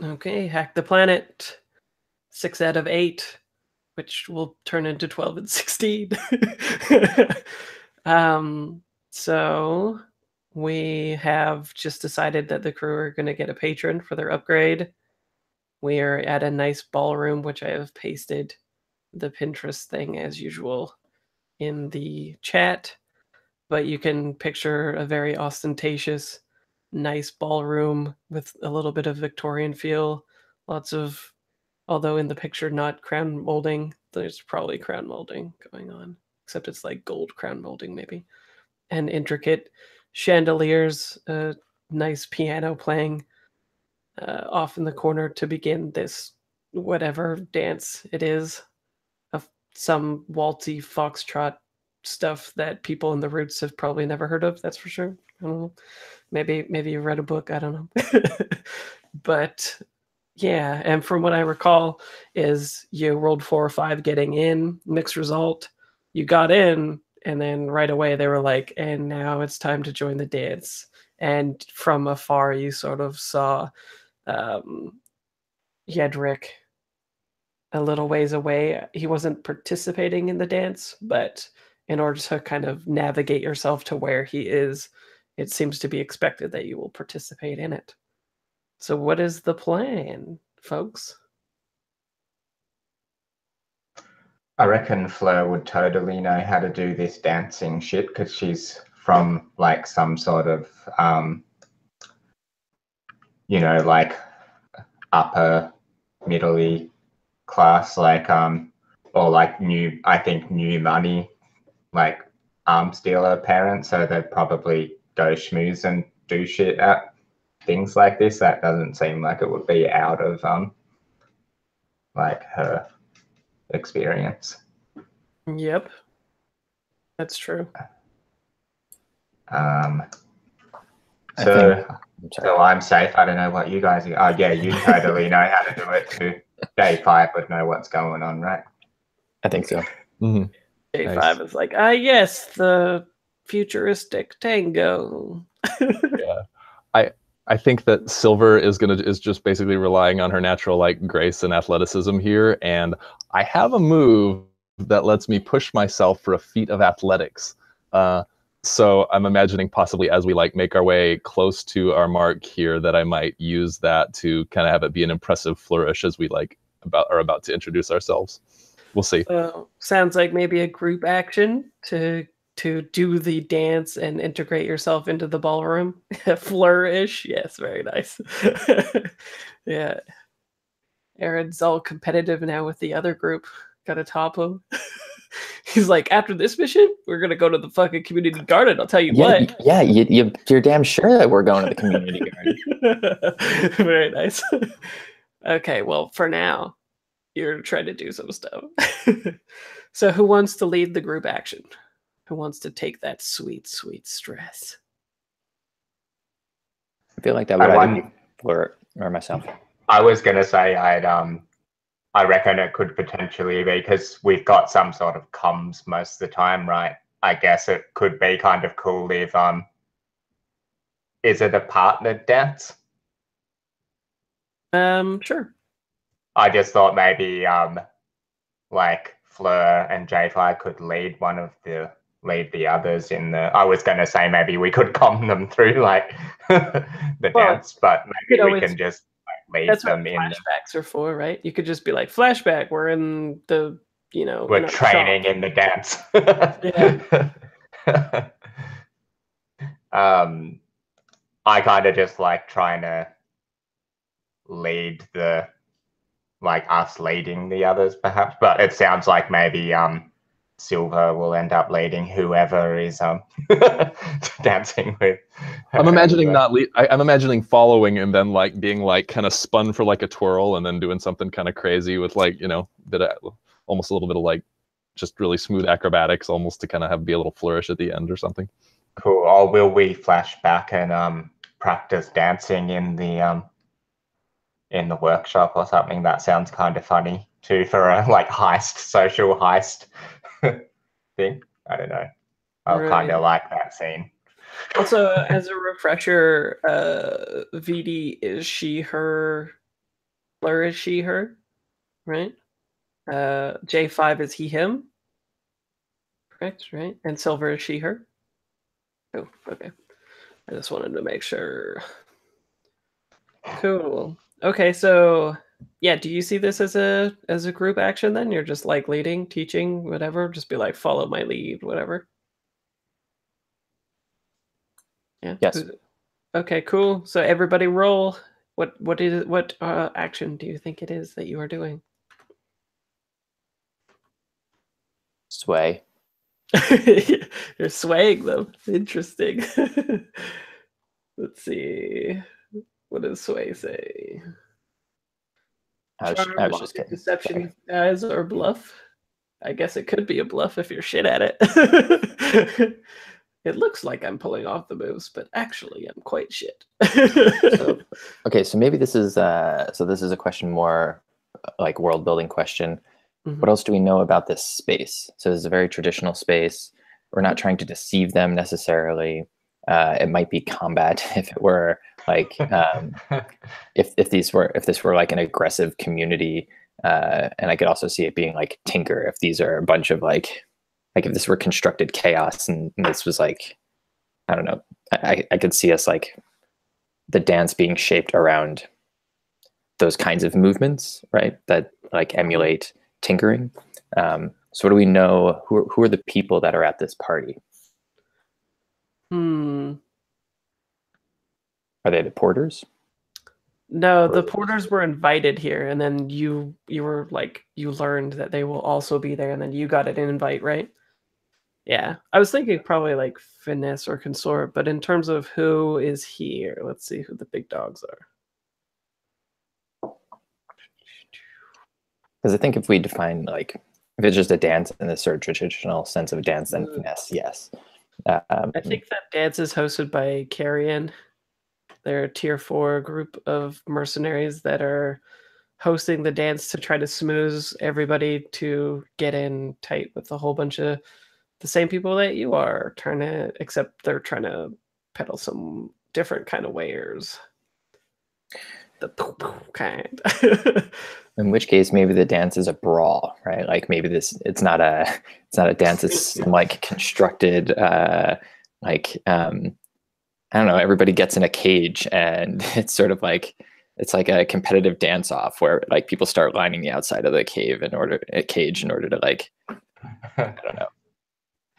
Okay, hack the planet. 6 out of 8, which will turn into 12 and 16. So we have just decided that the crew are going to get a patron for their upgrade. We are at a nice ballroom, which I have pasted the Pinterest thing as usual in the chat. But you can picture a very ostentatious, nice ballroom with a little bit of Victorian feel. Lots of, although in the picture not crown molding, there's probably crown molding going on, except it's like gold crown molding maybe. And intricate chandeliers, nice piano playing off in the corner to begin this whatever dance it is of some waltzy foxtrot stuff that people in the roots have probably never heard of. That's for sure. I don't know. Maybe you read a book. I don't know. But yeah, and from what I recall, is you rolled 4 or 5 getting in, mixed result. You got in, and then right away they were like, "And now it's time to join the dance." And from afar, you sort of saw Jedrik a little ways away. He wasn't participating in the dance, but in order to kind of navigate yourself to where he is, it seems to be expected that you will participate in it. So, what is the plan, folks? I reckon Fleur would totally know how to do this dancing shit because she's from like some sort of, like upper middle class, like or like new money, like arms dealer parents. So they'd probably go schmooze and do shit at things like this. That doesn't seem like it would be out of like her experience. Yep, that's true. So I'm safe. I don't know what you guys are. Oh yeah, you totally know how to do it too. J5 would know what's going on, right? I think so. Mm-hmm. J5 is like, yes, the futuristic tango. Yeah. I think that Silver is just basically relying on her natural like grace and athleticism here, and I have a move that lets me push myself for a feat of athletics. So I'm imagining possibly as we like make our way close to our mark here that I might use that to kind of have it be an impressive flourish as we like are about to introduce ourselves. We'll see. Sounds like maybe a group action to do the dance and integrate yourself into the ballroom. Flourish, yes, very nice. Yeah, Aaron's all competitive now with the other group. Gotta top him. He's like, after this mission, we're gonna go to the fucking community garden. I'll tell you what. Yeah, you're damn sure that we're going to the community garden. Very nice. Okay, well, for now, you're trying to do some stuff. So, who wants to lead the group action? Who wants to take that sweet, sweet stress? I feel like that would either be Fleur or myself. I was gonna say I reckon it could potentially be because we've got some sort of comms most of the time, right? I guess it could be kind of cool if is it a partnered dance? Sure. I just thought maybe like Fleur and J5 could lead the others in the. I was going to say maybe we could comm them through like the dance, but maybe we can just like, lead them in. Flashbacks are for, right? You could just be like, flashback. We're in the, we're training in the dance. Yeah. I kind of just like trying to lead us leading the others perhaps, but it sounds like maybe Silver will end up leading whoever is dancing with her. I'm imagining I'm imagining following and then like being like kind of spun for like a twirl and then doing something kind of crazy with like almost a little bit of like just really smooth acrobatics almost to kind of be a little flourish at the end or something. Cool. Or will we flash back and practice dancing in the workshop or something? That sounds kind of funny too for a like social heist thing. I don't know. I kind of like that scene. Also, as a refresher, VD, is she her Fleur is she, her, right? J5 is he, him. Correct, right? And Silver is she, her. Oh, okay. I just wanted to make sure. Cool. Okay, so yeah, do you see this as a group action then? You're just like leading, teaching, whatever, just be like follow my lead, whatever. Yeah. Yes. Okay, cool. So everybody roll. What action do you think it is that you are doing? Sway. You're swaying them. Interesting. Let's see. What does sway say? I was Charm, just logic, kidding. deception, guys, or bluff. I guess it could be a bluff if you're shit at it. It looks like I'm pulling off the moves, but actually I'm quite shit. Okay, so maybe this is a question more like world building question. Mhm. What else do we know about this space? So this is a very traditional space. We're not trying to deceive them necessarily. It might be combat if it were like if this were like an aggressive community, and I could also see it being like Tinker if these are a bunch of like if this were constructed chaos and this was like, I don't know, I could see us like the dance being shaped around those kinds of movements, right? That like emulate tinkering. So what do we know? Who are the people that are at this party? Are they the porters? No, the porters were invited here, and then you were like, you learned that they will also be there, and then you got an invite, right? Yeah, I was thinking probably like Finesse or Consort, but in terms of who is here, let's see who the big dogs are. Because I think if we define like if it's just a dance in the sort of traditional sense of dance, then Finesse, yes. I think that dance is hosted by Carrion. They're a tier 4 group of mercenaries that are hosting the dance to try to smooth everybody to get in tight with a whole bunch of the same people that you are trying to, except they're trying to peddle some different kind of wares. The poo-poo kind. In which case, maybe the dance is a brawl, right? Like maybe it's not a dance. It's some like constructed, I don't know. Everybody gets in a cage, and it's sort of like it's like a competitive dance off where like people start lining the outside of the cage in order to like I don't know.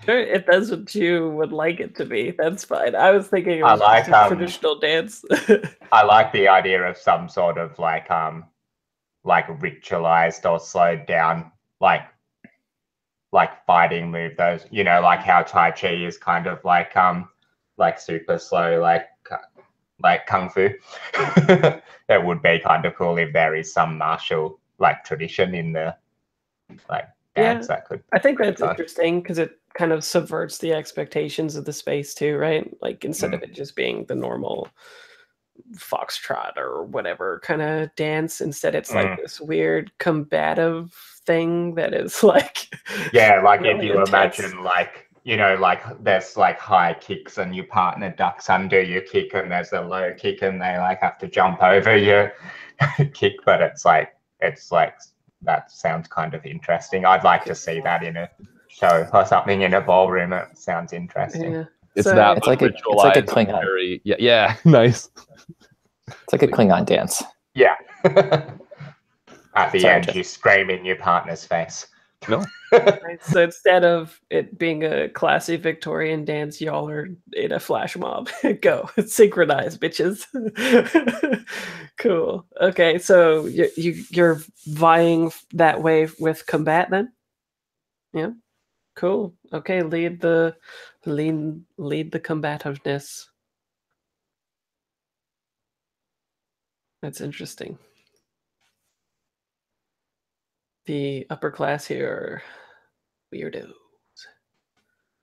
Sure, if that's what you would like it to be, that's fine. I was thinking it I was like, just a traditional dance. I like the idea of some sort of like ritualized or slowed down like fighting move. Those, you know, like how Tai Chi is kind of like super slow, like kung fu. It would be kind of cool if there is some martial like tradition in the like dance that could. I think that's interesting because it kind of subverts the expectations of the space too, right? Like instead of it just being the normal foxtrot or whatever kind of dance, instead it's like this weird combative thing that is like like really if you intense. imagine like, you know, like there's like high kicks and your partner ducks under your kick, and there's a low kick and they like have to jump over your kick, but it's like that sounds kind of interesting. I'd like to see that in a show or something in a ballroom. It sounds interesting. Yeah. It's like a Klingon. Very, yeah, nice. It's like a Klingon dance. Yeah. At the end, you scream in your partner's face. No. Right, so instead of it being a classy Victorian dance, y'all are in a flash mob. Go synchronize, bitches. Cool. Okay, so you're vying that way with combat then. Yeah. Cool. Okay, lead the combativeness. That's interesting. The upper class here are weirdos.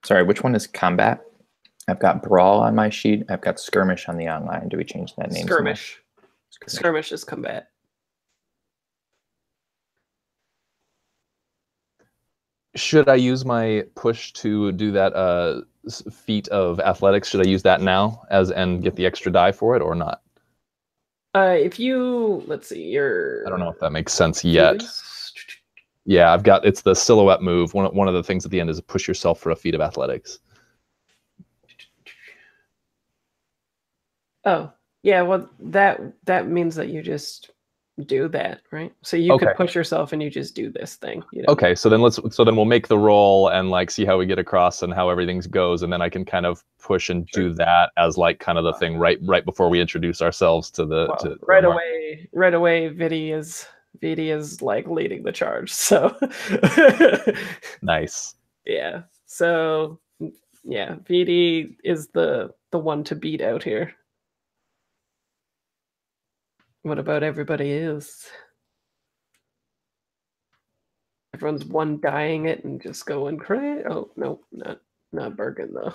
Sorry, which one is combat? I've got brawl on my sheet. I've got skirmish on the online. Do we change that name? Skirmish. Skirmish is combat. Should I use my push to do that feat of athletics? Should I use that now and get the extra die for it or not? If you let's see, I don't know if that makes sense yet. Fetus? Yeah, it's the silhouette move. One of the things at the end is push yourself for a feat of athletics. Oh, yeah. Well, that means that you just do that, right? So you could push yourself and you just do this thing. You know? Okay, so then we'll make the roll and like see how we get across and how everything goes, and then I can kind of push and do that as like kind of the thing right before we introduce ourselves to the right away. Vidi is like leading the charge. So nice. Yeah. So yeah, Vidi is the one to beat out here. What about everybody else? Everyone's one dying it and just going crazy. Oh no, not Bergen though.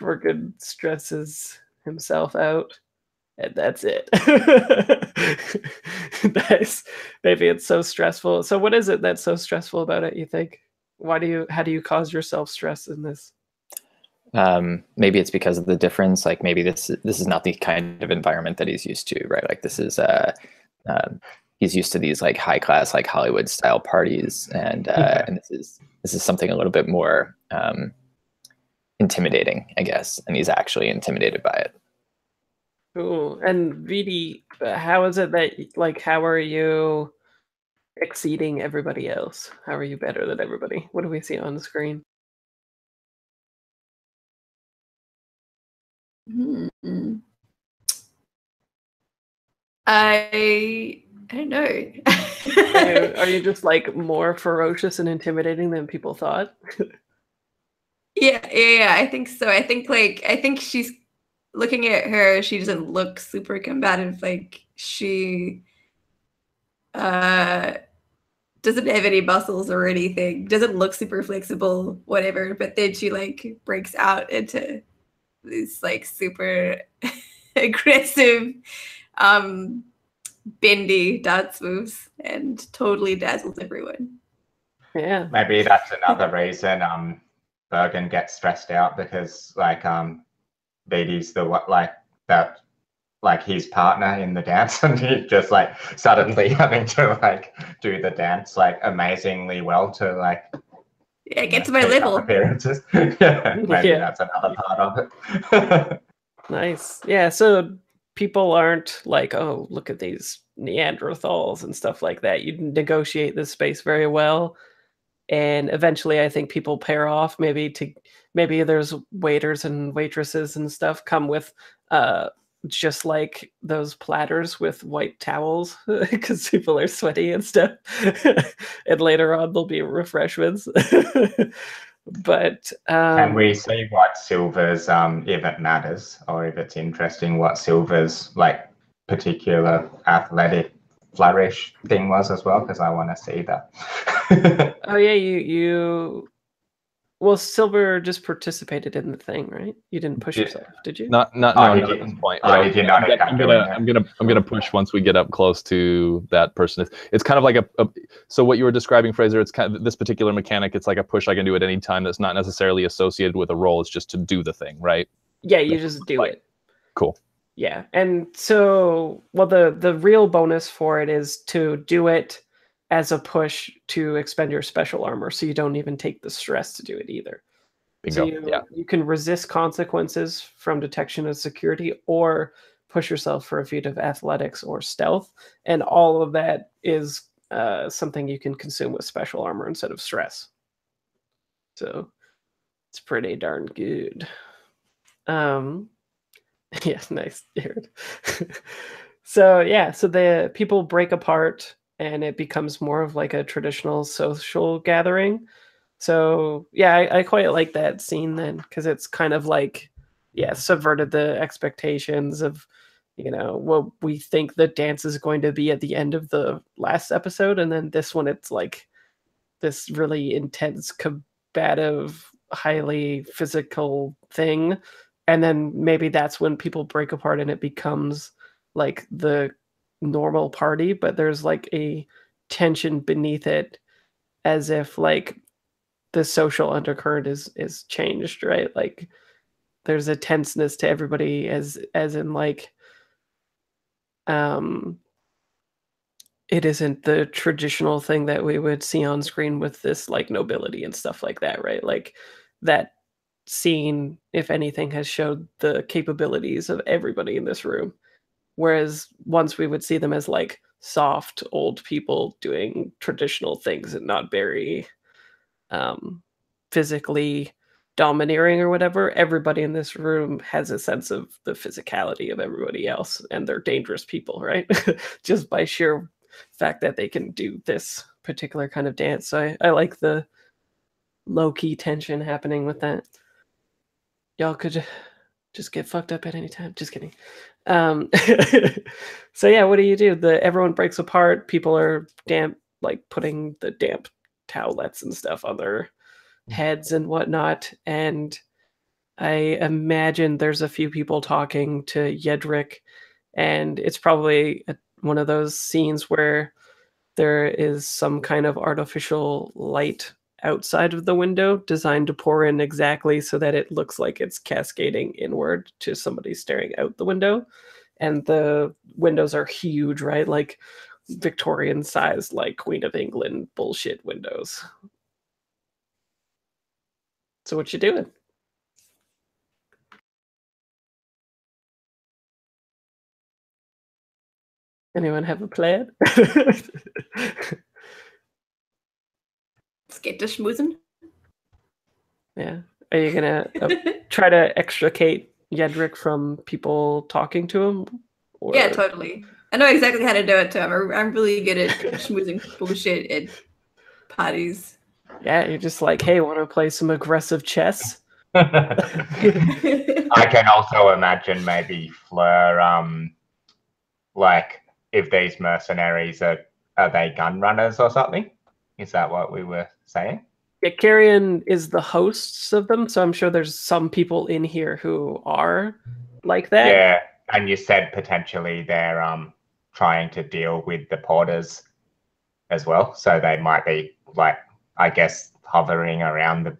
Bergen stresses himself out, and that's it. Nice. Maybe it's so stressful. So what is it that's so stressful about it, you think? How do you cause yourself stress in this? Maybe it's because of the difference. Like maybe this is not the kind of environment that he's used to, right? Like this is he's used to these like high class, like Hollywood style parties, and and this is something a little bit more intimidating, I guess, and he's actually intimidated by it. Cool. And Vidi, how is it that like how are you exceeding everybody else? How are you better than everybody? What do we see on the screen? Hmm. I don't know. Are you just like more ferocious and intimidating than people thought? Yeah, I think so. I think she's looking at her, she doesn't look super combative. Like she doesn't have any muscles or anything, doesn't look super flexible, whatever. But then she like breaks out into these like super aggressive bendy dance moves and totally dazzles everyone. Yeah. Maybe that's another reason Bergen gets stressed out, because like Vidi's his partner in the dance, and he's just like suddenly having to like do the dance like amazingly well to like get to my level appearances. Yeah, maybe that's another part of it. Nice. Yeah, so people aren't like, oh, look at these Neanderthals and stuff like that. You negotiate this space very well, and eventually I think people pair off. Maybe there's waiters and waitresses and stuff come with just like those platters with white towels because people are sweaty and stuff. And later on there'll be refreshments. But can we see what Silver's if it matters or if it's interesting what Silver's like particular athletic flourish thing was as well, because I want to see that. Oh yeah, well, Silver just participated in the thing, right? You didn't push yourself, did you? Not at this point. Did you not? I'm gonna push once we get up close to that person. It's kind of like so what you were describing, Fraser. It's kind of this particular mechanic. It's like a push I can do at any time. That's not necessarily associated with a roll. It's just to do the thing, right? Yeah, you just do it. Cool. Yeah, and so well, the real bonus for it is to do it as a push to expend your special armor, so you don't even take the stress to do it either. Bingo. So you can resist consequences from detection of security, or push yourself for a feat of athletics or stealth, and all of that is something you can consume with special armor instead of stress. So it's pretty darn good. Yeah, nice, Jared. So the people break apart and it becomes more of like a traditional social gathering. So yeah, I quite like that scene then, because it's kind of like, subverted the expectations of, what we think the dance is going to be at the end of the last episode. And then this one, it's like this really intense, combative, highly physical thing. And then maybe that's when people break apart and it becomes like the normal party, but there's like a tension beneath it, as if like the social undercurrent is changed, right? Like there's a tenseness to everybody, as in like it isn't the traditional thing that we would see on screen with this like nobility and stuff like that, right? Like that scene, if anything, has showed the capabilities of everybody in this room. Whereas once we would see them as like soft old people doing traditional things and not very physically domineering or whatever, everybody in this room has a sense of the physicality of everybody else, and they're dangerous people, right? Just by sheer fact that they can do this particular kind of dance. So I like the low-key tension happening with that. Y'all could just get fucked up at any time. Just kidding. So yeah, what do? Everyone breaks apart. People are damp, like putting the damp towelettes and stuff on their heads and whatnot. And I imagine there's a few people talking to Jedrik, and it's probably one of those scenes where there is some kind of artificial light outside of the window designed to pour in exactly so that it looks like it's cascading inward to somebody staring out the window. And the windows are huge, right? Like Victorian sized, like Queen of England bullshit windows. So what you doing? Anyone have a plan? Let's get to schmoozing. Yeah. Are you gonna try to extricate Jedrik from people talking to him? Or... Yeah, totally. I know exactly how to do it to him. I'm really good at schmoozing bullshit at parties. Yeah, you're just like, hey, want to play some aggressive chess? I can also imagine maybe Fleur, like if these mercenaries are they gun runners or something? Is that what we were saying? Yeah, Carrion is the hosts of them, so I'm sure there's some people in here who are like that. Yeah, and you said potentially they're trying to deal with the porters as well, so they might be like, I guess, hovering around the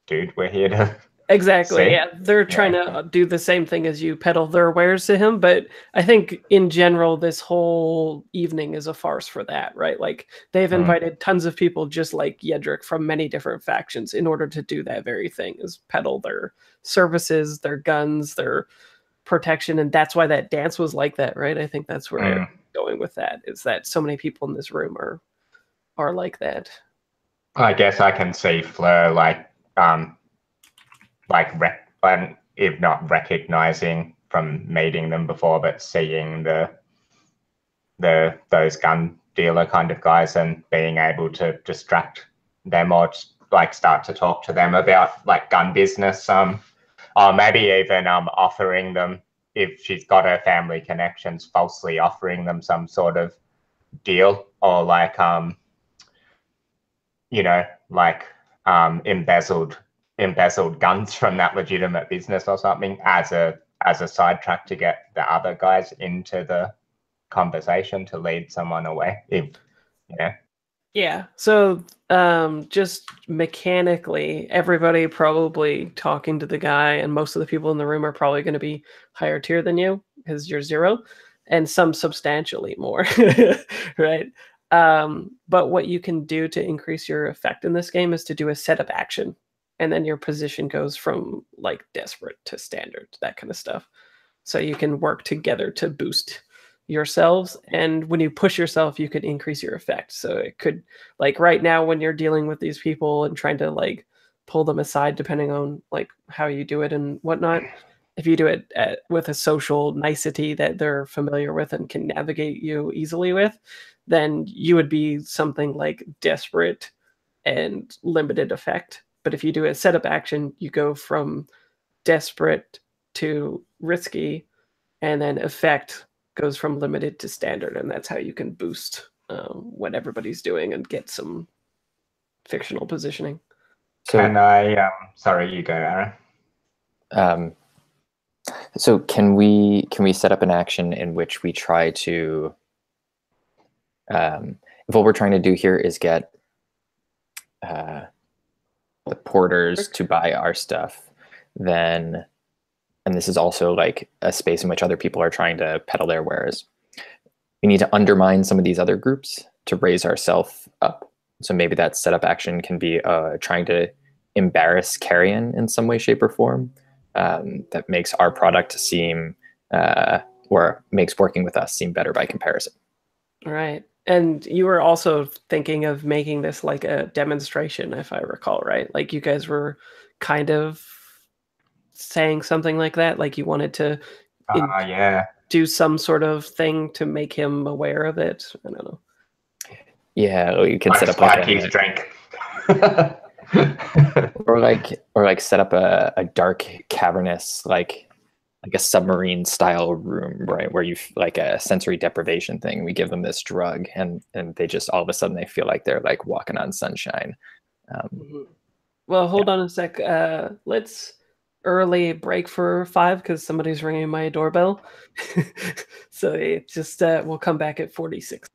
dude we're here to Exactly. see. Yeah, they're trying to do the same thing as you, peddle their wares to him. But I think in general, this whole evening is a farce for that, right? Like they've invited tons of people just like Jedrik from many different factions in order to do that very thing, is peddle their services, their guns, their protection. And that's why that dance was like that, right? I think that's where I'm going with that, is that so many people in this room are like that. I guess I can see Fleur if not recognizing from meeting them before, but seeing those gun dealer kind of guys and being able to distract them or like start to talk to them about like gun business, or maybe even offering them, if she's got her family connections, falsely offering them some sort of deal, or like embezzled guns from that legitimate business or something as a sidetrack to get the other guys into the conversation to lead someone away. Yeah. So just mechanically, everybody probably talking to the guy, and most of the people in the room are probably going to be higher tier than you because you're 0, and some substantially more, right? But what you can do to increase your effect in this game is to do a setup action, and then your position goes from like desperate to standard, that kind of stuff. So you can work together to boost yourselves, and when you push yourself, you could increase your effect. So it could, like right now when you're dealing with these people and trying to like pull them aside, depending on like how you do it and whatnot, if you do it with a social nicety that they're familiar with and can navigate you easily with, then you would be something like desperate and limited effect. But if you do a setup action, you go from desperate to risky, and then effect goes from limited to standard, and that's how you can boost what everybody's doing and get some fictional positioning. So, can I sorry, you go, Aaron. So can we set up an action in which we try to, if what we're trying to do here is get the porters to buy our stuff, then and this is also like a space in which other people are trying to peddle their wares. We need to undermine some of these other groups to raise ourselves up. So maybe that setup action can be trying to embarrass Carrion in some way, shape, or form that makes our product seem, or makes working with us seem better by comparison. Right. And you were also thinking of making this like a demonstration, if I recall, right? Like you guys were kind of saying something like that, like you wanted to Yeah. do some sort of thing to make him aware of it. I don't know. Yeah, you can Like set up like spike his drink. or like set up a dark cavernous like a submarine style room, right, where you like a sensory deprivation thing. We give them this drug and they just all of a sudden they feel like they're like walking on sunshine. Well, hold on a sec. Let's early break for 5 because somebody's ringing my doorbell. So it just we'll come back at 46.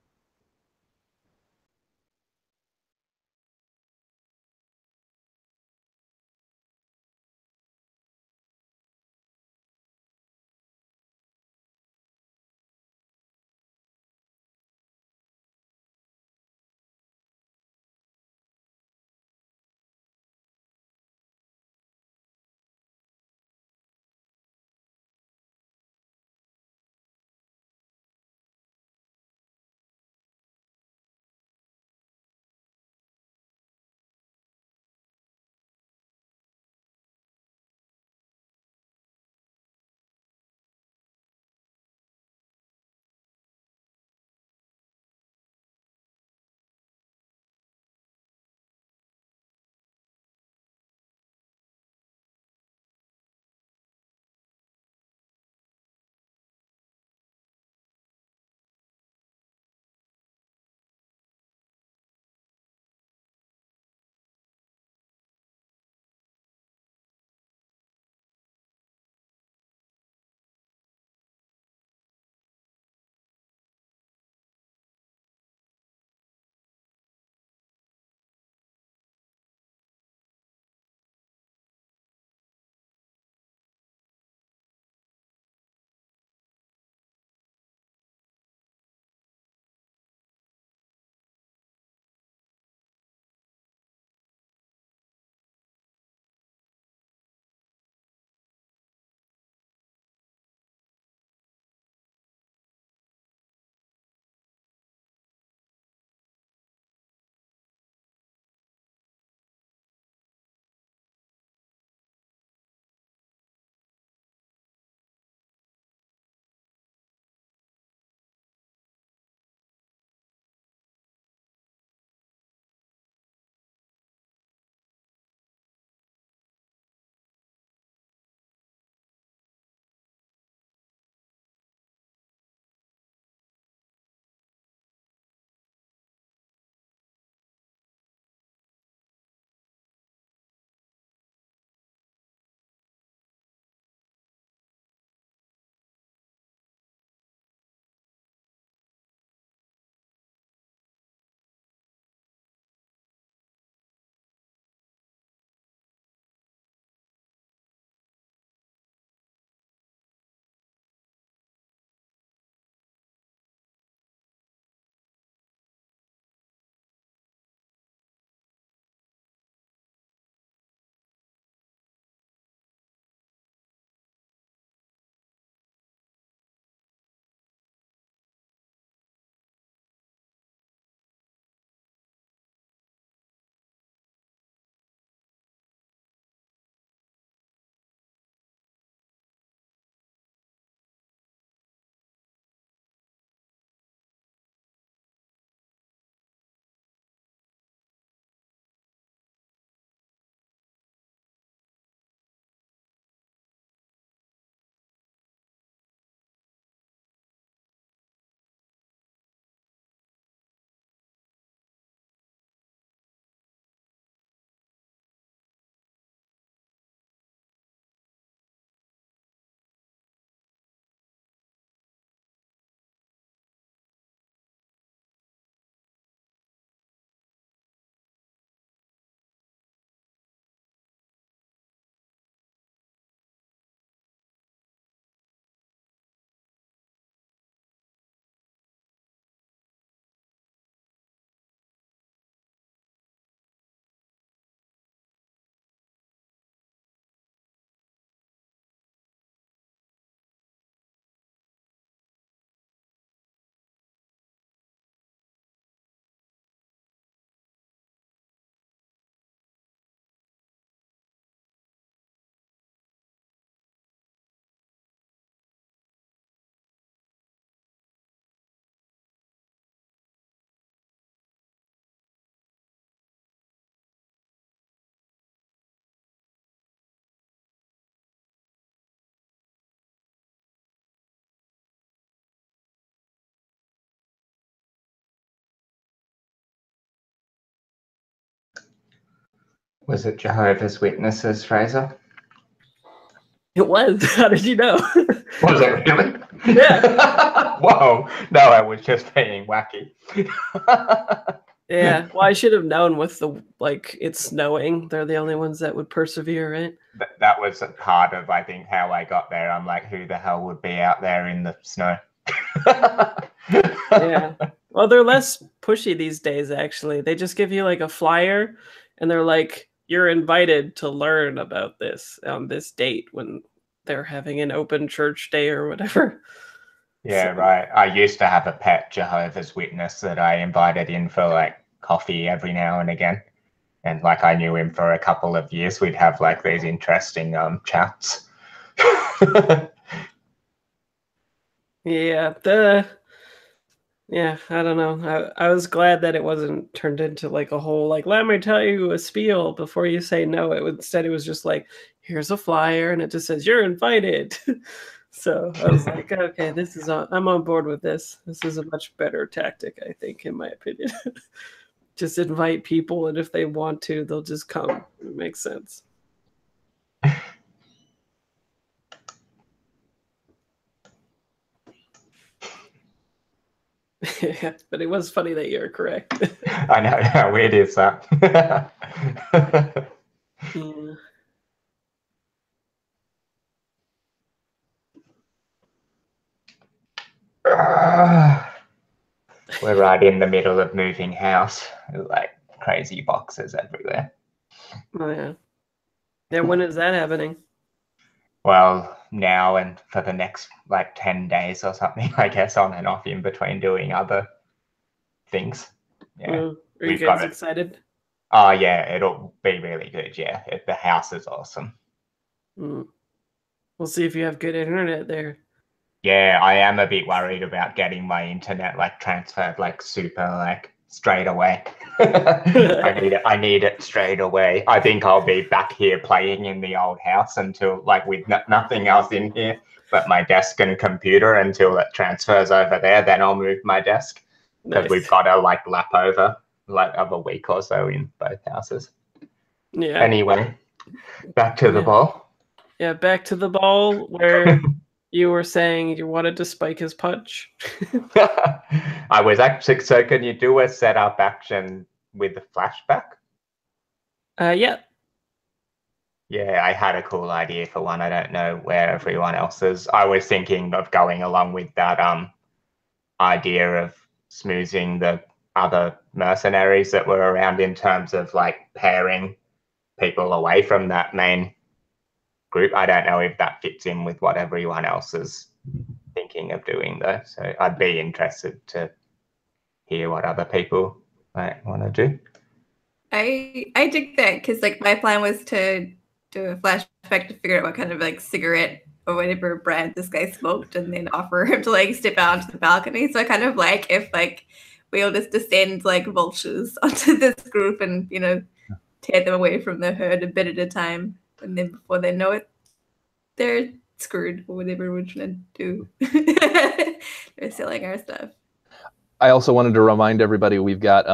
Was it Jehovah's Witnesses, Fraser? It was. How did you know? Was it really? Yeah. Whoa. No, I was just being wacky. Yeah. Well, I should have known with the it's snowing. They're the only ones that would persevere, right? That was part of, I think, how I got there. I'm like, who the hell would be out there in the snow? Yeah. Well, they're less pushy these days, actually. They just give you like a flyer and they're like, you're invited to learn about this on this date when they're having an open church day or whatever. Yeah, So, right. I used to have a pet Jehovah's Witness that I invited in for like coffee every now and again. And like I knew him for a couple of years. We'd have like these interesting chats. yeah, yeah, I don't know. I was glad that it wasn't turned into like a whole let me tell you a spiel before you say no. Instead it was just like, here's a flyer and it just says you're invited. So I was like, okay, I'm on board with this. This is a much better tactic, I think, in my opinion. Just invite people, and if they want to, they'll just come. It makes sense. Yeah, but it was funny that you're correct. I know, how weird is that? Yeah. We're right in the middle of moving house. Like crazy boxes everywhere. Oh yeah. Yeah, when is that happening? Well, now and for the next like 10 days or something, I guess, on and off in between doing other things. Yeah. Are you guys excited? Oh, yeah, it'll be really good. Yeah, the house is awesome. We'll see if you have good internet there. Yeah, I am a bit worried about getting my internet like transferred like super like straight away. I need it straight away. I think I'll be back here playing in the old house until like with nothing else in here but my desk and computer until it transfers over there. Then I'll move my desk because Nice. we've got a like lap over like of a week or so in both houses. Yeah. Anyway, back to the ball. Yeah, back to the ball where you were saying you wanted to spike his punch. I was actually, so can you do a setup action with the flashback? Yeah. Yeah, I had a cool idea for one. I don't know where everyone else is. I was thinking of going along with that idea of smoozing the other mercenaries that were around in terms of like pairing people away from that main group. I don't know if that fits in with what everyone else is thinking of doing though. So I'd be interested to hear what other people might want to do. I dig that because like my plan was to do a flashback to figure out what kind of like cigarette or whatever brand this guy smoked and then offer him to like step out onto the balcony. So I kind of like if like we all just descend like vultures onto this group and tear them away from the herd a bit at a time, and then before they know it, they're screwed or whatever we're trying to do. They're selling our stuff. I also wanted to remind everybody we've got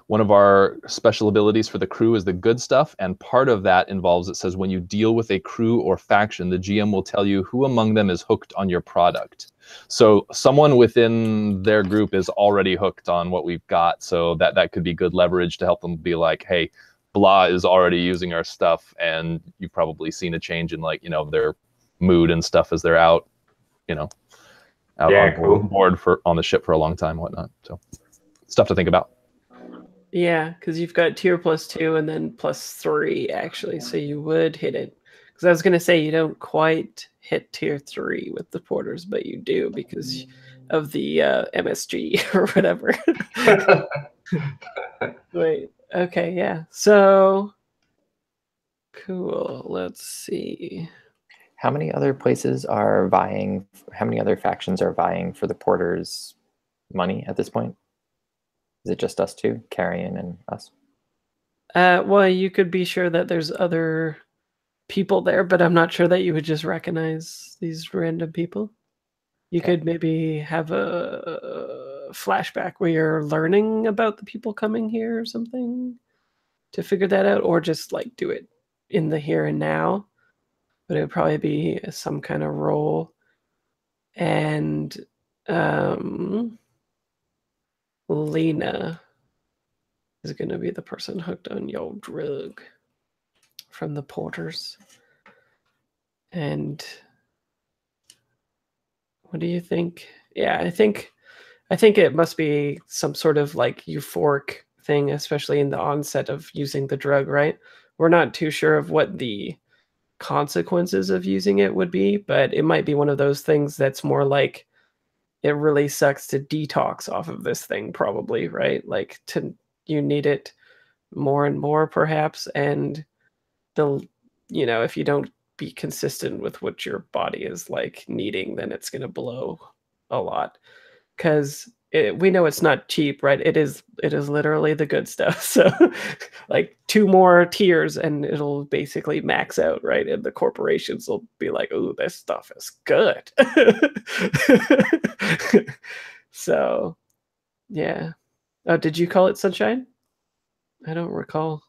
one of our special abilities for the crew is the good stuff, and part of that involves, it says when you deal with a crew or faction, the GM will tell you who among them is hooked on your product. So someone within their group is already hooked on what we've got, so that could be good leverage to help them be like, hey, blah is already using our stuff, and you've probably seen a change in their mood and stuff as they're out, on board on the ship for a long time, whatnot. So stuff to think about. Yeah, because you've got tier +2 and then +3 actually, so you would hit it. Because I was gonna say you don't quite hit tier 3 with the porters, but you do because of the MSG or whatever. Wait. Okay. Yeah. So cool. Let's see. How many other places are vying? How many other factions are vying for the porters' money at this point? Is it just us two, Carrion and us? Well, you could be sure that there's other people there, but I'm not sure that you would just recognize these random people. You could maybe have a flashback where you're learning about the people coming here or something. to figure that out, or just like do it in the here and now. But it would probably be some kind of roll. And Lena is going to be the person hooked on your drug from the porters. And what do you think? Yeah, I think it must be some sort of like euphoric thing, especially in the onset of using the drug, right? We're not too sure of what the consequences of using it would be, but it might be one of those things that's more like it really sucks to detox off of this thing, probably, right? Like you need it more and more, perhaps, and if you don't be consistent with what your body is like needing, then it's going to blow a lot, because we know it's not cheap, right? It is literally the good stuff. So like 2 more tiers and it'll basically max out, right? And the corporations will be like, "Oh, this stuff is good." So yeah. Oh, did you call it Sunshine? I don't recall.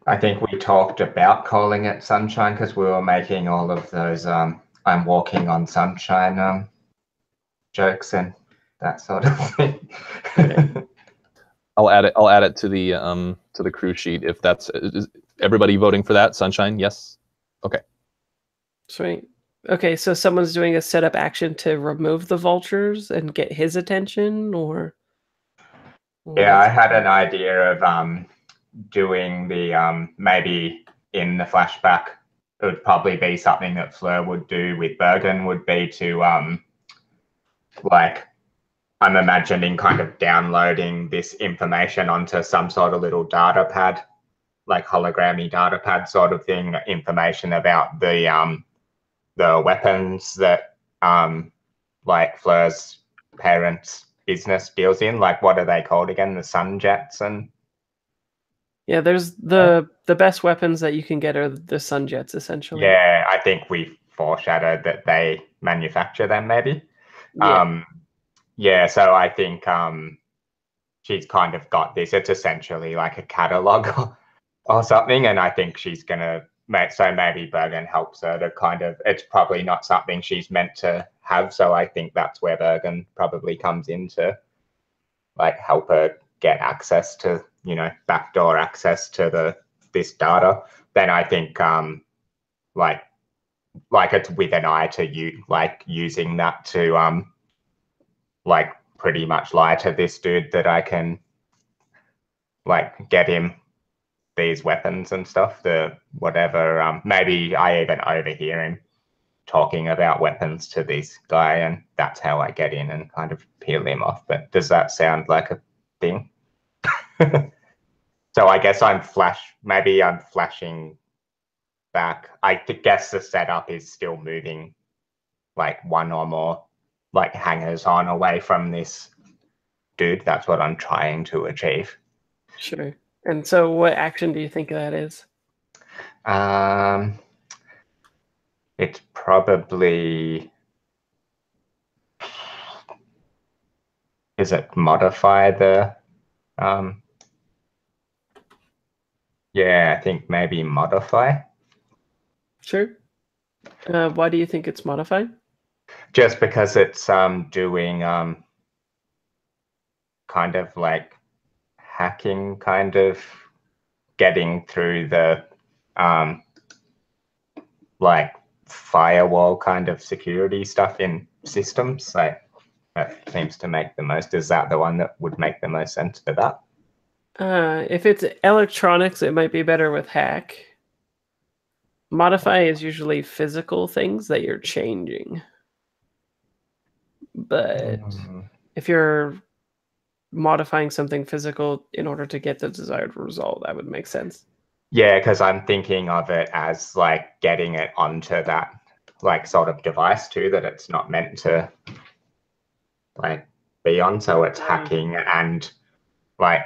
I think we talked about calling it Sunshine because we were making all of those I'm walking on sunshine jokes and that sort of thing. Okay. I'll add it to the crew sheet if that's is everybody voting for that. Sunshine, yes. Okay. Sweet. Okay, so someone's doing a setup action to remove the vultures and get his attention, or Yeah, I had an idea of doing the maybe in the flashback it would probably be something that Fleur would do with Bergen would be to like I'm imagining kind of downloading this information onto some sort of little data pad, like hologrammy data pad sort of thing, information about the weapons that like Fleur's parents' business deals in. Like what are they called again? The sun jets and yeah, there's the best weapons that you can get are the sun jets, essentially. Yeah, I think we foreshadowed that they manufacture them maybe. Yeah. Yeah, so I think she's kind of got this. It's essentially like a catalog or something, and I think she's gonna make so maybe Bergen helps her to kind of. It's probably not something she's meant to have, so I think that's where Bergen probably comes in to like help her get access to backdoor access to this data. Then I think like it's with an eye to you like using that to like pretty much lie to this dude that I can like get him these weapons and stuff, the whatever maybe I even overhear him talking about weapons to this guy and that's how I get in and kind of peel him off. But does that sound like a thing? So I guess I'm flashing back. I guess the setup is still moving like 1 or more like hangers on away from this dude. That's what I'm trying to achieve. Sure. And so what action do you think that is? It's probably, is it modify the yeah, I think maybe modify. Sure. Why do you think it's modified? Just because it's doing kind of like hacking, kind of getting through the like firewall kind of security stuff in systems. Like that seems to make the most. Is that the one that would make the most sense for that? If it's electronics, it might be better with hack. Modify is usually physical things that you're changing. But if you're modifying something physical in order to get the desired result, that would make sense. Yeah, because I'm thinking of it as like getting it onto that like sort of device too that it's not meant to like be on. So it's hacking and like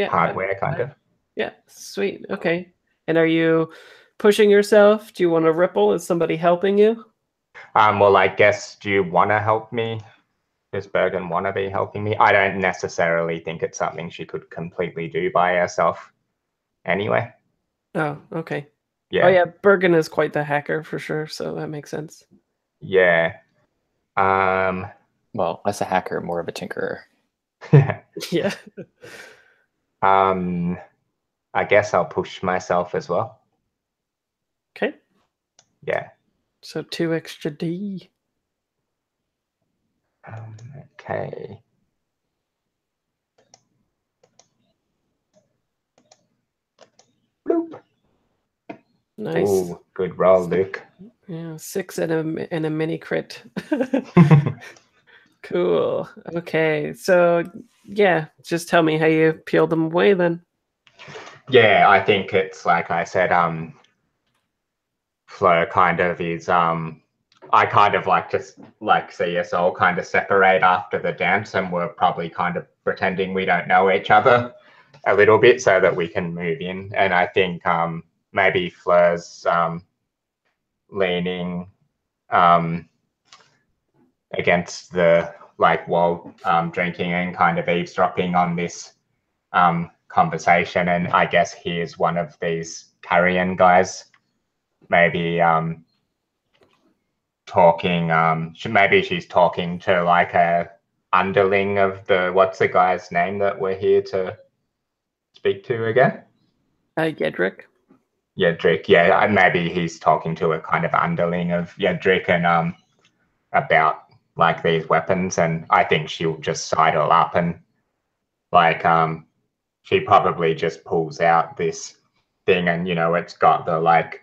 hardware kind of. Yeah, sweet. Okay. And are you pushing yourself? Do you want to ripple? Is somebody helping you? Well, I guess, do you want to help me? Does Bergen want to be helping me? I don't necessarily think it's something she could completely do by herself. anyway. Oh, okay. Yeah. Oh yeah, Bergen is quite the hacker for sure, so that makes sense. Yeah. Well, less a hacker, more of a tinkerer. Yeah. I guess I'll push myself as well. Okay. Yeah. So 2 extra D. Okay. Bloop. Nice. Ooh, good roll, Luke. Yeah, 6 and a mini crit. Cool. Okay. So yeah, just tell me how you peel them away then. Yeah, I think it's like I said, Flo kind of is I kind of like just like see us all kind of separate after the dance, and we're probably kind of pretending we don't know each other a little bit so that we can move in. And I think maybe Fleur's leaning against the like wall, drinking and kind of eavesdropping on this conversation. And I guess he is one of these carrion guys. Maybe talking. Maybe she's talking to like a underling of the what's the guy's name that we're here to speak to again? Jedrik. Jedrik. Yeah, and maybe he's talking to a kind of underling of Jedrik and about like these weapons, and I think she'll just sidle up and like she probably just pulls out this thing, and you know it's got the like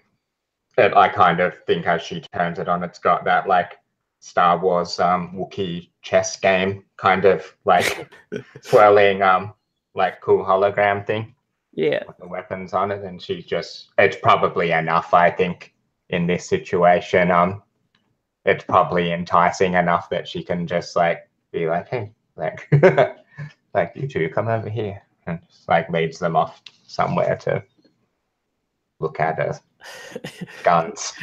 I kind of think as she turns it on, it's got that like Star Wars Wookiee chess game kind of like swirling like cool hologram thing Yeah. with the weapons on it, and she's just it's probably enough, I think, in this situation. It's probably enticing enough that she can just like be like, hey, like like you two come over here, and just like leads them off somewhere to look at her guns.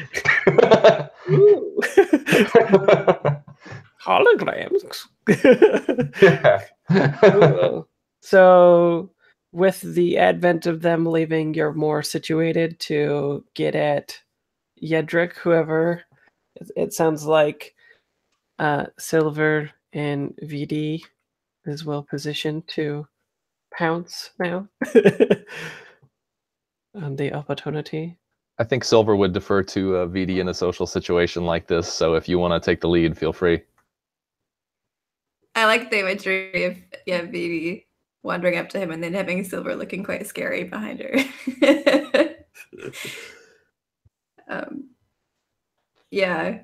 Ooh. Holograms. Cool. So with the advent of them leaving, you're more situated to get at Jedrik, whoever. It sounds like Silver and VD is well positioned to pounce now on the opportunity. I think Silver would defer to VD in a social situation like this. So if you want to take the lead, feel free. I like the imagery of Vivi wandering up to him and then having Silver looking quite scary behind her. Yeah.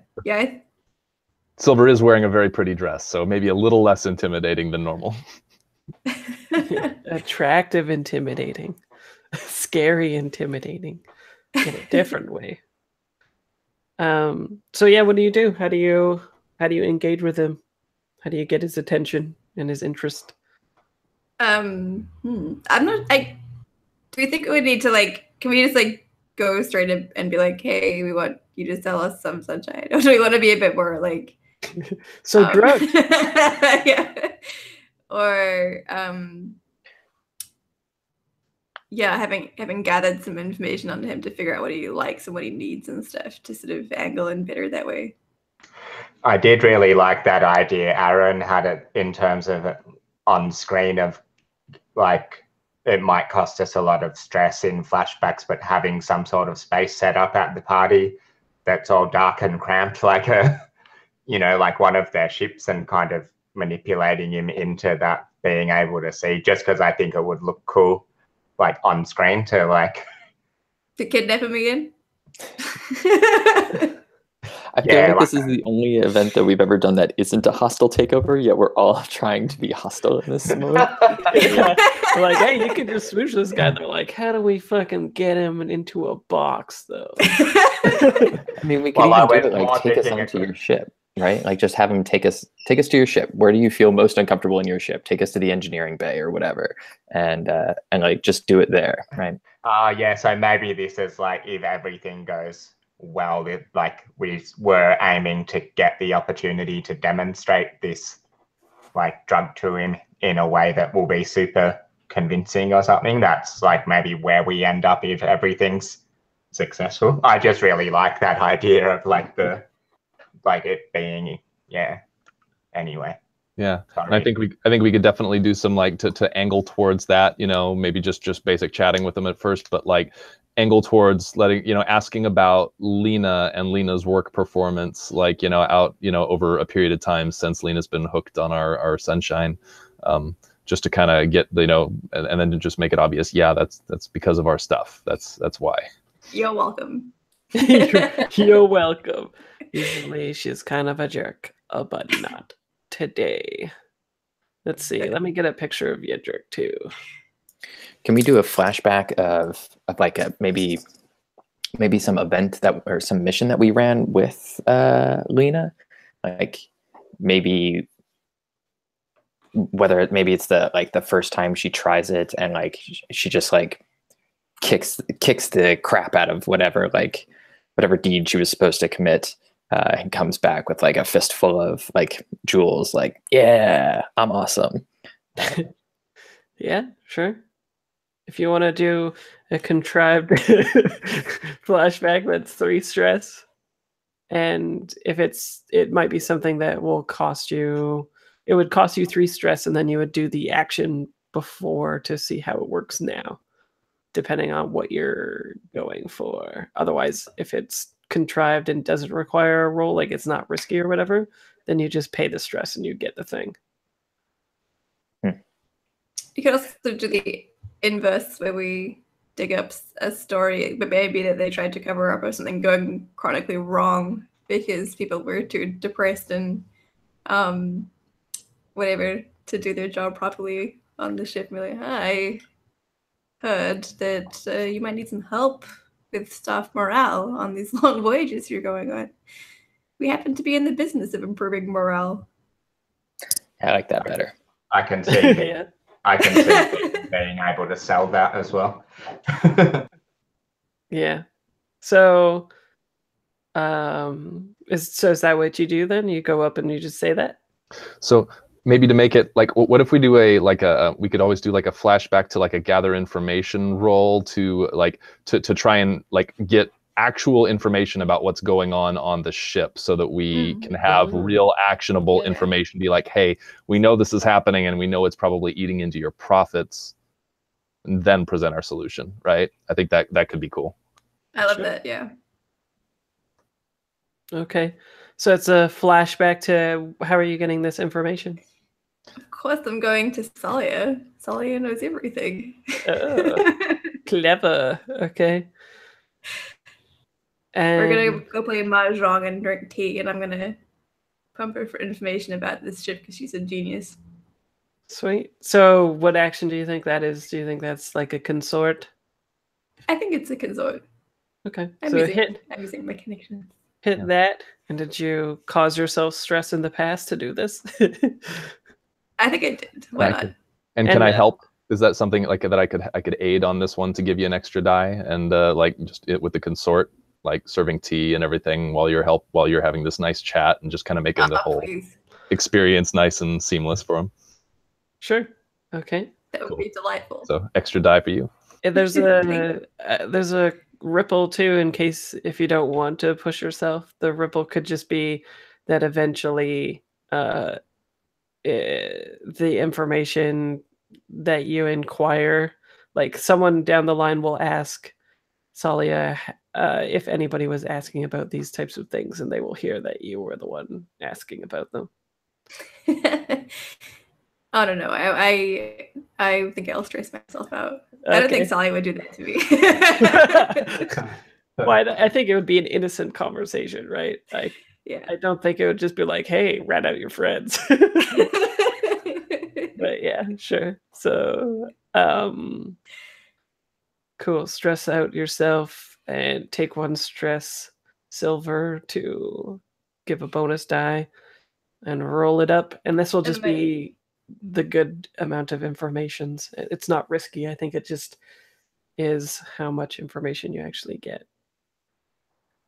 Silver is wearing a very pretty dress, so maybe a little less intimidating than normal. Attractive, intimidating, scary, intimidating in a different way. So yeah, what do you do? How do you engage with him? How do you get his attention and his interest? I'm not. Do we think we need to like? Can we just like go straight up and be like, "Hey, we want you to sell us some sunshine," or do we want to be a bit more like? So drugged. Yeah. Or yeah, having gathered some information on him to figure out what he likes and what he needs and stuff to sort of angle and bitter that way. I did really like that idea. Aaron had it in terms of on screen of like it might cost us a lot of stress in flashbacks, but having some sort of space set up at the party that's all dark and cramped, like a like one of their ships, and kind of manipulating him into that being able to see, just because I think it would look cool like on screen to like to kidnap him again. I feel like this is the only event that we've ever done that isn't a hostile takeover, yet we're all trying to be hostile in this moment. Yeah. Like, hey, you can just smooch this guy. They're like, how do we fucking get him into a box, though? I mean, we could even do it like take us onto your ship, right? Like just have him take us to your ship. Where do you feel most uncomfortable in your ship? Take us to the engineering bay or whatever, and like just do it there, right? Yeah. So maybe this is like if everything goes well, like we were aiming to get the opportunity to demonstrate this like drug to him in a way that will be super convincing or something. That's like maybe where we end up if everything's successful. I just really like that idea of like it being anyway. Yeah, Sorry. and I think we could definitely do some like to angle towards that, you know, maybe just basic chatting with them at first, but like angle towards letting, you know, asking about Lena and Lena's work performance, like, you know, out, you know, over a period of time since Lena's been hooked on our sunshine, just to kind of get, you know, and then to just make it obvious, yeah, that's because of our stuff. That's why. You're welcome. You're welcome. Usually she's kind of a jerk, but not today. Let's see. Let me get a picture of Jedrik too. Can we do a flashback of like a maybe some event that or some mission that we ran with Lena? Like maybe whether maybe it's the first time she tries it and like she just like kicks the crap out of whatever deed she was supposed to commit, and comes back with like a fistful of like jewels, like, yeah, I'm awesome. Yeah, sure. If you want to do a contrived flashback, that's 3 stress. And if it might be something that will cost you, it would cost you 3 stress, and then you would do the action before to see how it works now, depending on what you're going for. Otherwise, if it's contrived and doesn't require a roll, like it's not risky or whatever, then you just pay the stress and you get the thing. You could also do the inverse where we dig up a story, but maybe that they tried to cover up or something going chronically wrong because people were too depressed and whatever to do their job properly on the ship. And be like, I heard that you might need some help with staff morale on these long voyages you're going on. We happen to be in the business of improving morale. I like that better. I can see Yeah. I can see being able to sell that as well. Yeah. So is that what you do then? You go up and you just say that? So maybe to make it like, what if we do we could always do like a flashback to like a gather information roll to try and like get actual information about what's going on the ship, so that we can have real actionable information. Be like, hey, we know this is happening and we know it's probably eating into your profits, and then present our solution, right? I think that could be cool. I love that, yeah. Okay. So it's a flashback to how are you getting this information? Of course I'm going to Salia. Salia knows everything. Clever. Okay. And we're gonna go play mahjong and drink tea, and I'm gonna pump her for information about this ship because she's a genius. Sweet. So what action do you think that is? Do you think that's like a consort? I think it's a consort. Okay. I'm using my connections. Hit that. And did you cause yourself stress in the past to do this? I think I did. Why not? And can I help? Is that something like that I could aid on this one to give you an extra die, and like just with the consort, like serving tea and everything while you're having this nice chat and just kind of making the whole experience nice and seamless for them? Sure. Okay. That would be delightful. So extra die for you. There's a ripple too, in case if you don't want to push yourself. The ripple could just be that eventually the information that you inquire, like someone down the line will ask Salia if anybody was asking about these types of things, and they will hear that you were the one asking about them. I don't know. I think I'll stress myself out. Okay. I don't think Sally would do that to me. Well, I think it would be an innocent conversation, right? I don't think it would just be like, hey, rat out your friends. But yeah, sure. So cool. Stress out yourself and take 1 stress silver to give a bonus die and roll it up. And this will just be the good amount of information. It's not risky. I think it just is how much information you actually get.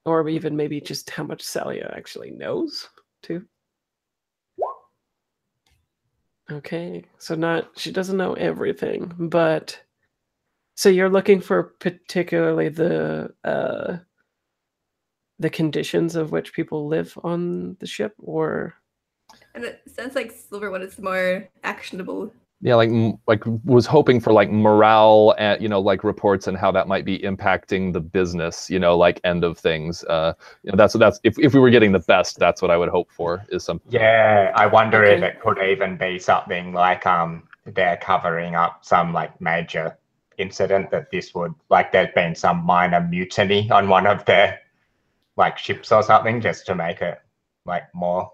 Or even maybe just how much Salia actually knows, too. Okay, so she doesn't know everything, but so you're looking for particularly the conditions of which people live on the ship, or And it sounds like Silver one is more actionable. Yeah, like was hoping for like morale and like reports and how that might be impacting the business, like end of things. That's if we were getting the best, that's what I would hope for is something. Yeah, I wonder if Okay. it could even be something like they're covering up some like major incident that this would like there's been some minor mutiny on one of their like ships or something just to make it more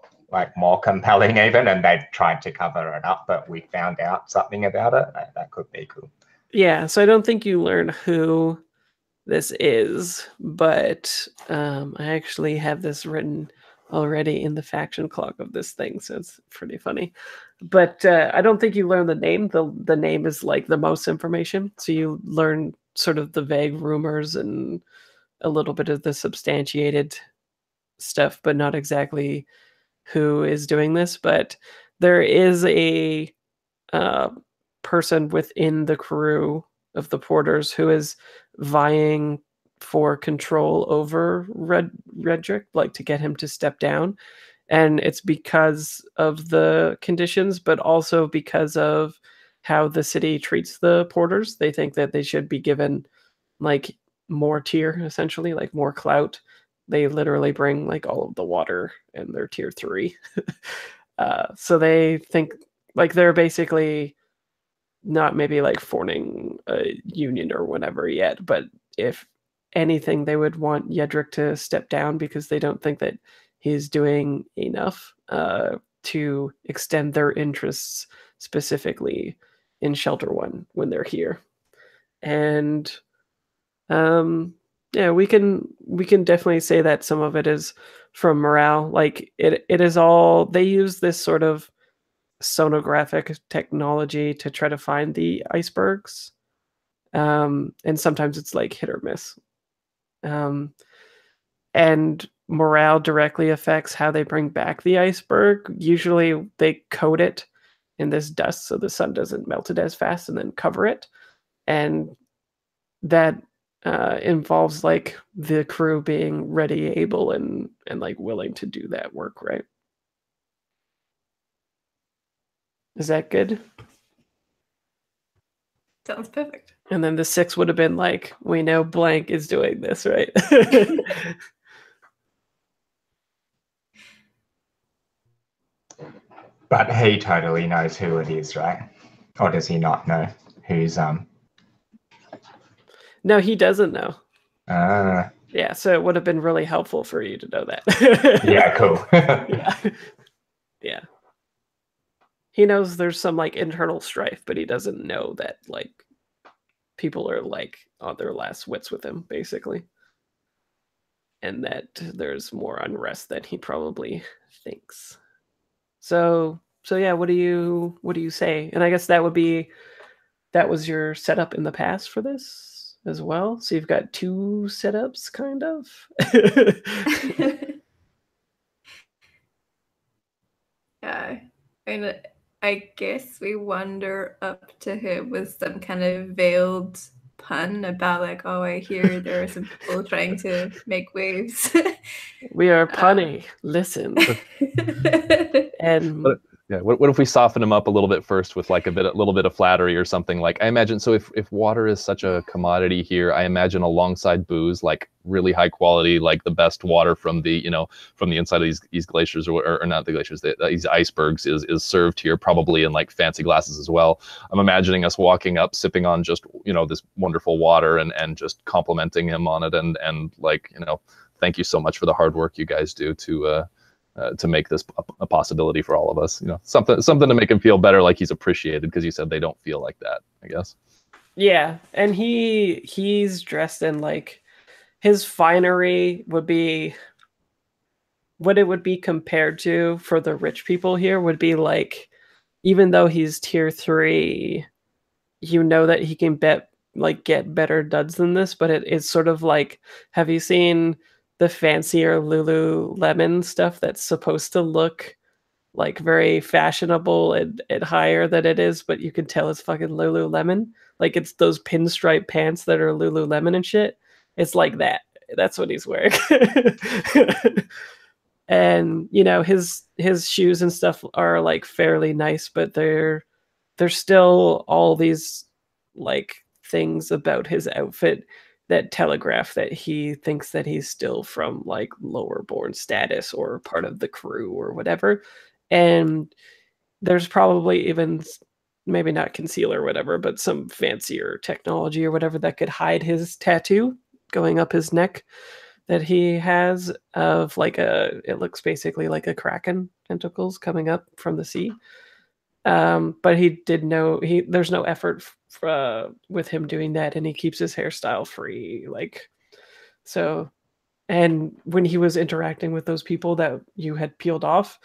compelling even, and they've tried to cover it up, but we found out something about it. That could be cool. Yeah, so I don't think you learn who this is, but I actually have this written already in the faction clock of this thing, so it's pretty funny. But I don't think you learn the name. The name is like the most information, so you learn sort of the vague rumors and a little bit of the substantiated stuff, but not exactly who is doing this. But there is a uh, person within the crew of the porters who is vying for control over Redrick, like to get him to step down. And it's because of the conditions, but also because of how the city treats the porters. They think that they should be given like more tier, essentially, like more clout. They literally bring like all of the water and they're tier 3. So they think like they're basically not maybe like forming a union or whatever yet, but if anything, they would want Jedrik to step down because they don't think that he's doing enough to extend their interests specifically in Shelter One when they're here. And yeah, we can definitely say that some of it is from morale. Like it is all they use this sort of sonographic technology to try to find the icebergs. And sometimes it's like hit or miss. And morale directly affects how they bring back the iceberg. Usually they coat it in this dust so the sun doesn't melt it as fast and then cover it. And that involves like the crew being ready, able, and like willing to do that work, right? Is that good? Sounds perfect. And then the 6 would have been like, we know blank is doing this, right? But he totally knows who it is, right? Or does he not know who's No, he doesn't know. uh Yeah, so it would have been really helpful for you to know that. yeah, cool. Yeah. Yeah. He knows there's some like internal strife, but he doesn't know that like people are like on their last wits with him, basically. And that there's more unrest than he probably thinks. So yeah, what do you say? And I guess that was your setup in the past for this as well. So you've got 2 setups kind of. Yeah. And I guess we wander up to him with some kind of veiled pun about like, oh, I hear there are some people trying to make waves. We are punny. Listen. And Yeah, what if we soften him up a little bit first with like a little bit of flattery or something? Like I imagine, so if water is such a commodity here, I imagine alongside booze, like really high quality, like the best water from the from the inside of these glaciers or not the glaciers, these icebergs is served here, probably in like fancy glasses as well. I'm imagining us walking up, sipping on just this wonderful water and just complimenting him on it and like thank you so much for the hard work you guys do to make this a possibility for all of us. Something to make him feel better, like he's appreciated, because you said they don't feel like that, I guess. Yeah, and he's dressed in like his finery would be what it would be compared to for the rich people here would be like, even though he's tier 3, that he can get better duds than this, but it's sort of like, have you seen the fancier Lululemon stuff that's supposed to look like very fashionable and higher than it is, but you can tell it's fucking Lululemon. Like it's those pinstripe pants that are Lululemon and shit. It's like that. That's what he's wearing. And you know, his shoes and stuff are like fairly nice, but there's still all these like things about his outfit that telegraph that he thinks that he's still from like lower born status or part of the crew or whatever. And there's probably even maybe not concealer or whatever, but some fancier technology or whatever that could hide his tattoo going up his neck that he has of like it looks basically like a kraken tentacles coming up from the sea. But there's no effort with him doing that, and he keeps his hairstyle free, like so. And when he was interacting with those people that you had peeled off,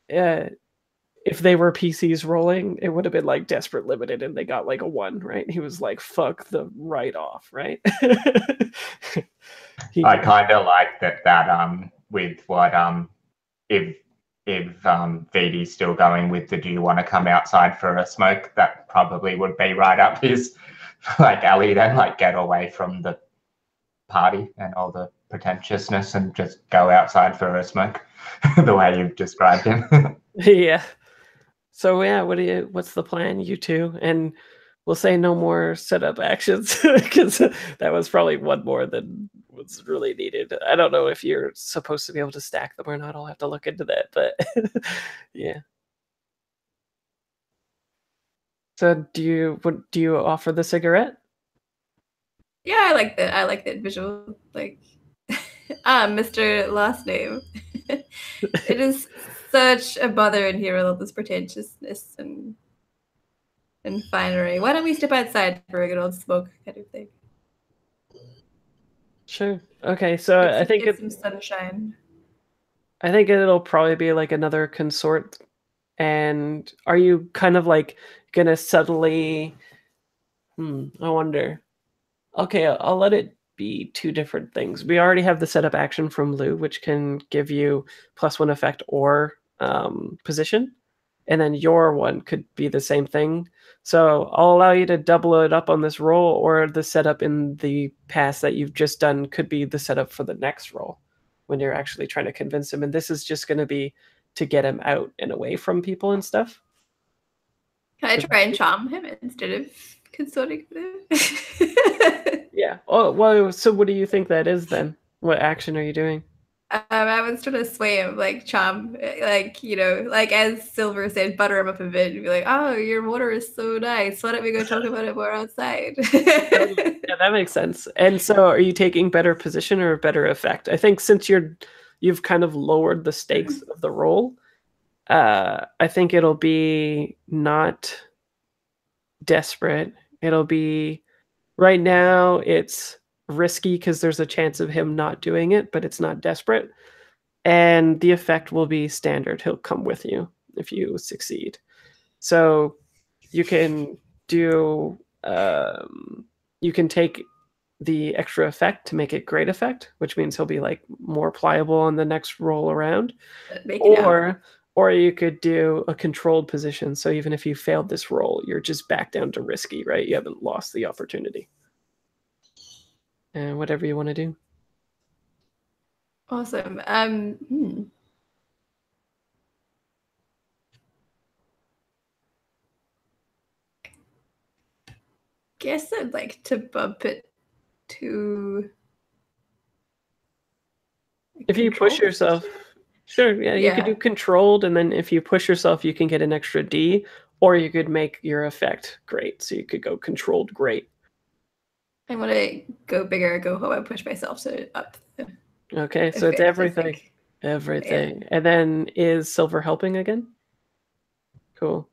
if they were PCs rolling, it would have been like desperate limited, and they got like a 1, right? He was like, "Fuck the write off," right? I kind of like that with what if VD's still going with the "do you want to come outside for a smoke," that probably would be right up his like alley then, like get away from the party and all the pretentiousness and just go outside for a smoke the way you've described him. Yeah. So yeah, what's the plan, you two? And we'll say no more setup actions because that was probably one more than was really needed. I don't know if you're supposed to be able to stack them or not. I'll have to look into that, but yeah. So do you offer the cigarette? Yeah, I like that. I like that visual. Like, Mr. Last Name. It is such a bother in here with all this pretentiousness and finery. Why don't we step outside for a good old smoke kind of thing? Sure. Okay, so I think get some sunshine. I think it'll probably be like another consort. And are you kind of like gonna subtly? I wonder. Okay, I'll let it be 2 different things. We already have the setup action from Lou, which can give you +1 effect or position, and then your one could be the same thing. So I'll allow you to double it up on this roll, or the setup in the pass that you've just done could be the setup for the next roll when you're actually trying to convince him. And this is just going to be to get him out and away from people and stuff. Can I try and charm him instead of consorting with him? Yeah. Oh, well, so what do you think that is then? What action are you doing? I was trying to sway him, like charm, like, you know, like as Silver said, butter him up a bit and be like, "Oh, your water is so nice. Why don't we go talk about it more outside?" Yeah, that makes sense. And so are you taking better position or better effect? I think since you've kind of lowered the stakes of the roll, I think it'll be not desperate. It'll be right now it's risky because there's a chance of him not doing it, but it's not desperate. And the effect will be standard. He'll come with you if you succeed. So you can do you can take the extra effect to make it great effect, which means he'll be like more pliable on the next roll around. Or you could do a controlled position. So even if you failed this roll, you're just back down to risky, right? You haven't lost the opportunity. And whatever you want to do. Awesome. Guess I'd like to bump it to. If you push yourself, sure, yeah, you could do controlled, and then if you push yourself, you can get an extra D, or you could make your effect great. So you could go controlled great. I want to go bigger, go home, and push myself up. Okay, so it's everything. Everything. Yeah. And then is Silver helping again? Cool.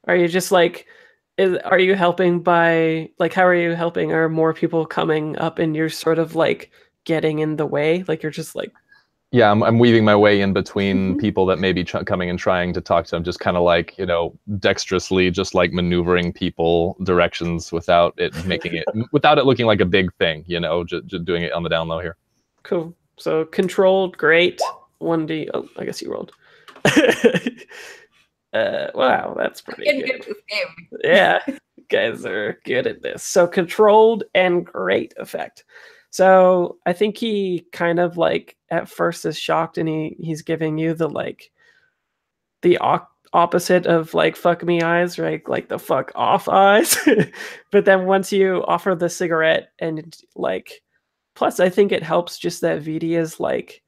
Are you just like, are you helping by, like, how are you helping? Are more people coming up and you're sort of like getting in the way? Like you're just like. Yeah, I'm weaving my way in between people that may be coming and trying to talk to them, just kind of like, you know, dexterously, just like maneuvering people directions without it without it looking like a big thing, you know, just doing it on the down low here. Cool. So controlled, great. 1D. Oh, I guess you rolled. Wow, that's pretty Getting good. good at this game. Yeah, you guys are good at this. So controlled and great effect. So I think he kind of like at first is shocked, and he's giving you the like the opposite of like fuck me eyes, right? Like the fuck off eyes. But then once you offer the cigarette and like, plus I think it helps just that VD is like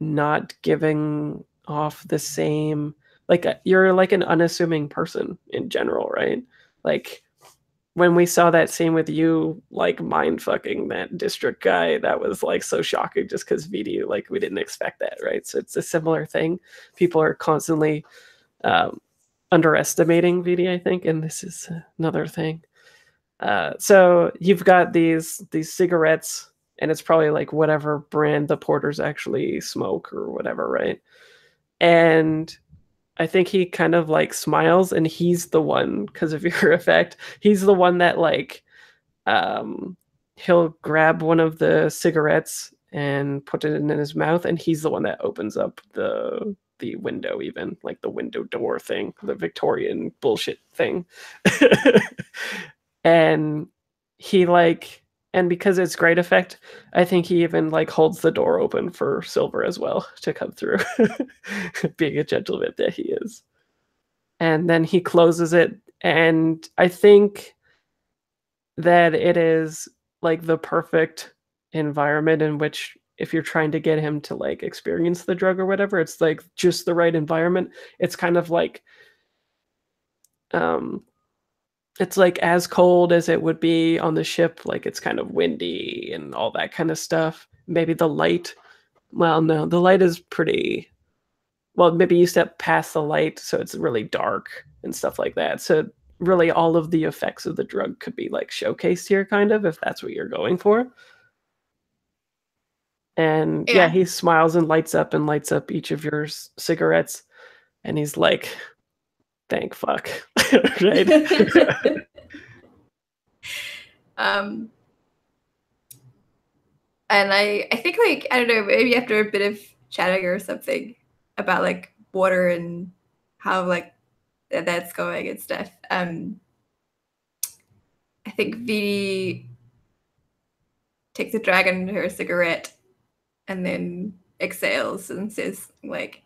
not giving off the same, like you're like an unassuming person in general, right? Like when we saw that scene with you like mind fucking that district guy, that was like so shocking just because VD, like we didn't expect that, right? So it's a similar thing. People are constantly underestimating VD, I think, and this is another thing. So you've got these cigarettes, and it's probably like whatever brand the porters actually smoke or whatever, right? And I think he kind of like smiles, and he's the one, because of your effect, he's the one that like he'll grab one of the cigarettes and put it in his mouth, and he's the one that opens up the window, even like the window door thing, the Victorian bullshit thing. And he like, and because it's great effect, I think he even like holds the door open for Silver as well to come through, being a gentleman that he is. And then he closes it, and I think that it is like the perfect environment in which, if you're trying to get him to like experience the drug or whatever, it's like just the right environment. It's kind of like it's like as cold as it would be on the ship, like it's kind of windy and all that kind of stuff. Maybe the light, well, no, the light is pretty, well, maybe you step past the light, so it's really dark and stuff like that. So really all of the effects of the drug could be like showcased here, kind of, if that's what you're going for. And yeah, he smiles and lights up each of your cigarettes, and he's like, thank fuck. Right? And I think like, I don't know, maybe after a bit of chatting or something about like water and how like that's going and stuff, I think VD takes a drag on her cigarette and then exhales and says like,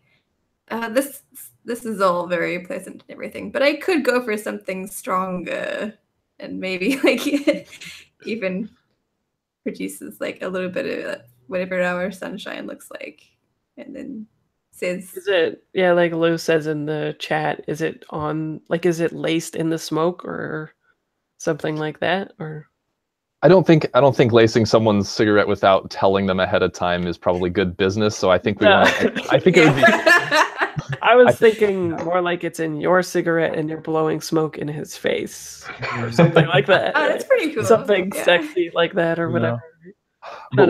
this is all very pleasant and everything, but I could go for something stronger, and maybe like even produces like a little bit of whatever our sunshine looks like, and then says, is it, yeah, like Lou says in the chat, is it on, like, is it laced in the smoke or something like that? Or I don't think lacing someone's cigarette without telling them ahead of time is probably good business. So I think we want. I think it would be. I was thinking more like it's in your cigarette and you're blowing smoke in his face or something like that. Oh, that's pretty cool. Something sexy like that or whatever. But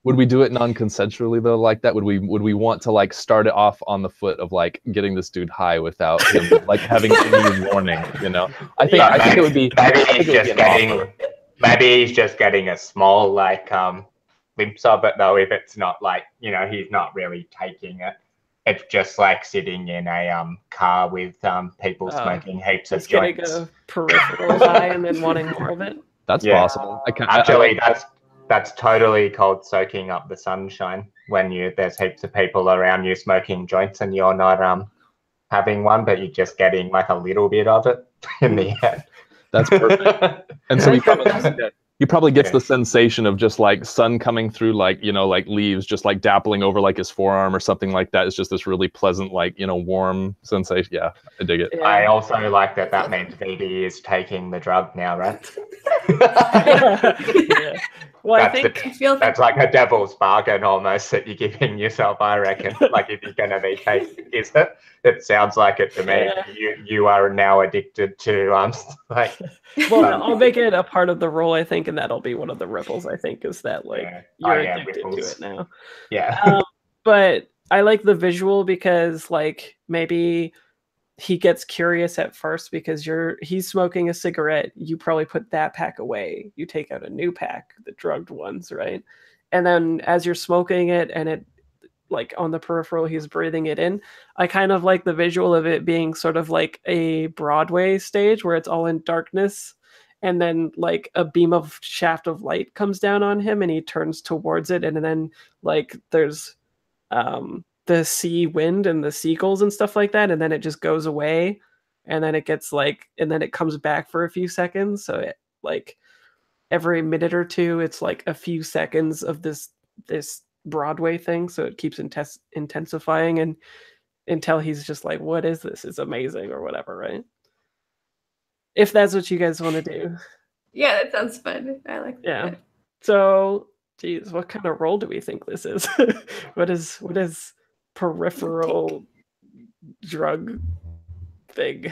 would we do it non-consensually though, like that? Would we want to like start it off on the foot of like getting this dude high without him like having any warning? You know, I think it would be. Maybe he's just getting a small like glimpse of it though. If it's not like, you know, he's not really taking it. It's just like sitting in a car with people smoking heaps of joints. Getting a peripheral high and then wanting more of it. That's possible. Actually, that's totally called soaking up the sunshine. When there's heaps of people around you smoking joints and you're not having one, but you're just getting like a little bit of it in the end. That's perfect. And so you probably gets the sensation of just like sun coming through, like, you know, like leaves just like dappling over like his forearm or something like that. It's just this really pleasant, like, you know, warm sensation. Yeah, I dig it. Yeah. I also like that means VD is taking the drug now, right? Yeah. Well, I think that's like a devil's bargain almost that you're giving yourself, I reckon. Like if you're going to be taking, is it? It sounds like it to me. Yeah. You are now addicted to like. Well, I'll make it a part of the role, I think, and that'll be one of the ripples. I think is that like you're addicted to it now. Yeah. But I like the visual because like maybe he gets curious at first because he's smoking a cigarette. You probably put that pack away. You take out a new pack, the drugged ones, right? And then as you're smoking it and it like on the peripheral, he's breathing it in. I kind of like the visual of it being sort of like a Broadway stage where it's all in darkness, and then like a beam of shaft of light comes down on him and he turns towards it, and then like there's the sea wind and the seagulls and stuff like that, and then it just goes away, and then it gets like, and then it comes back for a few seconds. So it like every minute or two, it's like a few seconds of this Broadway thing. So it keeps intensifying and until he's just like, "What is this? It's amazing," or whatever, right? If that's what you guys want to do. Yeah, that sounds fun. I like Yeah. that. So, geez, what kind of role do we think this is? what is peripheral drug thing?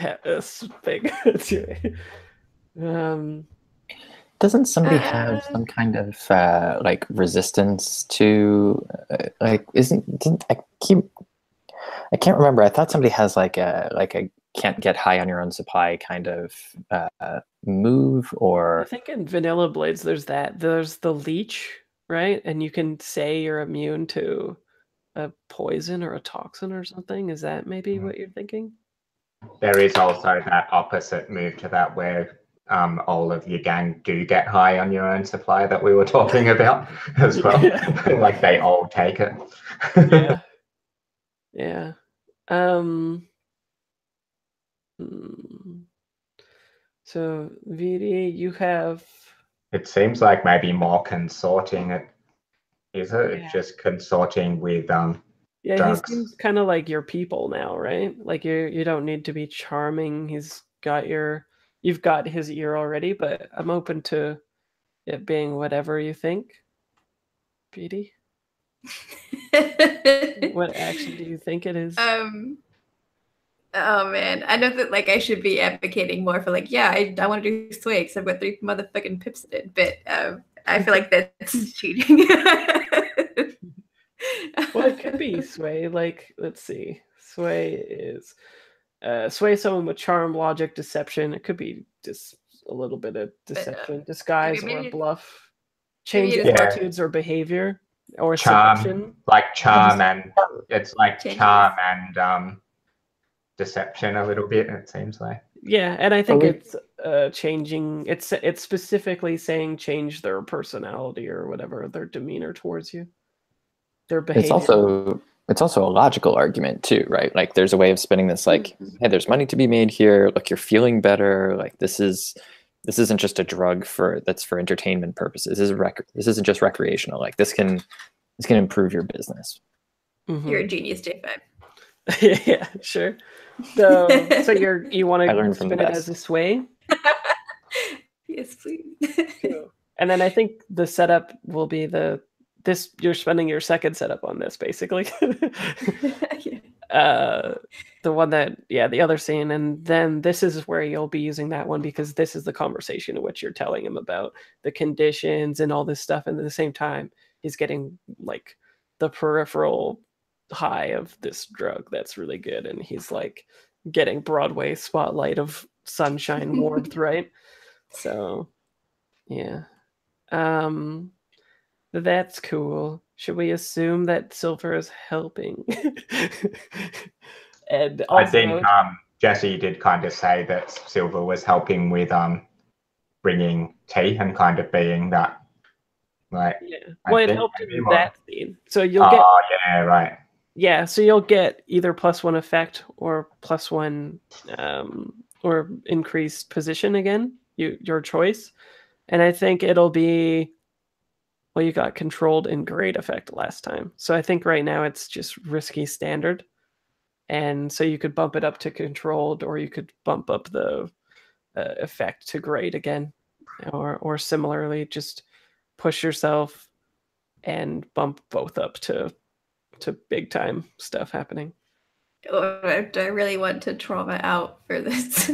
Doesn't somebody have some kind of like resistance to like I can't remember. I thought somebody has like a can't get high on your own supply kind of move, or I think in Vanilla Blades there's the leech, right? And you can say you're immune to a poison or a toxin or something. Is that maybe what you're thinking? There is also that opposite move to that where all of your gang do get high on your own supply that we were talking about as well. Yeah. Like they all take it. Yeah. Yeah. So VD, you have. It seems like maybe more consorting. Is it? Yeah. It's just consorting with Yeah, drugs. he seems kind of like your people now, right? Like you don't need to be charming. You've got his ear already, but I'm open to it being whatever you think. VD, what action do you think it is? Oh man, I know that like I should be advocating more for like, yeah, I want to do sway because I've got 3 motherfucking pips in it, but I feel like that's cheating. Well, it could be sway. Like, let's see, sway is sway someone with charm, logic, deception. It could be just a little bit of deception, disguise, maybe or bluff, change maybe it is- attitudes or behavior, or Charm, seduction. like charm, and it's like Changes. charm and deception a little bit. It seems like. Yeah, and I think we- it's changing. It's specifically saying change their personality or whatever, their demeanor towards you, their behavior. It's also a logical argument too, right? Like there's a way of spinning this like, hey, there's money to be made here. Look, you're feeling better. Like this isn't just a drug that's for entertainment purposes. This isn't just recreational. Like this can improve your business. Mhm. You're a genius, J5. Yeah, sure. So you want I to learned from spin the it best. as a sway? Yes, please. Cool. And then I think the setup will be you're spending your second setup on this basically. Yeah. The one that the other scene, and then this is where you'll be using that one because this is the conversation in which you're telling him about the conditions and all this stuff, and at the same time he's getting like the peripheral high of this drug that's really good, and he's like getting Broadway spotlight of sunshine warmth, right? So yeah. That's cool. Should we assume that Silver is helping? And also, I think Jesse did kind of say that Silver was helping with bringing tea and kind of being that, like. yeah. I Well, it think helped maybe in more. that scene. So you'll get Yeah, right. yeah. So you'll get either +1 effect or +1 or increased position again. Your choice, and I think it'll be. Well, you got controlled and great effect last time. So I think right now it's just risky standard. And so you could bump it up to controlled, or you could bump up the effect to great again. Or similarly, just push yourself and bump both up to big time stuff happening. Or do I really want to trauma out for this?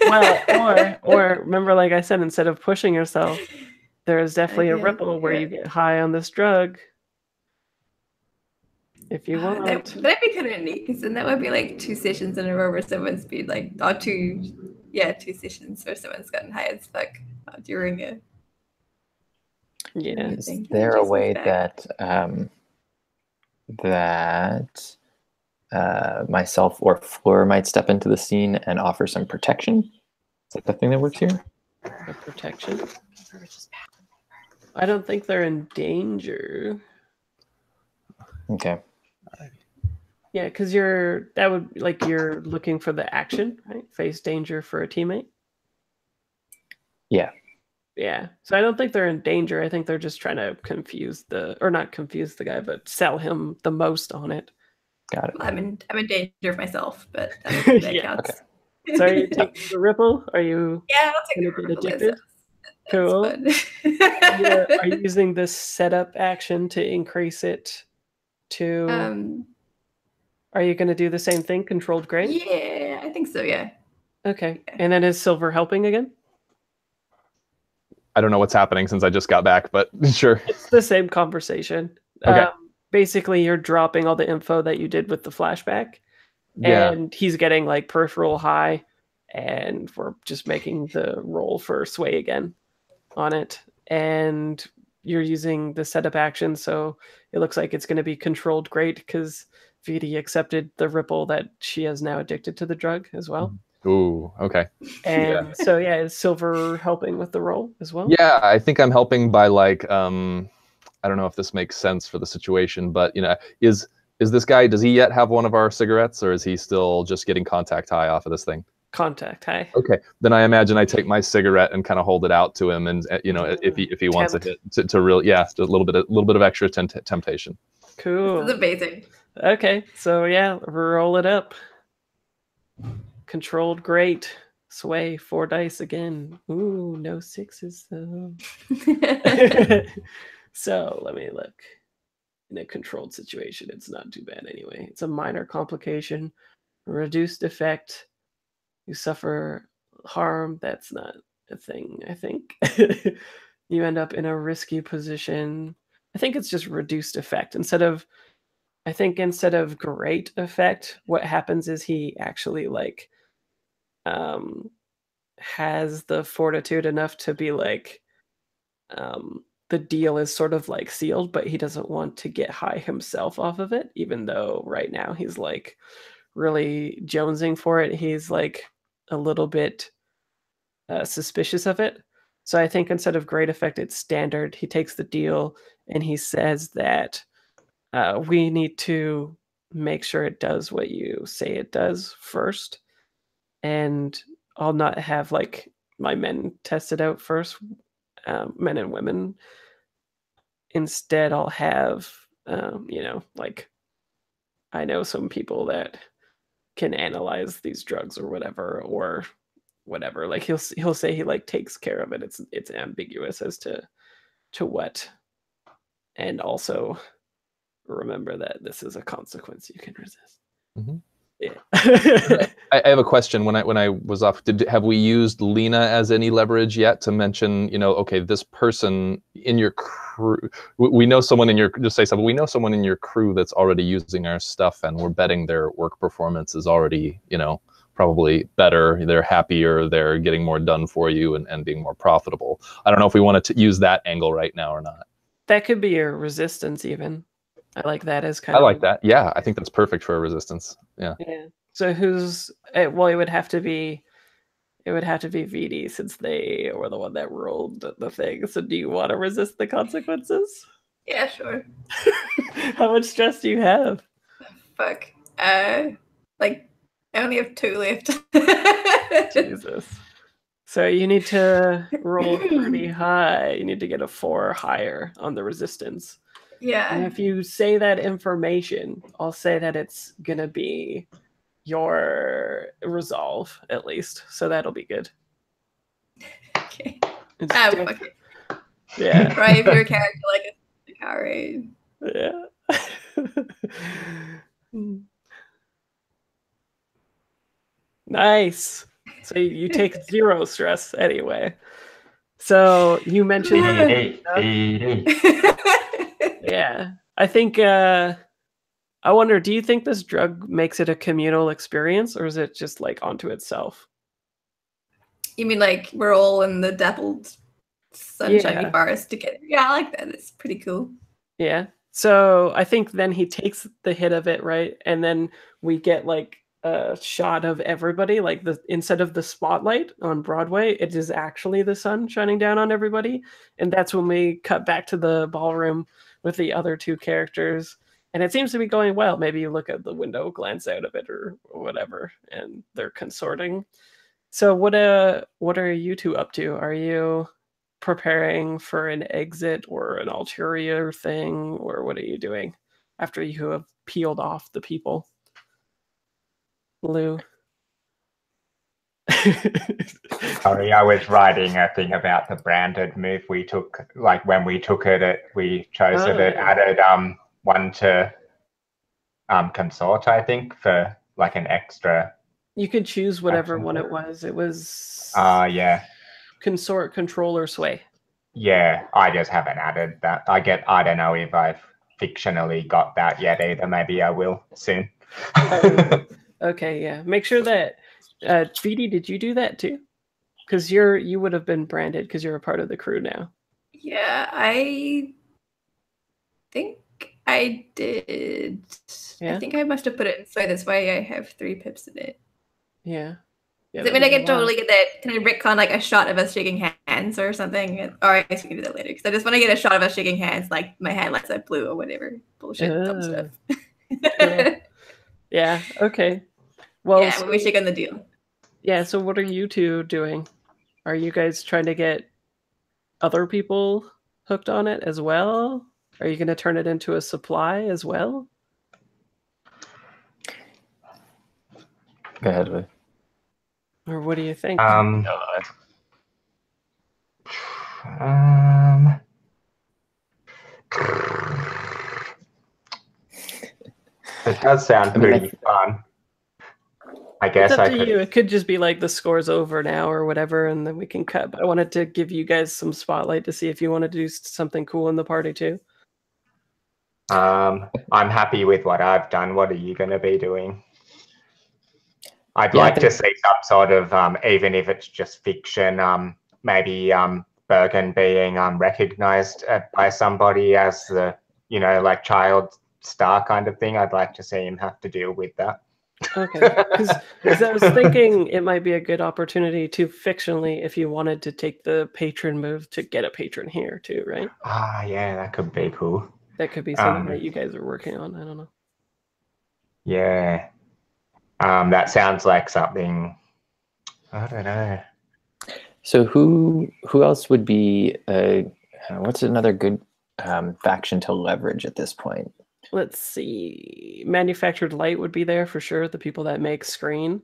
Well, or remember, like I said, instead of pushing yourself, there is definitely a ripple where you get high on this drug. If you want. That'd be kind of neat, because then that would be like 2 sessions in a row where someone's been like, or 2 sessions where someone's gotten high as fuck during it. Yeah. Is there a way that that myself or Floor might step into the scene and offer some protection. Is that the thing that works here? A protection. I don't think they're in danger. Okay. Yeah, because you're looking for the action, right? Face danger for a teammate. Yeah. Yeah. So I don't think they're in danger. I think they're just trying to not confuse the guy, but sell him the most on it. Got it. I'm in danger of myself, but that Yeah. counts. Okay. So are you taking the ripple? Are you Yeah, I'll take gonna the get ripple. addicted? That's Cool. fun. Are you using this setup action to increase it to are you gonna do the same thing, controlled grade? Yeah, I think so, yeah. Okay. And then is Silver helping again? I don't know what's happening since I just got back, but sure. It's the same conversation. Okay. Basically, you're dropping all the info that you did with the flashback, Yeah. and he's getting like peripheral high, and we're just making the roll for sway again on it. And you're using the setup action, so it looks like it's going to be controlled great because VD accepted the ripple that she is now addicted to the drug as well. Ooh, okay. And so yeah, is Silver helping with the roll as well? Yeah, I think I'm helping by like I don't know if this makes sense for the situation, but is this guy, does he yet have one of our cigarettes, or is he still just getting contact high off of this thing? Contact high. Okay, then I imagine I take my cigarette and kind of hold it out to him, and if he wants a hit to real, just a little bit of extra temptation. Cool. This is amazing. Okay, so yeah, roll it up. Controlled great. Sway 4 dice again. Ooh, no 6s though. So let me look. In a controlled situation, it's not too bad anyway. It's a minor complication. Reduced effect. You suffer harm. That's not a thing, I think. You end up in a risky position. I think it's just reduced effect. Instead of great effect, what happens is he actually like has the fortitude enough to be like the deal is sort of like sealed, but he doesn't want to get high himself off of it, even though right now he's like really jonesing for it. He's like a little bit suspicious of it. So I think instead of great effect, it's standard. He takes the deal and he says that we need to make sure it does what you say it does first. And I'll not have like my men tested out first, men and women. Instead, I'll have, like I know some people that can analyze these drugs or whatever. Like he'll say he like takes care of it. It's ambiguous as to what, and also remember that this is a consequence you can resist. Mm-hmm. Yeah. I have a question. When I was off, have we used Lena as any leverage yet to mention, okay, this person in your crew, we know someone in your, just say something, we know someone in your crew that's already using our stuff, and we're betting their work performance is already, probably better, they're happier, they're getting more done for you and being more profitable. I don't know if we want to use that angle right now or not. That could be your resistance even. I like that as kind I of like that. Yeah, I think that's perfect for a resistance. Yeah. Yeah. So who's well, it would have to be VD since they were the one that rolled the thing. So do you want to resist the consequences? Yeah, sure. How much stress do you have? Fuck. Like I only have 2 left. Jesus. So you need to roll pretty high. You need to get a 4 or higher on the resistance. Yeah. And if you say that information, I'll say that it's gonna be your resolve at least. So that'll be good. Okay. It's Fuck it. Yeah. Drive your character like a car raid. Yeah. Nice. So you take 0 stress anyway. So you mentioned yeah. I think I wonder, do you think this drug makes it a communal experience, or is it just like onto itself? You mean like we're all in the dappled sunshiny Yeah. forest together? Yeah, I like that. It's pretty cool. Yeah. So I think then he takes the hit of it, right? And then we get like a shot of everybody, like instead of the spotlight on Broadway, it is actually the sun shining down on everybody. And that's when we cut back to the ballroom with the other two characters. And it seems to be going well. Maybe you look at the window, glance out of it or whatever, and they're consorting. So what are you two up to? Are you preparing for an exit or an ulterior thing, or what are you doing after you have peeled off the people? Lou. Sorry, I was writing a thing about the branded move we took. Like when we took it, we chose it. It added one to consort, I think, for like an extra. You could choose whatever one it was. It was yeah. Consort, control, or sway. Yeah, I just haven't added that. I don't know if I've fictionally got that yet either. Maybe I will soon. Okay, yeah. Make sure that Feedy, did you do that too? Because you would have been branded because you're a part of the crew now. Yeah, I think I did. Yeah? I think I must have put it in sway. That's why I have 3 pips in it. Yeah. Does it mean I can totally get that? Can I retcon like a shot of us shaking hands or something? Or I guess we can do that later. Because I just want to get a shot of us shaking hands, like my hand lights up blue or whatever bullshit dumb stuff. Cool. Yeah. Okay. Well, yeah, when we shake on the deal. Yeah. So, what are you two doing? Are you guys trying to get other people hooked on it as well? Are you going to turn it into a supply as well? Go ahead, Lou. Or what do you think? It does sound pretty fun. I guess it's up I to could. you. It could just be like the score's over now or whatever, and then we can cut. But I wanted to give you guys some spotlight to see if you want to do something cool in the party too. I'm happy with what I've done. What are you going to be doing? I'd like to see some sort of, even if it's just fiction, maybe Bergen being recognized by somebody as the, like child star kind of thing. I'd like to see him have to deal with that. Okay, because I was thinking it might be a good opportunity to fictionally, if you wanted to take the patron move, to get a patron here too, right? Yeah, that could be cool. That could be something that you guys are working on. I don't know. Yeah. That sounds like something, I don't know. So who else would be, what's another good faction to leverage at this point? Let's see. Manufactured Light would be there for sure. The people that make screen.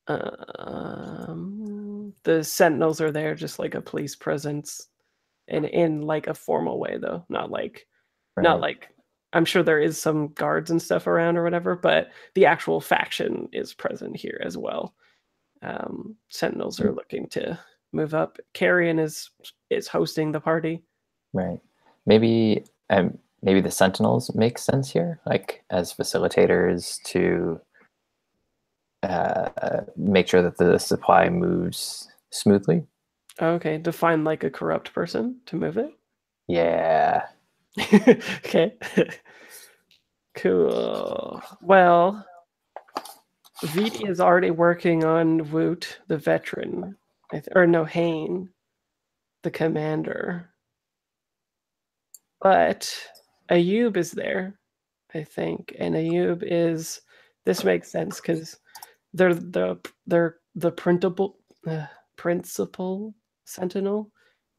The Sentinels are there, just like a police presence, and in like a formal way though, not like I'm sure there is some guards and stuff around or whatever, but the actual faction is present here as well. Sentinels are looking to move up. Carrion is hosting the party. Right. Maybe the Sentinels make sense here, like as facilitators to make sure that the supply moves smoothly. Okay, to find like a corrupt person to move it. Yeah. Okay. Cool. Well, Viti is already working on Woot, the veteran, Hain, the commander. But Ayub is there, I think, and Ayub is. This makes sense because they're the principal sentinel,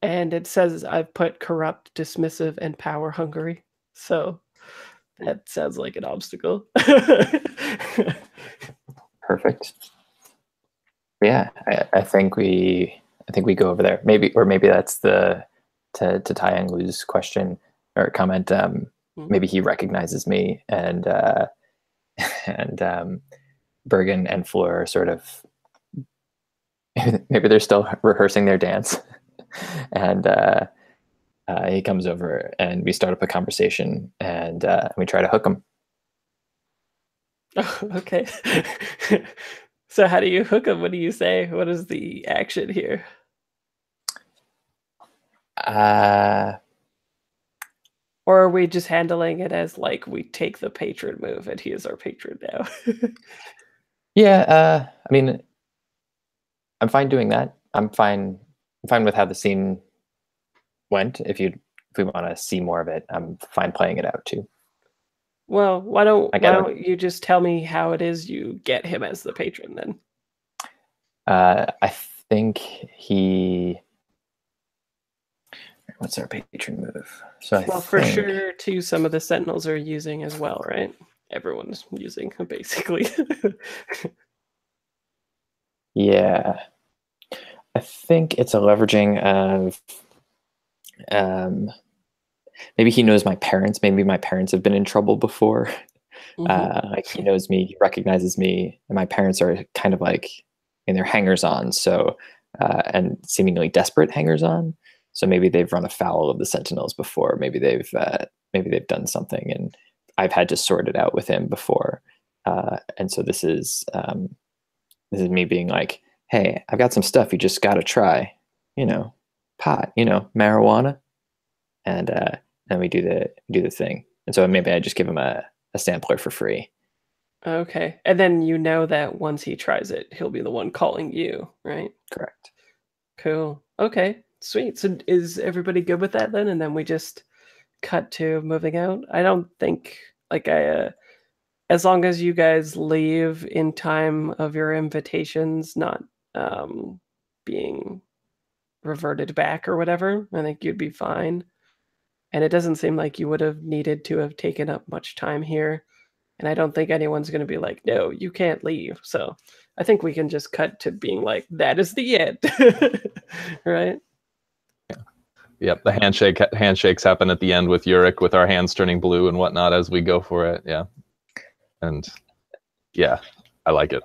and it says I've put corrupt, dismissive, and power hungry. So that sounds like an obstacle. Perfect. Yeah, I think we go over there. Maybe that's to Taiyang Lu's question or comment. Maybe he recognizes me, and Bergen and Fleur are sort of maybe they're still rehearsing their dance, and he comes over and we start up a conversation, and we try to hook him. Oh, okay. So how do you hook him? What do you say? What is the action here? Or are we just handling it as like we take the patron move and he is our patron now? Yeah, I mean, I'm fine doing that. I'm fine with how the scene went. If we want to see more of it, I'm fine playing it out too. Well, why don't I get it. you just tell me how it is you get him as the patron then? I think what's our patron move? So Well, for sure, too, some of the Sentinels are using as well, right? Everyone's using, basically. Yeah. I think it's a leveraging of maybe he knows my parents. Maybe my parents have been in trouble before. Like he knows me, he recognizes me, and my parents are kind of like in their hangers on, so and seemingly desperate hangers on. So maybe they've run afoul of the Sentinels before. Maybe they've done something, and I've had to sort it out with him before. And so this is me being like, hey, I've got some stuff you just got to try. Pot. Marijuana, and then we do the thing. And so maybe I just give him a sampler for free. Okay. And then you know that once he tries it, he'll be the one calling you, right? Correct. Cool. Okay. Sweet. So is everybody good with that then? And then we just cut to moving out? I don't think as long as you guys leave in time of your invitations not being reverted back or whatever, I think you'd be fine. And it doesn't seem like you would have needed to have taken up much time here. And I don't think anyone's going to be like, no, you can't leave. So I think we can just cut to being like, that is the end. Right? Yep, the handshakes happen at the end with Yurik, with our hands turning blue and whatnot as we go for it. Yeah. And yeah, I like it.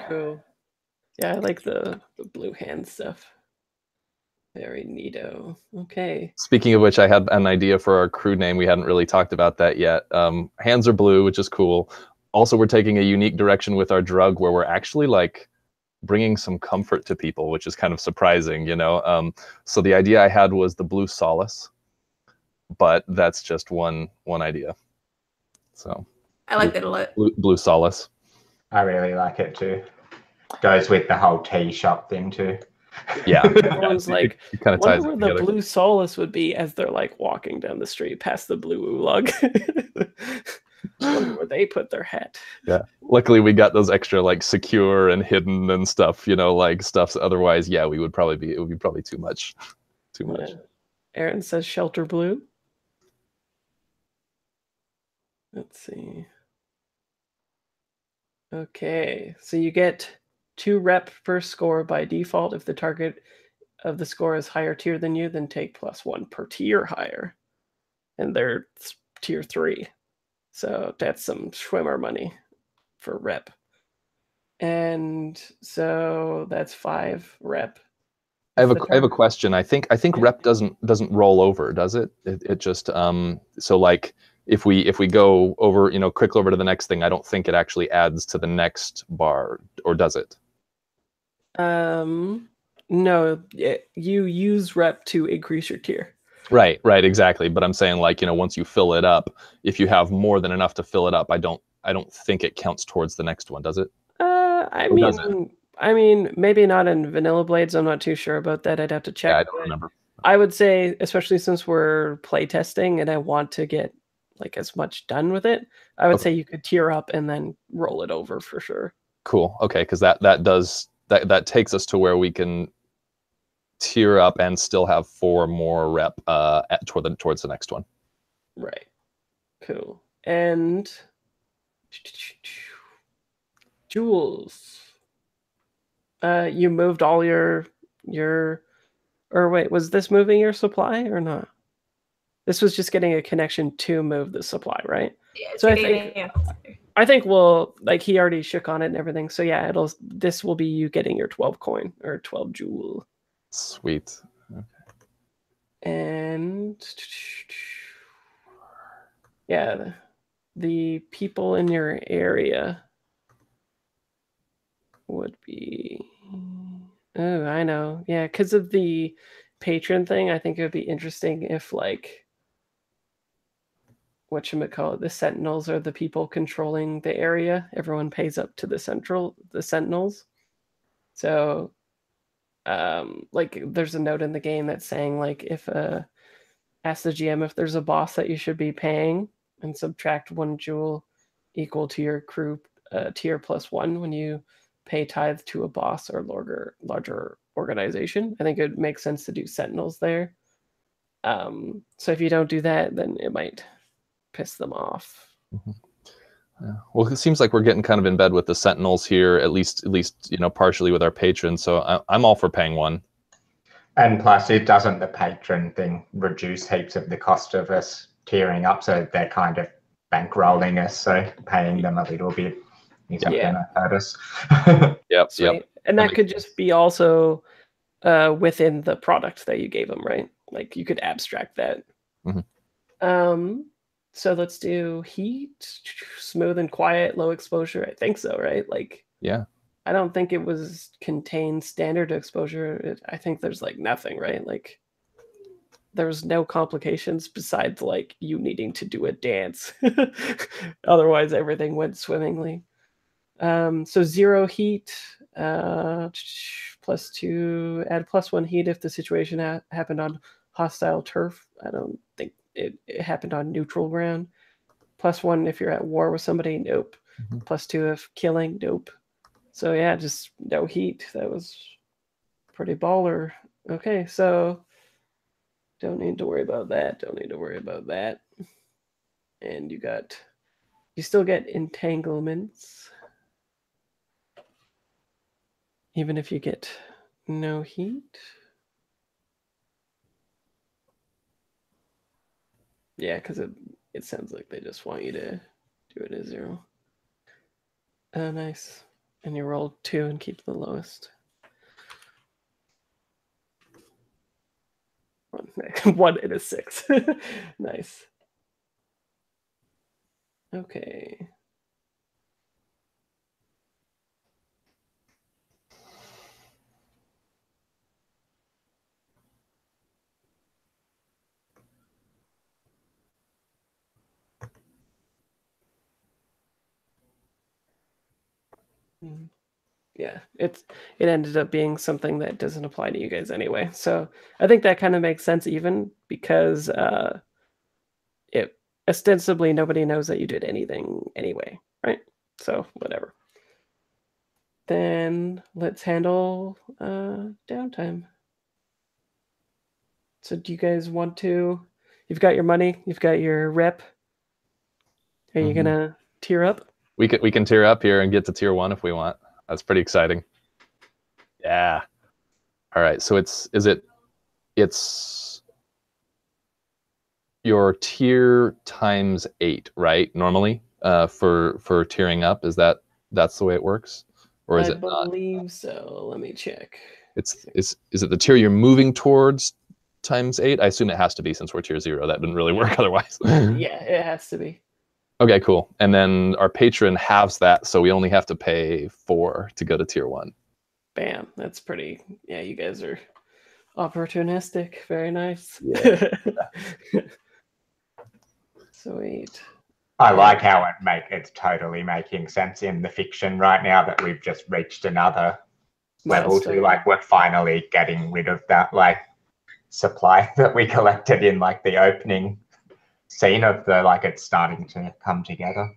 Cool. Yeah, I like the blue hand stuff. Very neato. Okay. Speaking of which, I had an idea for our crew name. We hadn't really talked about that yet. Hands are blue, which is cool. Also, we're taking a unique direction with our drug where we're actually like bringing some comfort to people, which is kind of surprising, So the idea I had was the blue solace, but that's just one idea. So I like that a lot. Blue solace. I really like it too. Goes with the whole tea shop thing too. Yeah. Everyone's like, it kind of wonder ties where it the together. blue solace would be as they're like walking down the street past the blue oolong. Wonder where they put their hat. Yeah. Luckily we got those extra like secure and hidden and stuff, like stuff. Otherwise, yeah, it would be probably too much. Too much. Yeah. Aaron says shelter blue. Let's see. Okay, so you get 2 rep per score by default. If the target of the score is higher tier than you, then take +1 per tier higher. And they're tier 3. So that's some swimmer money for rep. And so that's 5 rep. I have a question. I think rep doesn't roll over, does it? It just so like if we go over, quick over to the next thing, I don't think it actually adds to the next bar, or does it? No, you use rep to increase your tier. Right, exactly. But I'm saying like, once you fill it up, if you have more than enough to fill it up, I don't think it counts towards the next one, does it? I mean, maybe not in Vanilla Blades. I'm not too sure about that. I'd have to check. Yeah, I don't remember. I would say, especially since we're playtesting and I want to get like as much done with it, I would say you could tier up and then roll it over for sure. Cool. Okay, because that takes us to where we can tier up and still have 4 more rep towards the next one. Right. Cool. And Jules, you moved all your or wait, was this moving your supply or not? This was just getting a connection to move the supply, right? Yeah, So I think we'll like he already shook on it and everything. So yeah, this will be you getting your 12 coin or 12 jewel. Sweet. Okay. And yeah, the people in your area would be. Oh, I know. Yeah, because of the patron thing, I think it would be interesting if like whatchamacallit, the sentinels are the people controlling the area. Everyone pays up to the sentinels. So like there's a note in the game that's saying like if ask the GM if there's a boss that you should be paying and subtract 1 jewel equal to your crew tier +1 when you pay tithe to a boss or larger organization. I think it makes sense to do sentinels there. So if you don't do that, then it might piss them off. Mm-hmm. Yeah. Well, it seems like we're getting kind of in bed with the sentinels here, at least partially with our patrons. So I'm all for paying 1. And plus, it doesn't the patron thing reduce heaps of the cost of us tiering up, so they're kind of bankrolling us. So paying them a little bit isn't going to hurt us. Yep. Sweet. Yep. And that could just be also within the product that you gave them, right? Like you could abstract that. Mm-hmm. So let's do heat, smooth and quiet, low exposure. I think so, right? Like, yeah. I don't think it was contained standard exposure. I think there's like nothing, right? Like there's no complications besides like you needing to do a dance. Otherwise, everything went swimmingly. So 0 heat, +2, add +1 heat if the situation happened on hostile turf. I don't think it happened on neutral ground. +1 if you're at war with somebody, nope. Mm-hmm. +2 if killing, nope. So yeah, just no heat. That was pretty baller. Okay, so don't need to worry about that. And you still get entanglements. Even if you get no heat. Yeah, because it sounds like they just want you to do it at 0. Oh, nice. And you roll 2 and keep the lowest. 1 and a 6. Nice. Okay. Yeah, it ended up being something that doesn't apply to you guys anyway. So I think that kind of makes sense, even because it ostensibly nobody knows that you did anything anyway, right? So whatever. Then let's handle downtime. So do you guys want to? You've got your money. You've got your rep. Are you gonna tier up? We can tier up here and get to tier 1 if we want. That's pretty exciting. Yeah. All right. So it's your tier ×8, right? Normally, for tiering up, that's the way it works, or is it not? I believe so. Let me check. Is it the tier you're moving towards ×8? I assume it has to be, since we're tier 0. That didn't really work otherwise. Yeah, it has to be. Okay, cool. And then our patron halves that, so we only have to pay 4 to go to tier 1. Bam. That's pretty. Yeah, you guys are opportunistic. Very nice. Yeah. Sweet. I like how it's totally making sense in the fiction right now that we've just reached another level to, like, we're finally getting rid of that, like, supply that we collected in, like, the opening scene of the, like, it's starting to come together.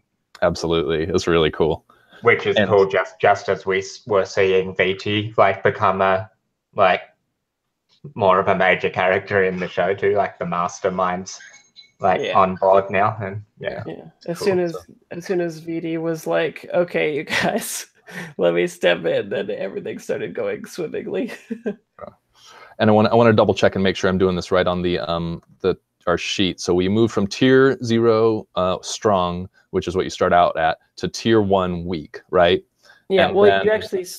Absolutely. It's really cool. Which is cool, just as we were seeing VT, like, become a, like, more of a major character in the show too, like the masterminds, like, on board now. And yeah. As soon as VD was like, okay, you guys, let me step in, then everything started going swimmingly. And I want to double check and make sure I'm doing this right on our sheet. So we moved from tier 0 strong, which is what you start out at, to tier 1 weak, right? Yeah. And well,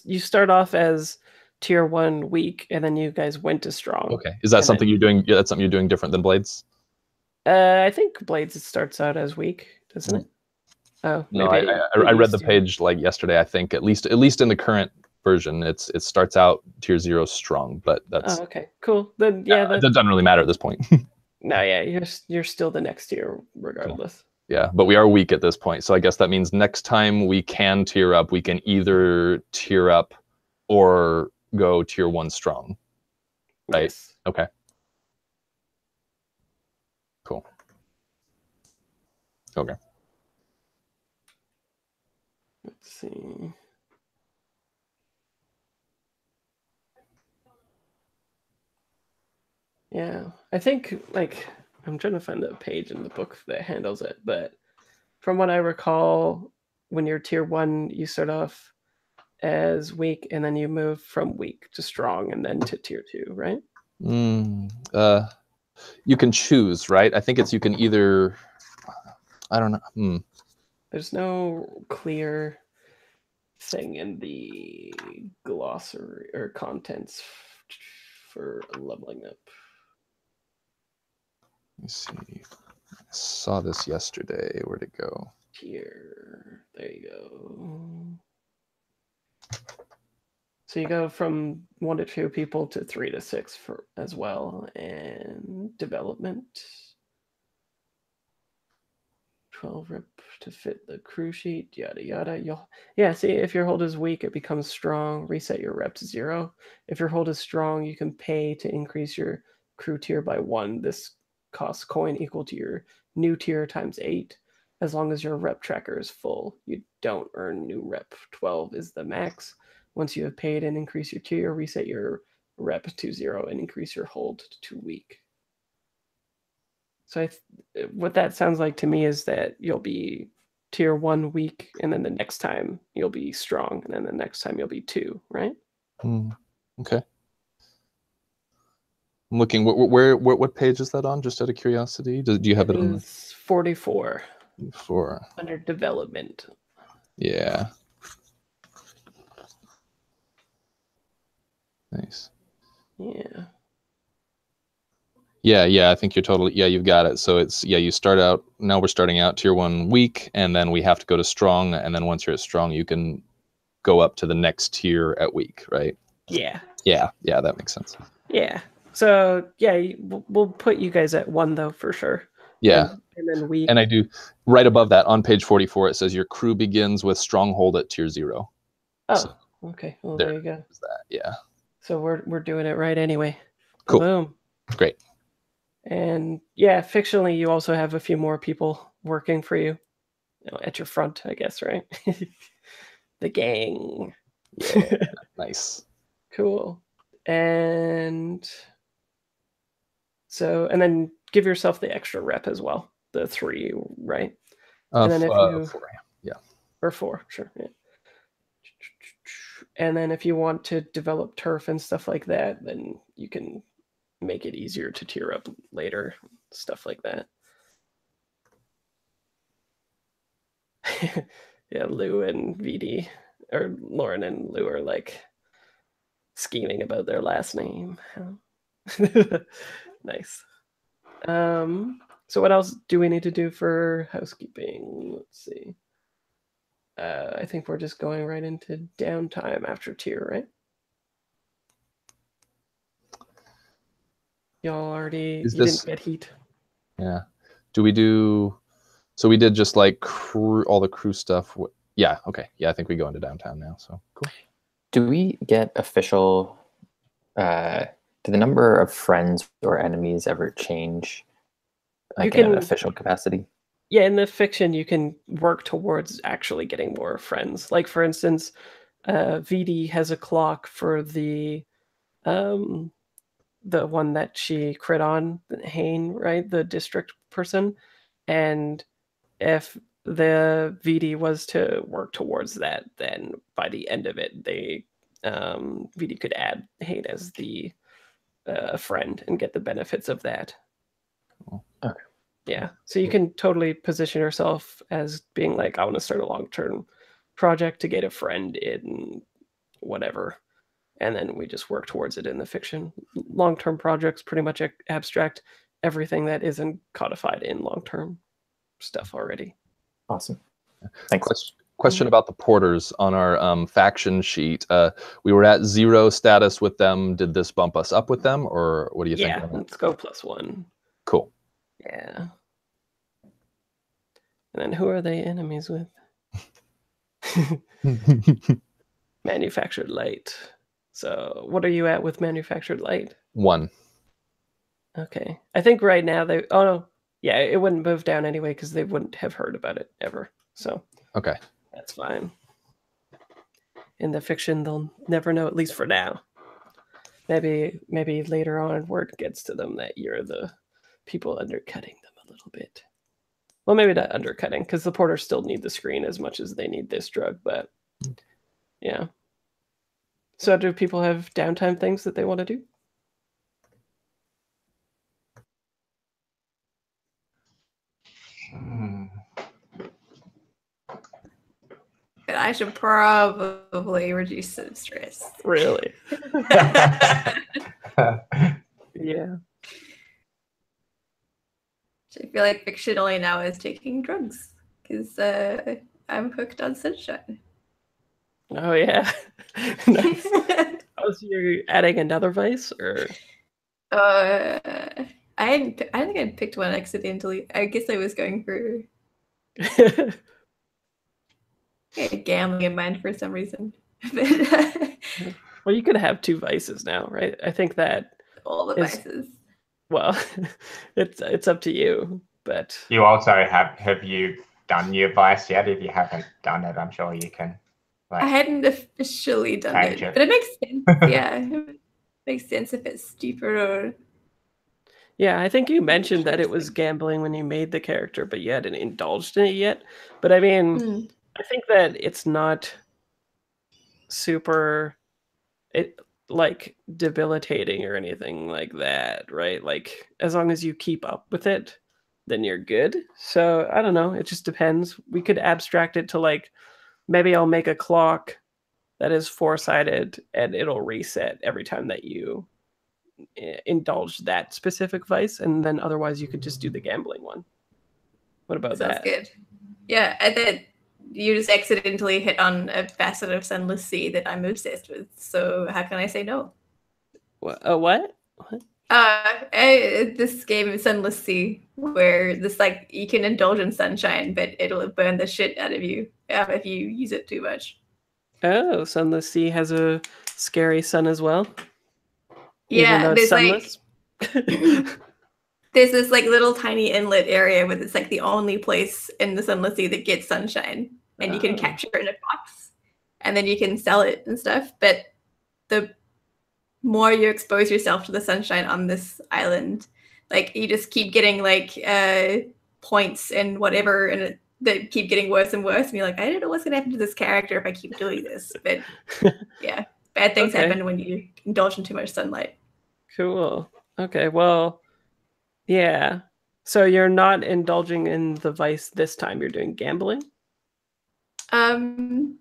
you start off as tier 1 weak, and then you guys went to strong. Okay. Is that something you're doing? Yeah, that's something you're doing different than Blades? I think Blades starts out as weak, doesn't it? Oh, no. I read the page like yesterday. I think at least in the current version, it starts out tier 0 strong, but that's okay, cool. Then yeah, that doesn't really matter at this point. No, yeah, you're still the next tier regardless. Yeah, but we are weak at this point. So I guess that means next time we can tier up, we can either tier up or go tier 1 strong. Right? Yes. Okay. Cool. Okay. Let's see. Yeah, I think, like, I'm trying to find the page in the book that handles it, but from what I recall, when you're tier 1, you start off as weak, and then you move from weak to strong, and then to tier 2, right? You can choose, right? I think it's you can either. I don't know. There's no clear thing in the glossary or contents for leveling up. Let me see. I saw this yesterday. Where'd it go? Tier. There you go. So you go from 1 to 2 people to 3 to 6 for as well, and development. 12 rep to fit the crew sheet, yada yada. See, if your hold is weak, it becomes strong. Reset your rep to 0. If your hold is strong, you can pay to increase your crew tier by 1. This costs coin equal to your new tier times 8. As long as your rep tracker is full, you don't earn new rep. 12 is the max. Once you have paid and increase your tier, reset your rep to 0 and increase your hold to weak. So what that sounds like to me is that you'll be tier 1 weak, and then the next time you'll be strong, and then the next time you'll be 2, right? Okay. I'm looking. What page is that on? Just out of curiosity, do you have it on? It's 44. 4 under development. Yeah. Nice. Yeah. Yeah, I think you're totally, you've got it. So it's, you start out, now we're starting out tier 1 weak, and then we have to go to strong, and then once you're at strong, you can go up to the next tier at weak, right? Yeah. Yeah, that makes sense. Yeah. So, yeah, we'll put you guys at 1, though, for sure. Yeah. And then weak. And I do, right above that, on page 44, it says your crew begins with stronghold at tier 0. Oh, so okay. Well, there you go. Yeah. So we're doing it right anyway. Cool. Boom. Great. And yeah, fictionally, you also have a few more people working for you, at your front, I guess, right? The gang. Yeah. Nice. Cool. And so, and then give yourself the extra rep as well, the 3, right? And then if you 4, yeah. Or 4, sure. Yeah. And then if you want to develop turf and stuff like that, then you can make it easier to tier up later, stuff like that. Yeah, Lou and VD, or Lauren and Lou, are like scheming about their last name. Nice. So what else do we need to do for housekeeping? Let's see. I think we're just going right into downtime after tier, right? Y'all already, you didn't get heat. Yeah. Do we do, so we did just like all the crew stuff. Yeah, okay. Yeah, I think we go into downtown now, so cool. Do we get official, do the number of friends or enemies ever change, like in an official capacity? Yeah, in the fiction, you can work towards actually getting more friends. Like, for instance, VD has a clock for the one that she crit on, Hain, right? The district person. And if the VD was to work towards that, then by the end of it, VD could add Hain as the friend and get the benefits of that. Okay. Yeah, so you can totally position yourself as being like, I want to start a long-term project to get a friend in whatever, and then we just work towards it in the fiction. Long-term projects pretty much abstract everything that isn't codified in long-term stuff already. Awesome. Thanks. Question about the porters on our faction sheet. We were at 0 status with them. Did this bump us up with them, or what do you think? Yeah, let's go +1. Cool. Yeah. And then who are they enemies with? Manufactured light. So what are you at with manufactured light? 1. Okay. I think right now they... Oh, no. Yeah, it wouldn't move down anyway because they wouldn't have heard about it ever. So Okay. that's fine. In the fiction, they'll never know, at least for now. Maybe later on word gets to them that you're the people undercutting them a little bit. Well, maybe not undercutting, because the porters still need the screen as much as they need this drug, but yeah. So do people have downtime things that they want to do? But I should probably reduce some stress. Really? Yeah. I feel like fiction only now is taking drugs because I'm hooked on sunshine. Oh, yeah. Nice. Oh, so you're adding another vice, or? I think I picked one accidentally. I guess I was going for gambling in mind for some reason. Well, you could have 2 vices now, right? I think that all the vices. Well, it's up to you, but You also have you done your vice yet? If you haven't done it, I'm sure you can. I hadn't officially done it, but it makes sense. Yeah, it makes sense if it's stupid or. Yeah, I think you mentioned that it was gambling when you made the character, but you hadn't indulged in it yet. But I mean, I think that it's not super like debilitating or anything like that, right? Like as long as you keep up with it, then you're good. So I don't know, it just depends. We could abstract it to like maybe I'll make a clock that is 4-sided and it'll reset every time that you indulge that specific vice, and then otherwise you could just do the gambling one. What about that? Sounds good. Yeah, I think you just accidentally hit on a facet of Sunless Sea that I'm obsessed with. So how can I say no? What? This game Sunless Sea, where this like you can indulge in sunshine, but it'll burn the shit out of you if you use it too much. Oh, Sunless Sea has a scary sun as well. Yeah, even though it's sunless. There's this like little tiny inlet area where it's like the only place in the Sunless Sea that gets sunshine, and you can capture it in a box, and then you can sell it and stuff. But the more you expose yourself to the sunshine on this island, like you just keep getting like points and whatever, and that keep getting worse and worse. And you're like, I don't know what's gonna happen to this character if I keep doing this. But yeah, bad things happen when you indulge in too much sunlight. Cool. Okay, well, yeah. So you're not indulging in the vice this time. You're doing gambling? I'd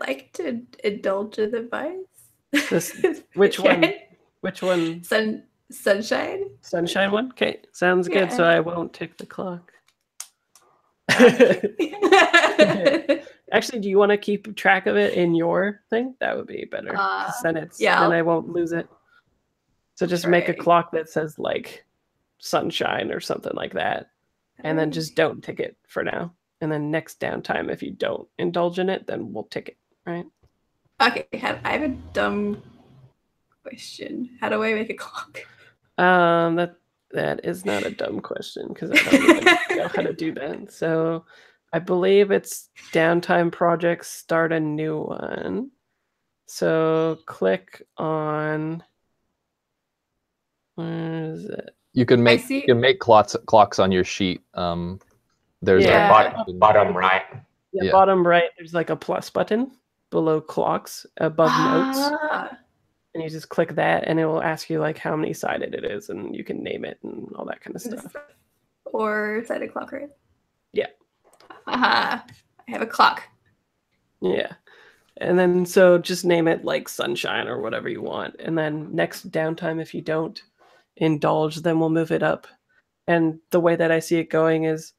like to indulge in the vice. Which one? Which one? Sunshine. Sunshine one? Okay, sounds good. So I won't tick the clock. Actually, do you want to keep track of it in your thing? That would be better. Then I won't lose it. So just make a clock that says like sunshine or something like that. And then just don't tick it for now. And then next downtime, if you don't indulge in it, then we'll tick it, right? Okay, I have a dumb question. How do I make a clock? That is not a dumb question because I don't even know how to do that. So I believe it's downtime projects, start a new one. So click on, where is it? You can make clocks on your sheet. There's a bottom right. Yeah, bottom right. There's like a plus button below clocks above notes, and you just click that, and it will ask you like how many sided it is, and you can name it and all that kind of stuff. Or sided clock, right? Yeah. I have a clock. Yeah. And then so just name it like sunshine or whatever you want, and then next downtime, if you don't indulge, then we'll move it up. And the way that I see it going is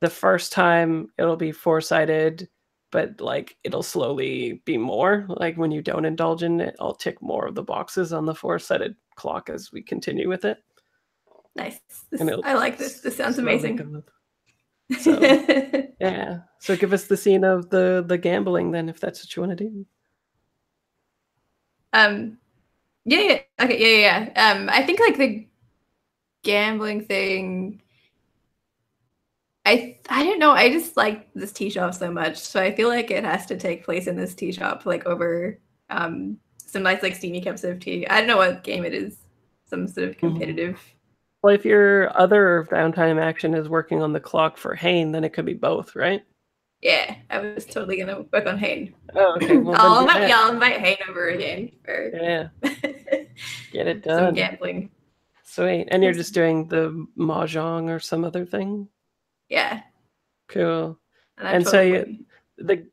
the first time it'll be 4-sided, but like it'll slowly be more. Like when you don't indulge in it, I'll tick more of the boxes on the 4-sided clock as we continue with it. Nice. And it'll I like this. This sounds slowly amazing. go up. So yeah. So give us the scene of the gambling then, if that's what you want to do. Yeah. Okay. Yeah. I think like the gambling thing. I don't know. I just like this tea shop so much, so I feel like it has to take place in this tea shop, like over some nice like steamy cups of tea. I don't know what game it is. Some sort of competitive. Well, if your other downtime action is working on the clock for Hane, then it could be both, right? Yeah, I was totally gonna work on Hane. Oh, okay. Well, I'll then invite Hane over again for yeah, get it some done. gambling. Sweet. And you're just doing the mahjong or some other thing? Yeah. Cool. And so the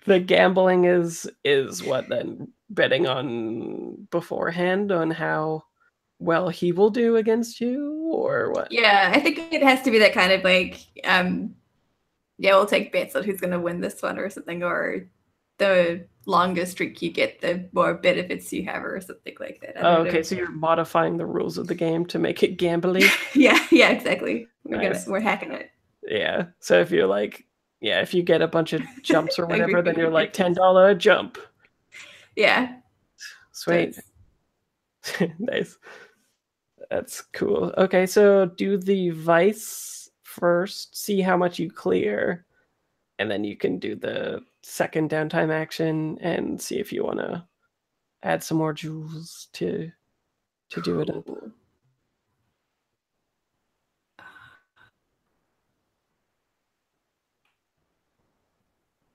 the gambling is what then? Betting on beforehand on how well he will do against you, or what? Yeah, I think it has to be that kind of like yeah, we'll take bets on who's gonna win this one or something, or the longer streak you get, the more benefits you have, or something like that. Oh, okay, so you're modifying the rules of the game to make it gambly. yeah, exactly. Nice. We're hacking it. Yeah. So if you're like, yeah, if you get a bunch of jumps or whatever, then you're like $10 jump. Yeah. Sweet. Nice. That's cool. Okay, so do the vice first, see how much you clear, and then you can do the second downtime action and see if you want to add some more jewels to do it up.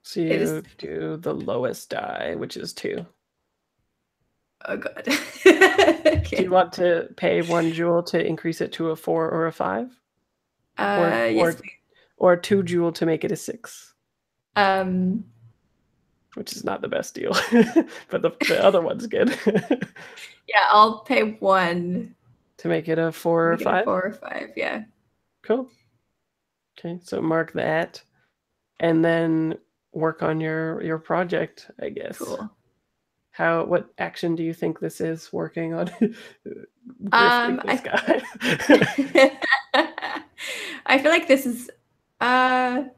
So you do the lowest die, which is 2. Oh god. Okay. Do you want to pay 1 jewel to increase it to a 4 or a 5? Yes. Or 2 jewel to make it a 6? Which is not the best deal, but the other one's good. Yeah, I'll pay 1 to make it a 4 or 5. 4 or 5, yeah. Cool. Okay, so mark that, and then work on your project, I guess. Cool. What action do you think this is working on? This guy. I feel like this is well,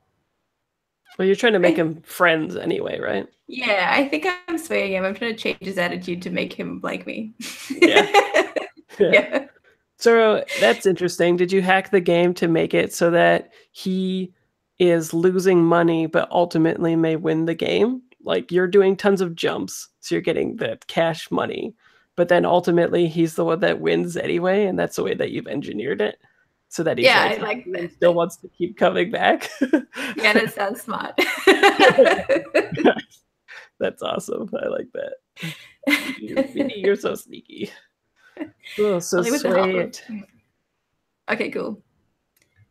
you're trying to make him friends anyway, right? Yeah, I think I'm swaying him. I'm trying to change his attitude to make him like me. Yeah. So that's interesting. Did you hack the game to make it so that he is losing money but ultimately may win the game? Like, you're doing tons of jumps, so you're getting the cash money, but then ultimately he's the one that wins anyway, and that's the way that you've engineered it, so that he's still wants to keep coming back. Yeah, that sounds smart. That's awesome. I like that. You're so sneaky. Oh, so sweet. Okay, cool.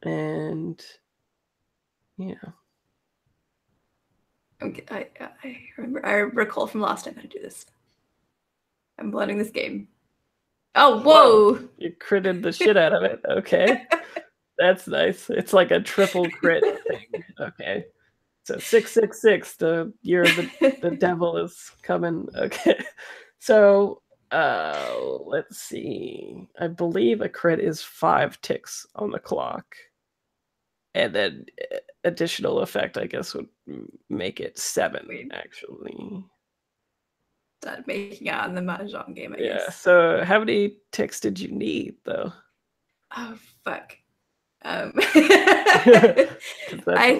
And yeah. Okay, I recall from last time how to do this. I'm learning this game. Oh, whoa! You critted the shit out of it. Okay. That's nice. It's like a triple crit thing. Okay. So 666, the year of the devil is coming. Okay. So let's see. I believe a crit is 5 ticks on the clock. And then additional effect, I guess, would make it 7, actually. Start making out in the Mahjong game, I guess. Yeah, so how many ticks did you need, though? Oh, fuck. I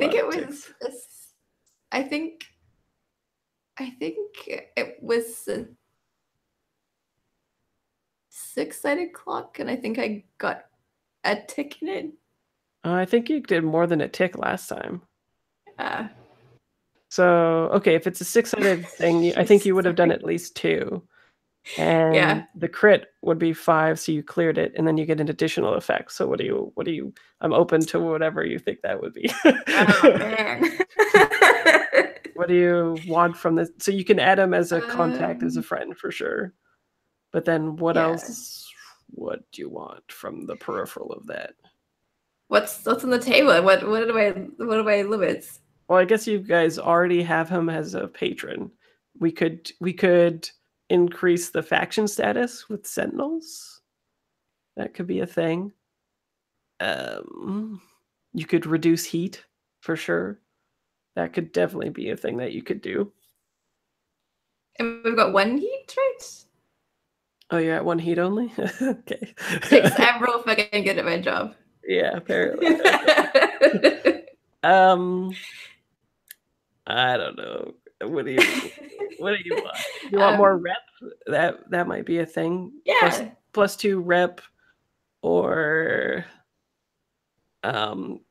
think it was... I think it was a 6-sided clock, and I think I got a tick in it. I think you did more than a tick last time. So, okay, if it's a 6-sided thing, I think you would have done at least 2. And the crit would be 5, so you cleared it, and then you get an additional effect. So what do you I'm open to whatever you think that would be. Oh, man. What do you want from this? So you can add him as a contact, as a friend, for sure. But then what else would you want from the peripheral of that? What's on the table? What are my limits? Well, I guess you guys already have him as a patron. We could increase the faction status with Sentinels. That could be a thing. You could reduce heat for sure. That could definitely be a thing that you could do. And we've got one heat, right? Oh, you're at one heat only? Okay. Thanks. I'm real fucking good at my job. Yeah, apparently. I don't know. What do you want? You want more rep? That might be a thing. Yeah. Plus 2 rep or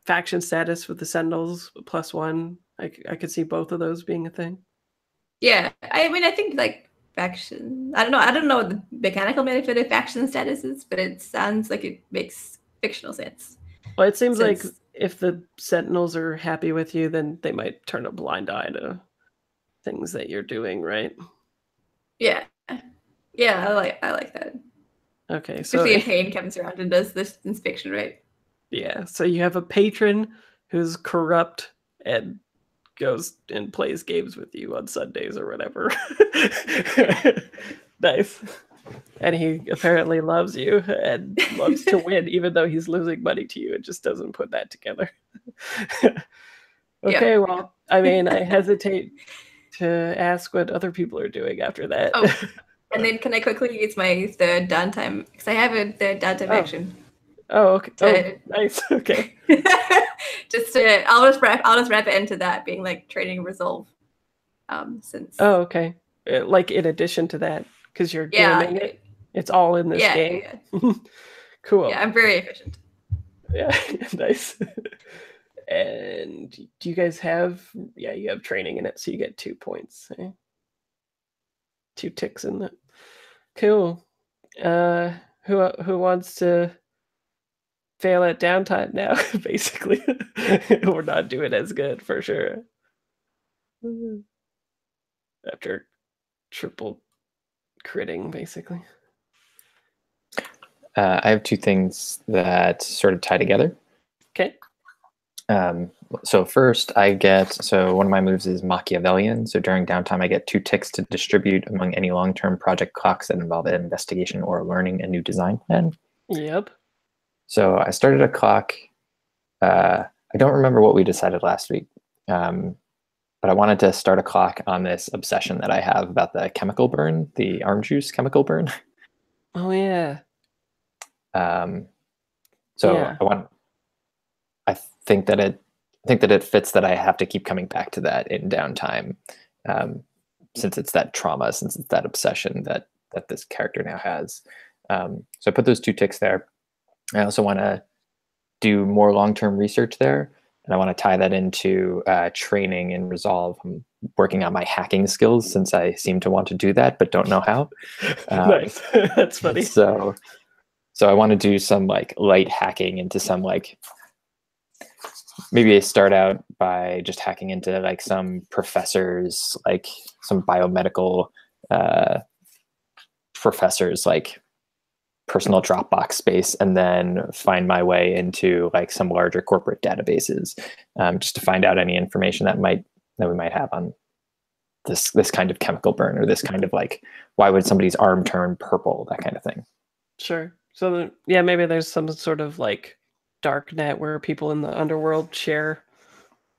faction status with the Sentinels +1. I could see both of those being a thing. Yeah. I mean, I think like faction. I don't know what the mechanical benefit of faction status is, but it sounds like it makes fictional sense. Well, it seems like if the Sentinels are happy with you, then they might turn a blind eye to things that you're doing, right? Yeah. Yeah, I like that. Okay, so especially if Hayne comes around and does this inspection, right? Yeah, so you have a patron who's corrupt and goes and plays games with you on Sundays or whatever. Nice. And he apparently loves you and loves to win, even though he's losing money to you and just doesn't put that together. Okay, Yep. well, I mean, I hesitate to ask what other people are doing after that. Oh, and then can I quickly use my third downtime? Because I have a third downtime action. Oh, okay. Oh, nice. Okay. I'll just wrap it into that being like training resolve. Since. Oh, okay. Like in addition to that, because you're gaming it, it's all in this game. Yeah. Cool. Yeah, I'm very efficient. Yeah, nice. And do you guys have? Yeah, you have training in it, so you get 2 points. Eh? 2 ticks in that. Cool. Who wants to fail at downtime now? Basically, we're not doing as good for sure. After triple critting, basically. I have 2 things that sort of tie together. Okay. So first, one of my moves is Machiavellian. So during downtime, I get 2 ticks to distribute among any long-term project clocks that involve an investigation or learning a new design plan. Yep. So I started a clock. I don't remember what we decided last week, but I wanted to start a clock on this obsession that I have about the chemical burn, the orange juice chemical burn. Oh yeah. I think that it fits that I have to keep coming back to that in downtime, since it's that trauma, since it's that obsession that this character now has. So I put those 2 ticks there. I also want to do more long-term research there, and I want to tie that into training and resolve. I'm working on my hacking skills since I seem to want to do that, but don't know how. Nice. That's funny. So I want to do some like light hacking into some like, maybe I start out by just hacking into like some professors, like some biomedical professors, like personal Dropbox space, and then find my way into like some larger corporate databases, just to find out any information that we might have on this kind of chemical burn, or this kind of like, why would somebody's arm turn purple, that kind of thing. Sure. So yeah, maybe there's some sort of like dark net where people in the underworld share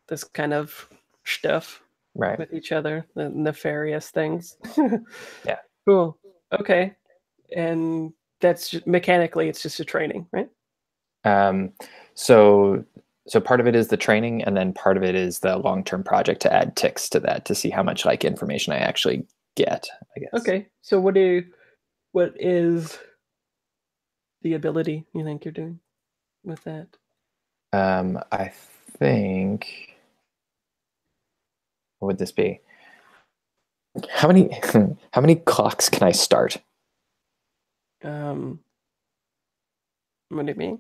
this kind of stuff with each other, the nefarious things. Yeah. Cool. Okay. And that's mechanically, it's just a training, right? So part of it is the training, and then part of it is the long-term project to add ticks to that to see how much like information I actually get, I guess. Okay. So what is the ability you think you're doing with that? I think, what would this be? How many clocks can I start? What do you mean?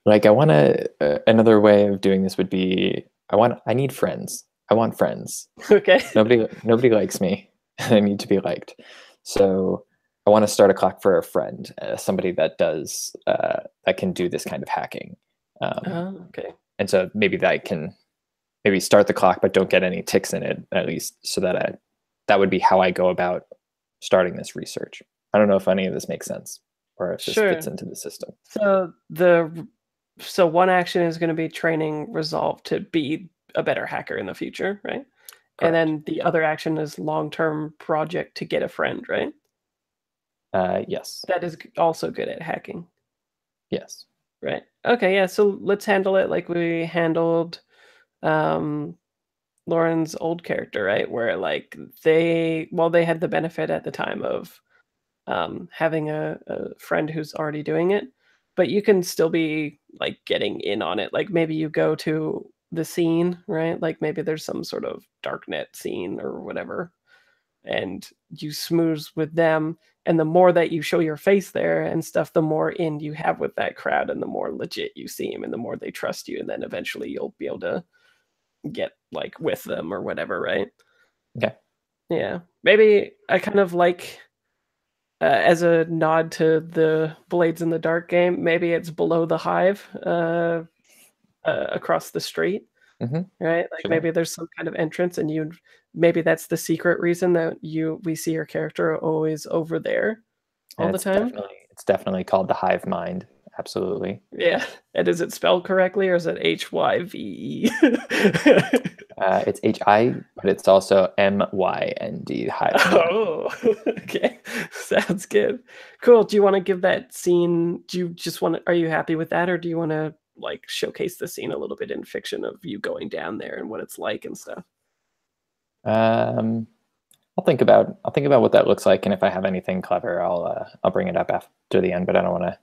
Like, I want to. Another way of doing this would be, I need friends. I want friends. Okay. Nobody likes me. I need to be liked. So I want to start a clock for a friend, somebody that does that can do this kind of hacking. Okay. And so maybe that I can maybe start the clock, but don't get any ticks in it, at least, so that would be how I go about starting this research. I don't know if any of this makes sense. or if this Sure. fits into the system. So one action is going to be training resolve to be a better hacker in the future, right? And then the other action is long-term project to get a friend, right? Yes. That is also good at hacking. Yes. Right. Okay, yeah, so let's handle it like we handled Lauren's old character, right? Where like they had the benefit at the time of having a friend who's already doing it, but you can still be like getting in on it. Like maybe you go to the scene, right? Like maybe there's some sort of darknet scene or whatever, and you smooze with them. And the more that you show your face there and stuff, the more in you have with that crowd, and the more legit you seem, and the more they trust you, and then eventually you'll be able to get like with them or whatever, right? Okay. Yeah, maybe I kind of like as a nod to the Blades in the Dark game, maybe it's below the hive across the street, right? Like Sure. maybe there's some kind of entrance, and maybe that's the secret reason that we see your character always over there all the time. It's definitely called the hive mind. Absolutely. Yeah. And is it spelled correctly, or is it HYVE? It's HI, but it's also MYND. Hive mind. Oh, okay. Sounds good. Cool. Do you want to give that scene? Do you just want to? Are you happy with that, or do you want to like showcase the scene a little bit in fiction of you going down there and what it's like and stuff? I'll think about what that looks like, and if I have anything clever, I'll bring it up after the end. But I don't want to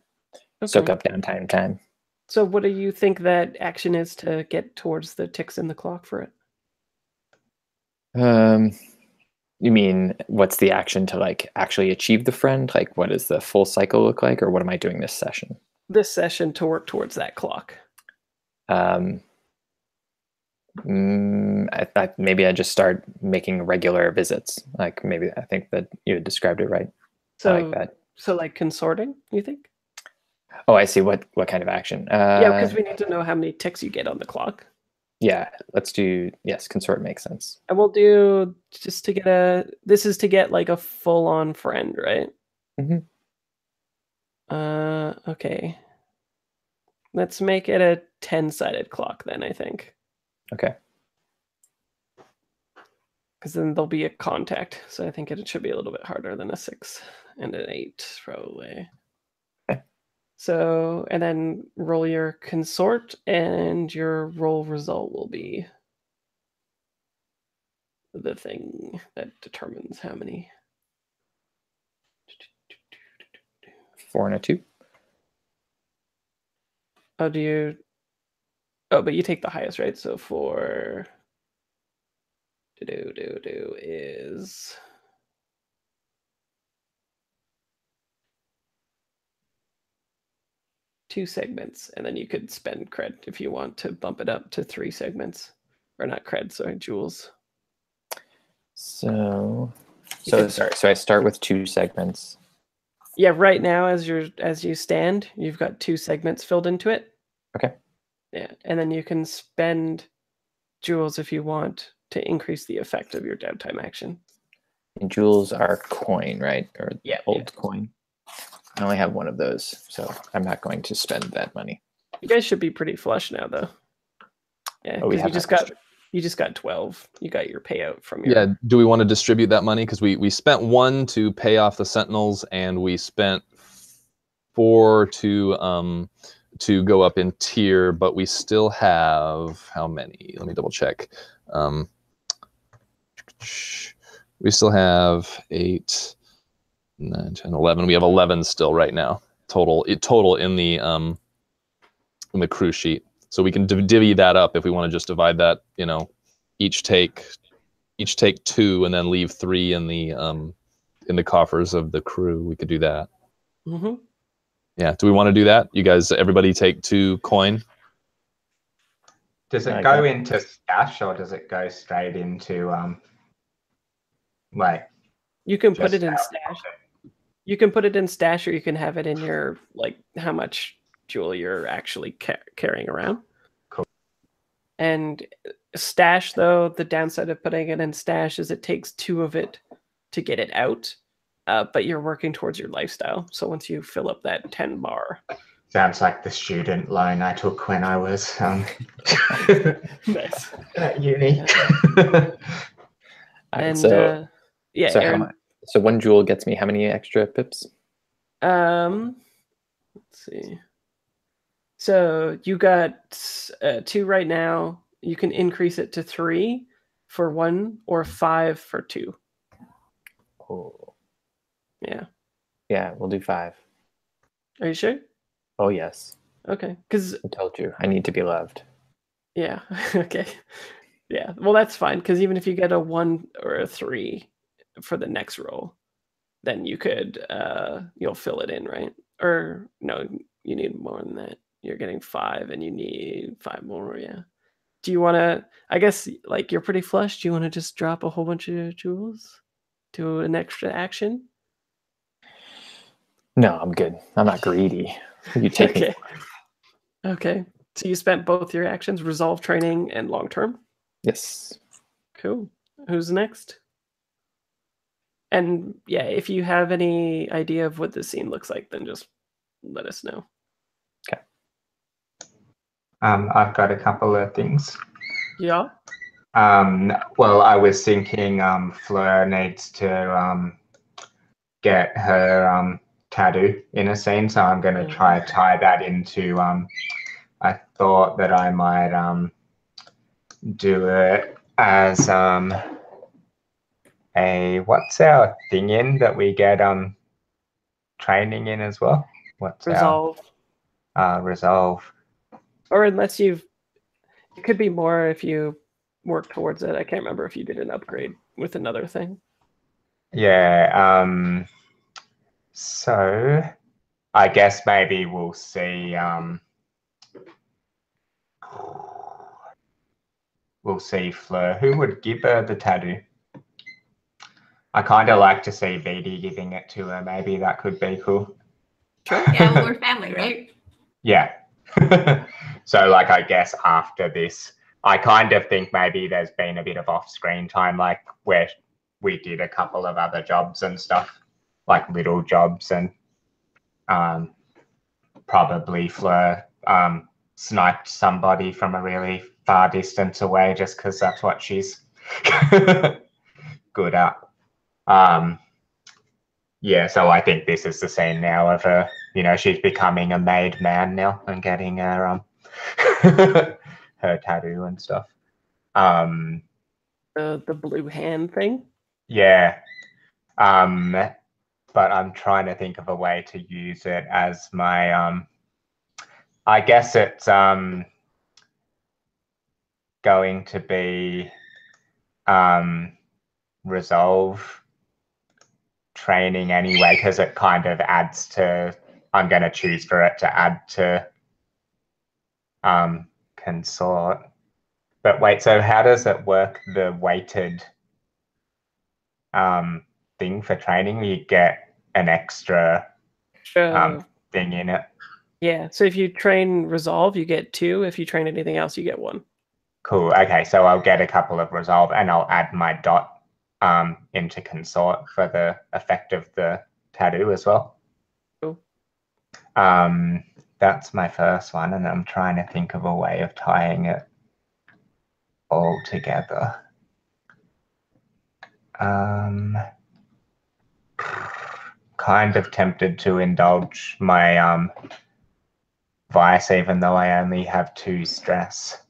soak up downtime time. So, what do you think that action is to get towards the ticks in the clock for it? You mean what's the action to like actually achieve the friend? Like, what does the full cycle look like, or what am I doing this session? This session to work towards that clock. Maybe I just start making regular visits. Like maybe I think that you had described it right. So, I like that. So like consorting, you think? Oh, I see. What kind of action? Yeah, because we need to know how many ticks you get on the clock. Yeah, let's do, yes, consort makes sense. And we'll do just to get this is to get like a full-on friend, right? Okay. Let's make it a 10-sided clock then, I think. Okay. Because then there'll be a contact. So I think it should be a little bit harder than a 6 and an 8, probably. Okay. So, and then roll your consort, and your roll result will be the thing that determines how many. 4 and a 2. Oh, do you? Oh, but you take the highest, right? So 4 is 2 segments, and then you could spend cred if you want to bump it up to 3 segments, or not cred, sorry, jewels. So sorry. So I start with 2 segments. Yeah, right now as you stand, you've got 2 segments filled into it. Okay. Yeah, and then you can spend jewels if you want to increase the effect of your downtime action. And jewels are coin, right? Or old coin. I only have one of those, so I'm not going to spend that money. You guys should be pretty flush now, though. Yeah, because you just got 12. You got your payout from your. Yeah. Do we want to distribute that money? Because we spent 1 to pay off the Sentinels, and we spent 4 to go up in tier, but we still have how many? Let me double check. We still have 8, 9, 10, 11. We have 11 still right now. Total in the crew sheet. So we can divvy that up if we want to just divide that, each take 2 and then leave 3 in the coffers of the crew. We could do that. Mm-hmm. Yeah. Do we want to do that? You guys, everybody take 2 coin. Does it go into stash, or does it go straight into like? You can put it in stash. You can put it in stash, or you can have it in your like how much jewel you're actually carrying around. Cool. And stash, though, the downside of putting it in stash is it takes 2 of it to get it out. but you're working towards your lifestyle. So once you fill up that 10 bar. Sounds like the student loan I took when I was Nice. at uni. Alright, And so yeah, so Aaron, so 1 joule gets me how many extra pips? let's see. So you got 2 right now. You can increase it to 3 for 1 or 5 for 2. Oh, Yeah. yeah, we'll do 5. Are you sure? Oh yes, Okay. Because I told you I need to be loved. yeah. Okay. Yeah. Well, that's fine. Because even if you get a 1 or a 3 for the next roll, then you could you'll fill it in, right? Or no, you need more than that. You're getting 5 and you need 5 more, yeah. Do you want to, I guess, like, you're pretty flush. Do you want to just drop a whole bunch of jewels to an extra action? No, I'm good. I'm not greedy. You take me. Okay. Okay. So you spent both your actions, resolve training and long term. Yes. Cool. Who's next? And yeah, if you have any idea of what the scene looks like, then just let us know. Okay. I've got a couple of things. Yeah. Well, I was thinking Fleur needs to get her tattoo in a scene, so I'm going to try to tie that into. I thought that I might do it as a what's our thing in that we get training in as well. What's Resolve. our resolve? Or unless you've, it could be more if you work towards it. I can't remember if you did an upgrade with another thing. Yeah. So I guess maybe we'll see. We'll see Fleur. Who would give her the tattoo? I kind of like to see VD giving it to her. Maybe that could be cool. Sure. Yeah, well, we're family, right? Yeah. So, like, I guess after this, I kind of think maybe there's been a bit of off-screen time, like where we did a couple of other jobs and stuff, like little jobs, and probably Fleur sniped somebody from a really far distance away just because that's what she's good at. Yeah, so I think this is the scene now of her, she's becoming a made man now and getting her her tattoo and stuff. The blue hand thing. Yeah. But I'm trying to think of a way to use it as my I guess it's going to be resolve training anyway, because it kind of adds to, I'm going to choose for it to add to consort. But wait, so how does it work, the weighted thing for training? You get an extra thing in it. Yeah, so if you train resolve, you get 2. If you train anything else, you get 1. Cool. Okay, so I'll get a couple of resolve and I'll add my dot into consort for the effect of the tattoo as well. Cool. That's my first one, and I'm trying to think of a way of tying it all together. Kind of tempted to indulge my vice, even though I only have 2 stress.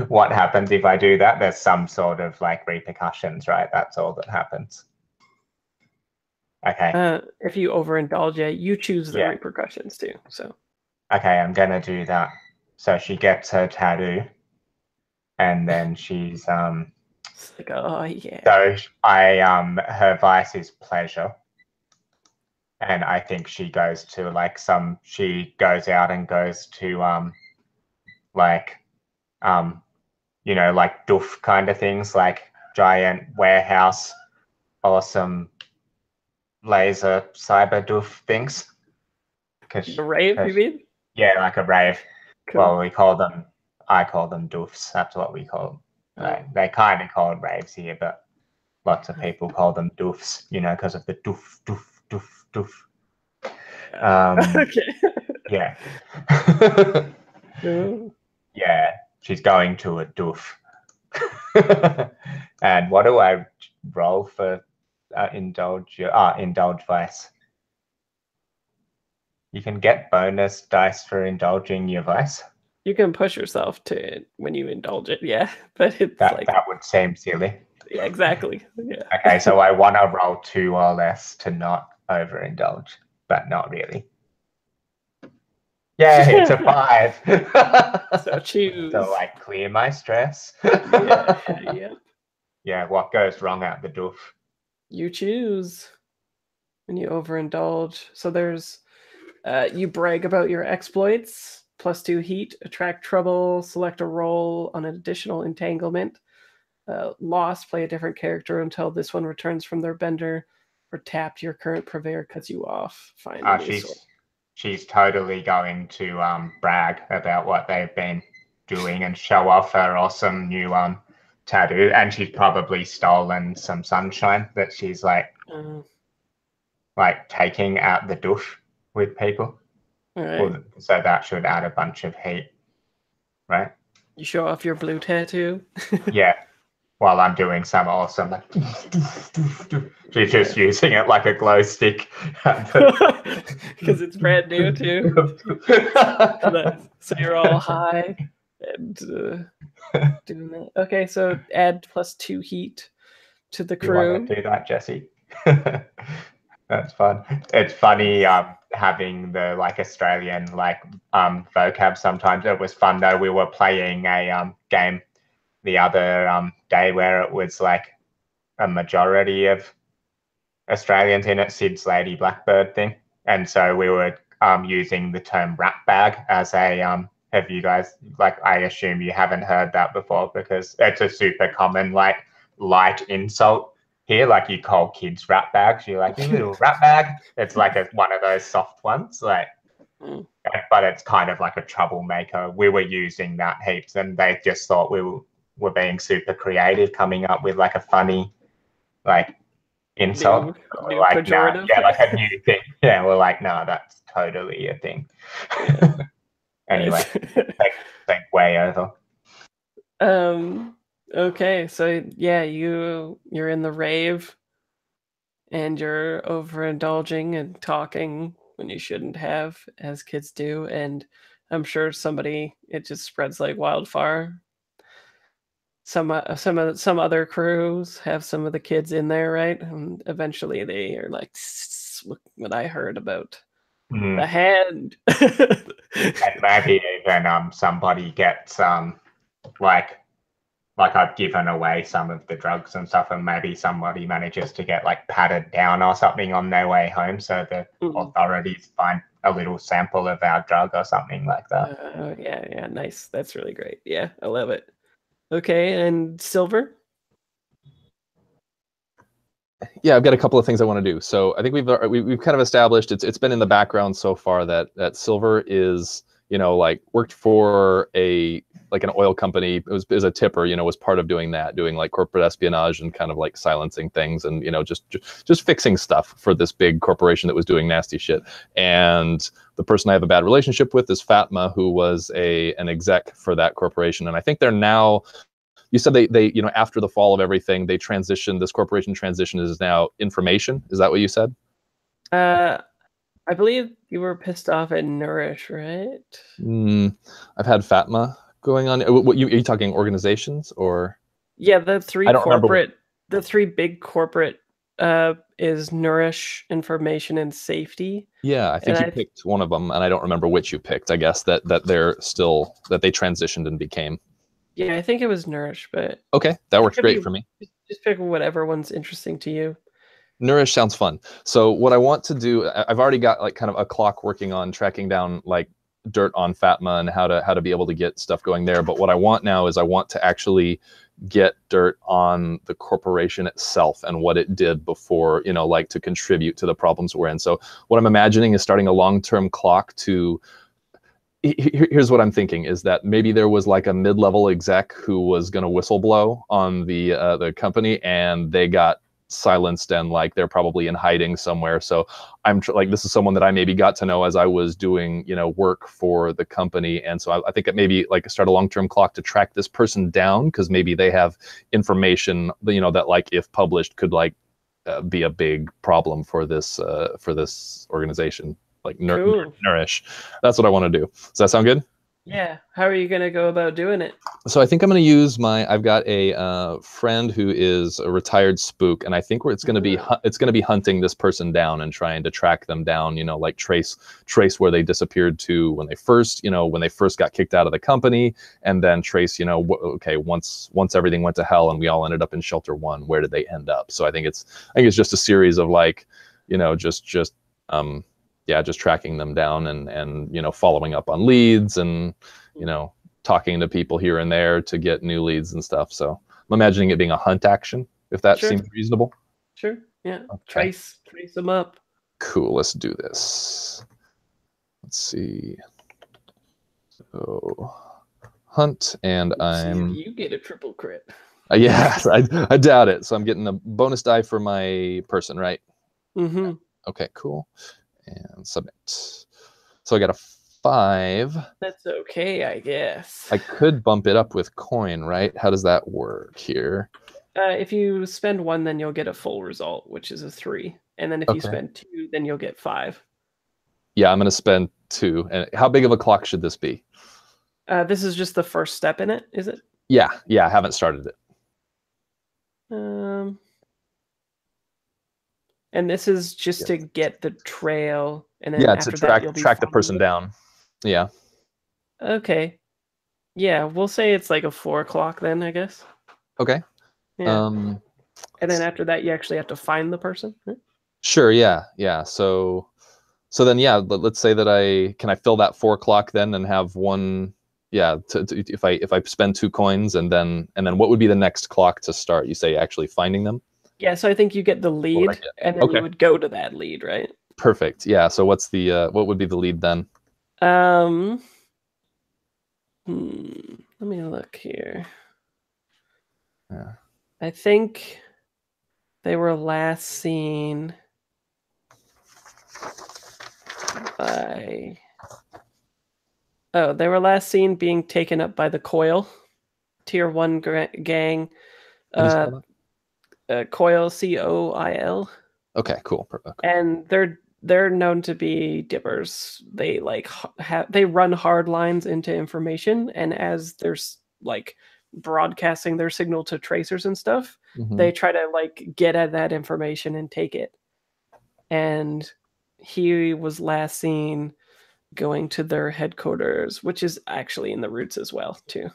What happens if I do that? There's some sort of like repercussions, right? That's all that happens. Okay. If you overindulge, yeah, you choose the repercussions too. So. Okay, I'm gonna do that. So she gets her tattoo, and then she's It's like, oh yeah. So her vice is pleasure, and I think she goes to like she goes out and goes to like like doof kind of things, like giant warehouse or some laser cyber doof things. The rave, you mean? Yeah, like a rave. Cool. Well, I call them doofs. That's what we call them. Right? They kind of call them raves here, but lots of people call them doofs, you know, because of the doof, doof, doof, doof. Okay. Yeah. Oh. Yeah, she's going to a doof. And what do I roll for indulge vice? You can get bonus dice for indulging your vice. You can push yourself to it when you indulge it, yeah. But it's That like, that would seem silly. yeah, exactly. Yeah. Okay, so I want to roll 2 or less to not overindulge, but not really. Yeah, it's a 5. So choose. So I clear my stress. Yeah, yeah. Yeah, what goes wrong at the doof? You choose when you overindulge. So there's you brag about your exploits, +2 heat, attract trouble, select a roll on an additional entanglement. Lost, play a different character until this one returns from their bender, or tapped, your current purveyor cuts you off. Find a new source. She's totally going to brag about what they've been doing and show off her awesome new tattoo. And she's probably stolen some sunshine that she's like taking out the doof with people. All right. So that should add a bunch of heat, right? You show off your blue tattoo. Yeah. While I'm doing some awesome, like, she's just using it like a glow stick. Because it's brand new too. So you're all high and doing that. Okay, so add +2 heat to the crew. You want to do that, Jesse? That's fun. It's funny having the Australian vocab sometimes. It was fun though. We were playing a game the other day where it was like a majority of Australians in it, Sid's Lady Blackbird thing. And so we were using the term rat bag as a, have you guys, I assume you haven't heard that before because it's a super common light insult here. You call kids rat bags. You're like, you little rat bag. It's one of those soft ones. But it's kind of like a troublemaker. We were using that heaps and they just thought we were being super creative, coming up with a funny insult. New pejorative. No, yeah, a new thing. Yeah, we're like, no, that's totally a thing. Yeah. Anyway, think way over. Okay, so yeah, you're in the rave and you're overindulging and talking when you shouldn't have, as kids do, and I'm sure it just spreads like wildfire. Some other crews have some of the kids in there, right? And eventually they are like, look what I heard about the hand. And maybe even somebody gets I've given away some of the drugs and stuff, and maybe somebody manages to get patted down or something on their way home, so the authorities find a little sample of our drug or something like that. Yeah, nice. That's really great. Yeah, I love it. Okay, and Silver? Yeah, I've got a couple of things I want to do. So I think we've kind of established it's been in the background so far that Silver is worked for an oil company. It was a tipper, was part of doing corporate espionage and kind of silencing things and just fixing stuff for this big corporation that was doing nasty shit. And the person I have a bad relationship with is Fatma, who was an exec for that corporation. And I think they're now, you said they after the fall of everything, they transitioned, this corporation transition is now information. Is that what you said? I believe you were pissed off at Nourish, right? I've had Fatma going on. Are you talking organizations or? Yeah, the three big corporate is Nourish, Information, and Safety. Yeah, I think you picked one of them, and I don't remember which you picked. I guess that they're still, that they transitioned and became. Yeah, I think it was Nourish, but okay, that works great for me. Just pick whatever one's interesting to you. Nourish sounds fun. So what I want to do, I've already got kind of a clock working on tracking down dirt on Fatma and how to be able to get stuff going there. But what I want now is I want to actually get dirt on the corporation itself and what it did before, to contribute to the problems we're in. So what I'm imagining is starting a long-term clock to here's what I'm thinking is that maybe there was like a mid-level exec who was going to whistleblow on the company, and they got silenced, and like they're probably in hiding somewhere. So I'm like, this is someone that I maybe got to know as I was doing, work for the company. And so I think it maybe like start a long-term clock to track this person down, because maybe they have information, that like if published could like be a big problem for this organization, like Cool. nourish. That's what I want to do. Does that sound good? Yeah. How are you going to go about doing it? So I think I'm going to use I've got a friend who is a retired spook, and I think it's going to be hunting this person down and trying to track them down, like trace where they disappeared to when they first got kicked out of the company, and then trace, okay, once everything went to hell and we all ended up in shelter 1, where did they end up? So I think it's just a series of like, just tracking them down and following up on leads and talking to people here and there to get new leads and stuff. So I'm imagining it being a hunt action, if that seems reasonable. Sure. Yeah. Okay. Trace them up. Cool. Let's do this. Let's see. So hunt, and I'm. See if you get a triple crit. Yeah, I doubt it. So I'm getting a bonus die for my person, right? Mm-hmm. Okay, cool. And submit. So I got a 5. That's okay, I guess. I could bump it up with coin, right? How does that work here? If you spend 1, then you'll get a full result, which is a 3. And then if you spend 2, then you'll get 5. Yeah, I'm going to spend 2. And how big of a clock should this be? This is just the first step in it, is it? Yeah, I haven't started it. And this is just to get the trail, and then after to track the person down. Yeah. Okay. Yeah, we'll say it's like a 4 o'clock then, I guess. Okay. Yeah. And then after that, you actually have to find the person. Right? Sure. Yeah. So then, let's say that I fill that 4 o'clock then and have one. Yeah. If I spend 2 coins and then what would be the next clock to start? You say actually finding them. Yeah, so I think you get the lead, and then you would go to that lead, right? Perfect. Yeah. So what would be the lead then? Let me look here. Yeah. I think they were last seen by. Oh, they were last seen being taken up by the Coil, Tier 1 gang. Coil, COIL. Okay, cool. Okay. And they're known to be dippers. They they run hard lines into information, and as they're like broadcasting their signal to tracers and stuff, they try to like get at that information and take it. And he was last seen going to their headquarters, which is actually in the Roots as well too.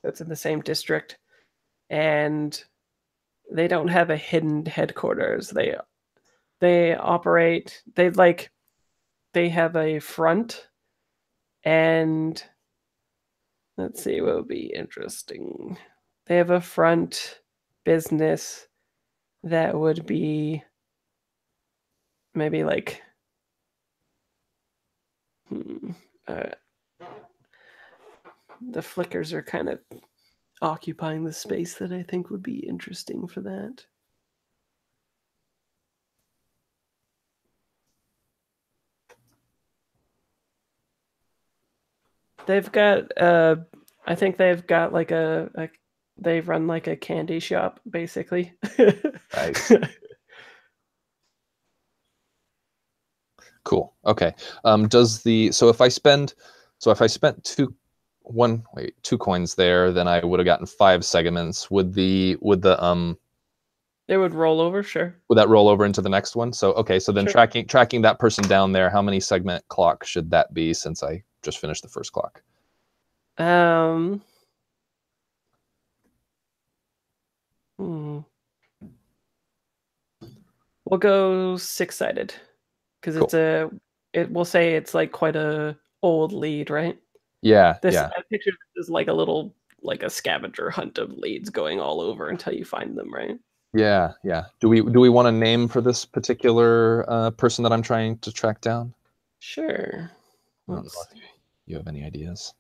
That's in the same district, and they don't have a hidden headquarters. They operate. They have a front, and let's see what would be interesting. They have a front business that would be maybe like the flickers are kind of occupying the space that I think would be interesting for that. They've got I think they've got like they run like a candy shop basically. Nice. Cool. Okay. So if I spent 2 coins there, then I would have gotten 5 segments. Would the It would roll over, sure. Would that roll over into the next one? So okay, so then Sure. tracking that person down there, how many segment clock should that be since I just finished the first clock? We'll go 6-sided because Cool. we'll say it's like quite a old lead, right? Yeah. I picture this as like a scavenger hunt of leads going all over until you find them, right? Yeah. Do we want a name for this particular person that I'm trying to track down? Sure. Let's see. you have any ideas?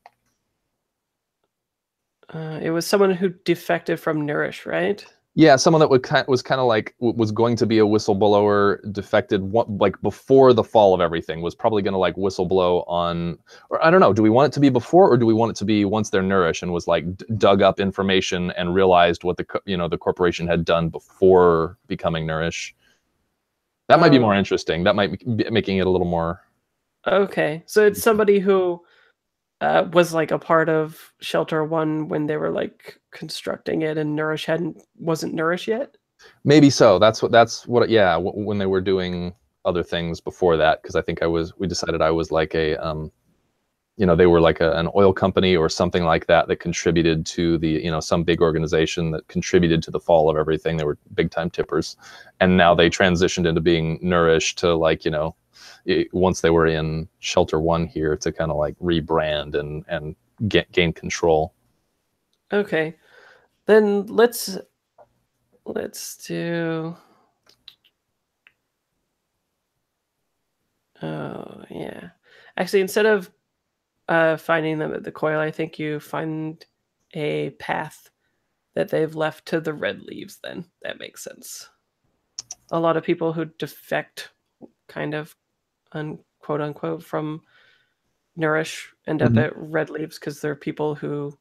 It was someone who defected from Nourish, right? Yeah, someone that was kind of like was going to be a whistleblower, defected like before the fall of everything, was probably going to like whistleblow on, or I don't know. Do we want it to be before, or do we want it to be once they're Nourished and was like dug up information and realized what the corporation had done before becoming Nourished? That might be more interesting. That might be making it a little more. Okay, so it's somebody who was like a part of Shelter One when they were like constructing it, and Nourish wasn't Nourished yet. Maybe so. That's what. Yeah, when they were doing other things before that, because I think we decided I was like a they were like an oil company or something like that contributed to the some big organization that contributed to the fall of everything. They were big time tippers, and now they transitioned into being Nourished to like once they were in Shelter One here to kind of like rebrand and gain control. Okay, then let's do. Oh yeah, actually, instead of finding them at the coil, I think you find a path that they've left to the red leaves. Then that makes sense. A lot of people who defect, kind of, quote unquote, from Nourish end up at red leaves because they're people who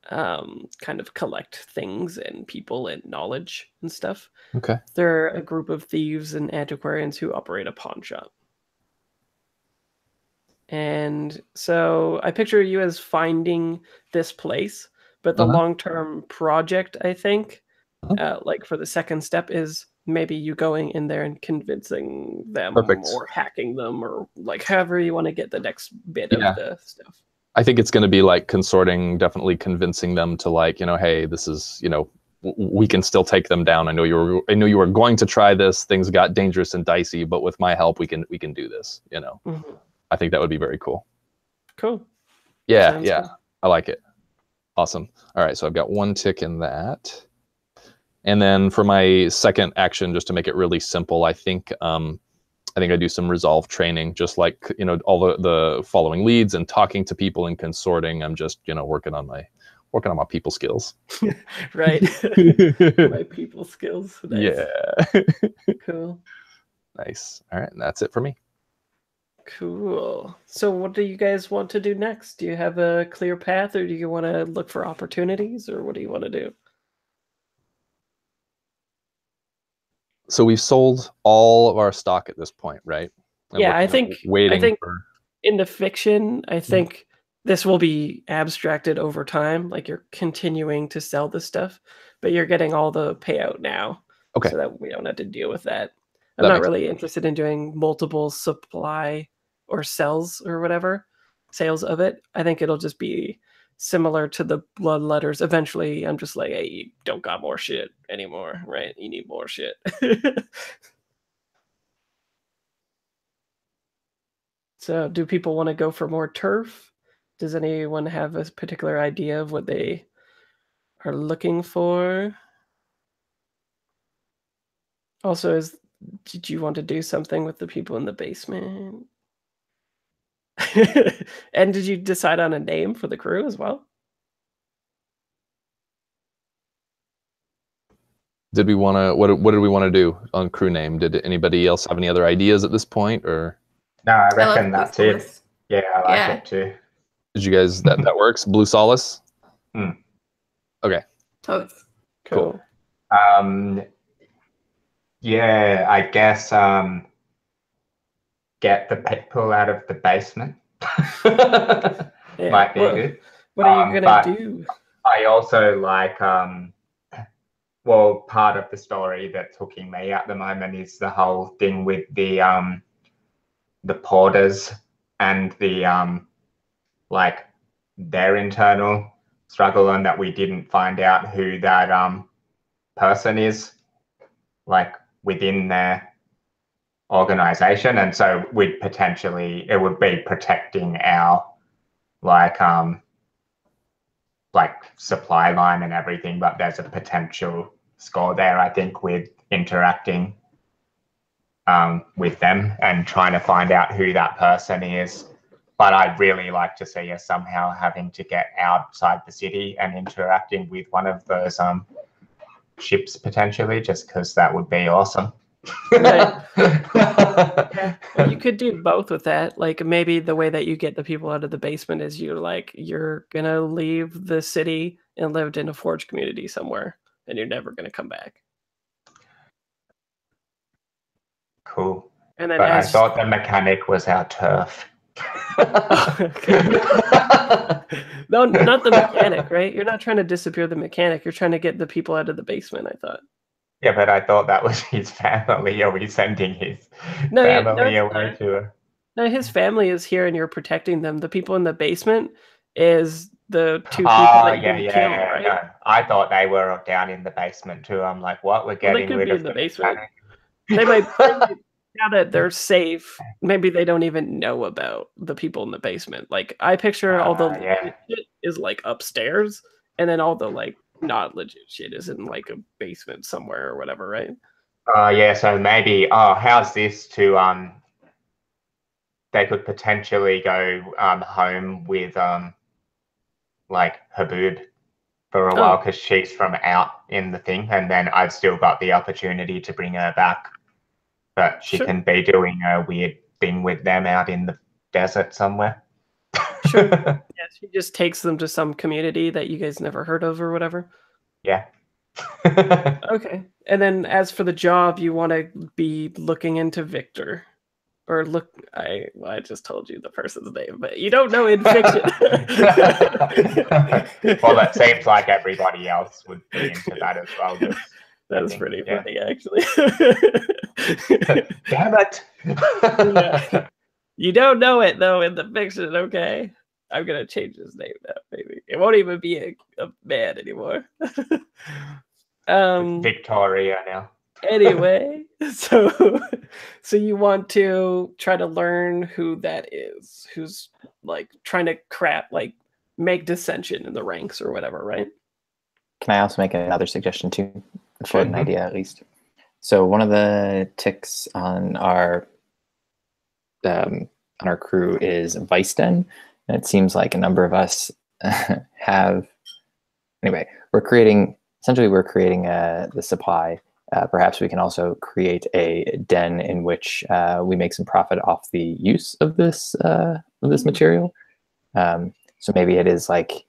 kind of collect things and people and knowledge and stuff. Okay. They're a group of thieves and antiquarians who operate a pawn shop. And so I picture you as finding this place, but the long-term project, I think, like for the second step, is maybe you going in there and convincing them or hacking them or like however you want to get the next bit of the stuff. I think it's going to be like consorting, definitely convincing them to like, hey, this is, we can still take them down. I know you were going to try this. Things got dangerous and dicey, but with my help, we can do this, I think that would be very cool. Cool. Yeah, sounds good. I like it. Awesome. All right, so I've got one tick in that. And then for my second action, just to make it really simple, I think I do some resolve training, just like all the following leads and talking to people and consorting. I'm just working on my people skills. Right. My people skills. Nice. Yeah. Cool. Nice. All right, and that's it for me. Cool. So what do you guys want to do next? Do you have a clear path, or do you want to look for opportunities, or what do you want to do? So we've sold all of our stock at this point, right? And yeah, I think in the fiction, I think this will be abstracted over time. Like you're continuing to sell the stuff, but you're getting all the payout now. Okay. So that we don't have to deal with that. I'm not really interested in doing multiple supply or sales or whatever, sales of it. I think it'll just be similar to the blood letters. Eventually, I'm just like, hey, you don't got more shit anymore, right? You need more shit. So do people want to go for more turf? Does anyone have a particular idea of what they are looking for? Also, did you want to do something with the people in the basement? And did you decide on a name for the crew as well? Did we want to? What did we want to do on crew name? Did anybody else have any other ideas at this point, or? No, I reckon that's it. Yeah, I like it too. Did you guys that works? Blue Solace. Okay. Totes. Cool. Yeah, I guess get the people out of the basement. Might be good. What are you gonna do? I also like well, part of the story that's hooking me at the moment is the whole thing with the porters and the like their internal struggle, and that we didn't find out who that person is, like within their organization, and so it would be protecting our like supply line and everything, but there's a potential score there, I think, with interacting with them and trying to find out who that person is, but I'd really like to see us somehow having to get outside the city and interacting with one of those ships potentially, just because that would be awesome. Right. Yeah. Well, you could do both with that. Like maybe the way that you get the people out of the basement is you're gonna leave the city and lived in a forge community somewhere, and you're never gonna come back. Cool. And then But I as thought the mechanic was our turf. no, not the mechanic, right? You're not trying to disappear the mechanic. You're trying to get the people out of the basement, I thought. Yeah, but I thought that was his family. Are we sending his No, family it's away not. to a... No, his family is here and you're protecting them. The people in the basement is the two people Oh, that you yeah, didn't yeah, kill, yeah. right? No, I thought they were down in the basement too. I'm like, what? We're Well, they getting could rid be of in the the basement. mechanic. They might now that they're safe, maybe they don't even know about the people in the basement. Like I picture all the Yeah. legit shit is like upstairs, and then all the like not legit shit is in like a basement somewhere or whatever, right? Yeah, so maybe, how's this to, they could potentially go home with like Habib for a while, because she's from out in the thing, and then I've still got the opportunity to bring her back, but she Sure. can be doing a weird thing with them out in the desert somewhere. Sure. Yeah, she just takes them to some community that you guys never heard of or whatever. Yeah. Okay. And then as for the job, you want to be looking into Victor. Or look, I just told you the person's name, but you don't know in fiction. Well, that seems like everybody else would be into that as well. That's pretty funny, actually. Damn it! Yeah. You don't know it though in the fiction, okay? I'm gonna change his name now, maybe. It won't even be a man anymore. Victoria now. Anyway, so you want to try to learn who that is, who's like trying to make dissension in the ranks or whatever, right? Can I also make another suggestion too? For an idea at least. So one of the ticks on our crew is Vice Den, and it seems like a number of us have. Anyway, we're creating the supply. Perhaps we can also create a den in which we make some profit off the use of this material. So maybe it is like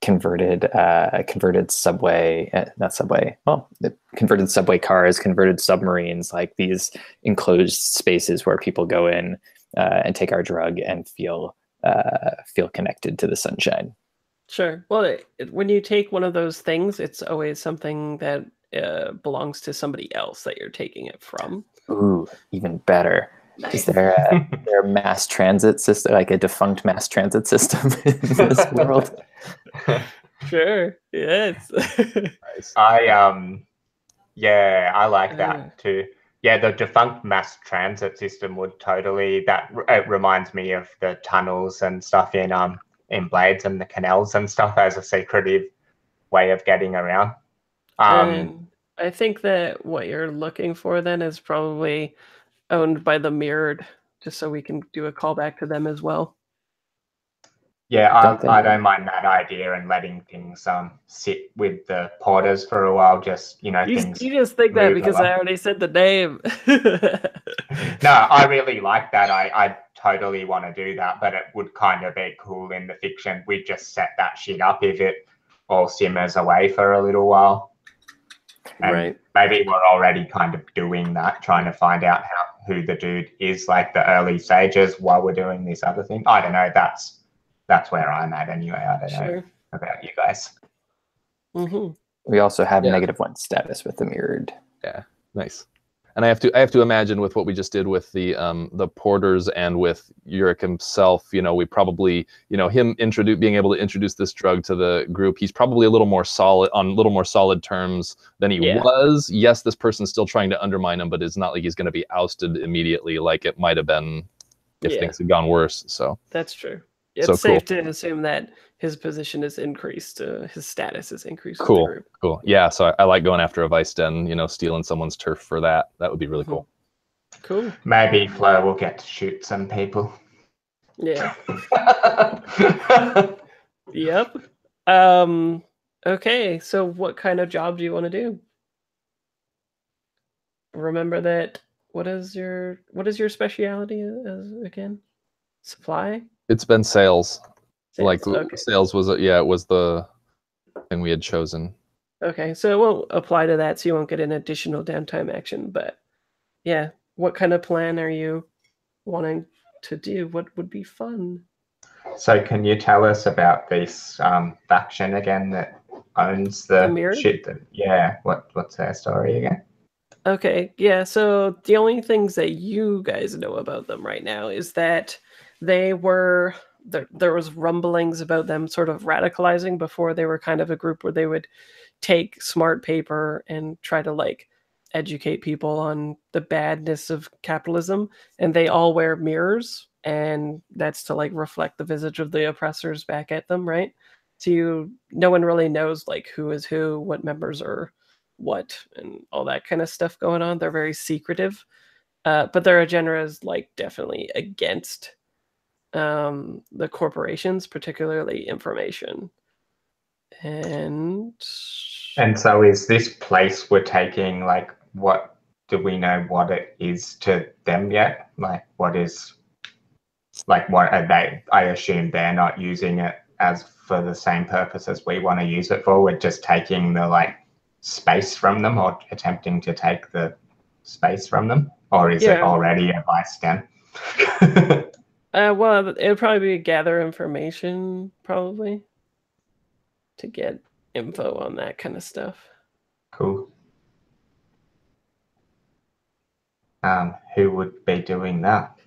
converted subway, not subway. Well, converted subway cars, converted submarines, like these enclosed spaces where people go in and take our drug and feel connected to the sunshine. Sure. Well, when you take one of those things, it's always something that belongs to somebody else that you're taking it from. Ooh, even better. Nice. Is there a mass transit system, like a defunct mass transit system in this world? Sure. Yes. Nice. I like that too. Yeah, the defunct mass transit system would totally. It reminds me of the tunnels and stuff in Blades and the canals and stuff as a secretive way of getting around. And I think that what you're looking for then is probably owned by the Mirrored, just so we can do a callback to them as well. Yeah, I don't mind that idea, and letting things sit with the porters for a while. Just things. You just think that because I already said the name. No, I really like that. I totally want to do that, but it would kind of be cool in the fiction. We just set that shit up if it all simmers away for a little while. And right. Maybe we're already kind of doing that, trying to find out who the dude is, like the early stages, while we're doing this other thing. I don't know. That's where I'm at anyway. I don't know about you guys. Mm-hmm. We also have -1 status with the Mirrored. Yeah, nice. And I have to imagine with what we just did with the porters and with Yurik himself, we probably, him being able to introduce this drug to the group, he's probably a little more solid terms than he was. Yes, this person's still trying to undermine him, but it's not like he's going to be ousted immediately like it might have been if things had gone worse. So that's true. It's safe to assume that his position is increased, his status is increased. Cool. Yeah, so I like going after a Vice Den, stealing someone's turf for that. That would be really cool. Cool. Maybe Flo will get to shoot some people. Yeah. Yep. Okay, so what kind of job do you want to do? Remember that what is your specialty as again? Supply? It's been sales. Sales. Okay. Sales was it was the thing we had chosen. Okay, so it won't apply to that, so you won't get an additional downtime action, but yeah, what kind of plan are you wanting to do? What would be fun? So can you tell us about this faction again that owns the mirror? shit? What's their story again? Okay, yeah, so the only things that you guys know about them right now is that they were there was rumblings about them sort of radicalizing before. They were kind of a group where they would take smart paper and try to like educate people on the badness of capitalism, and they all wear mirrors, and that's to like reflect the visage of the oppressors back at them, right? So no one really knows like who is who, what members are what, and all that kind of stuff going on. They're very secretive, but their agenda is like definitely against the corporations, particularly information. And so is this place we're taking, like, what do we know what it is to them yet? Like, what are they? I assume they're not using it as for the same purpose as we want to use it for. We're just taking the like space from them, or attempting to take the space from them, or is it already a vice den? Well, it'll probably be gather information, probably, to get info on that kind of stuff. Cool. Who would be doing that?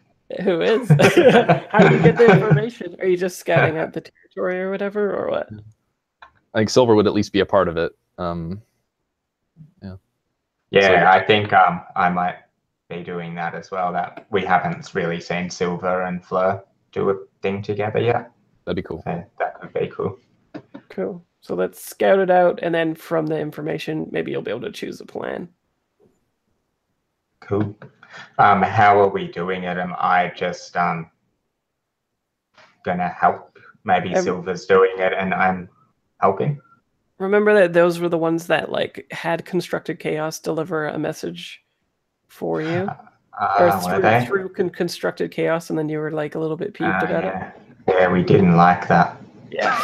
Who is? How do you get the information? Are you just scouting out the territory or whatever, or what? I think Silver would at least be a part of it. Yeah, I think I might be doing that as well. That we haven't really seen Silver and Fleur do a thing together yet. That'd be cool. So that could be cool. Cool. So let's scout it out, and then from the information, maybe you'll be able to choose a plan. Cool. How are we doing it? Am I just gonna help? Maybe Silver's doing it and I'm helping. Remember that those were the ones that like had constructed chaos deliver a message for you, or through constructed chaos, and then you were like a little bit peeved about it. Yeah, we didn't like that. Yeah.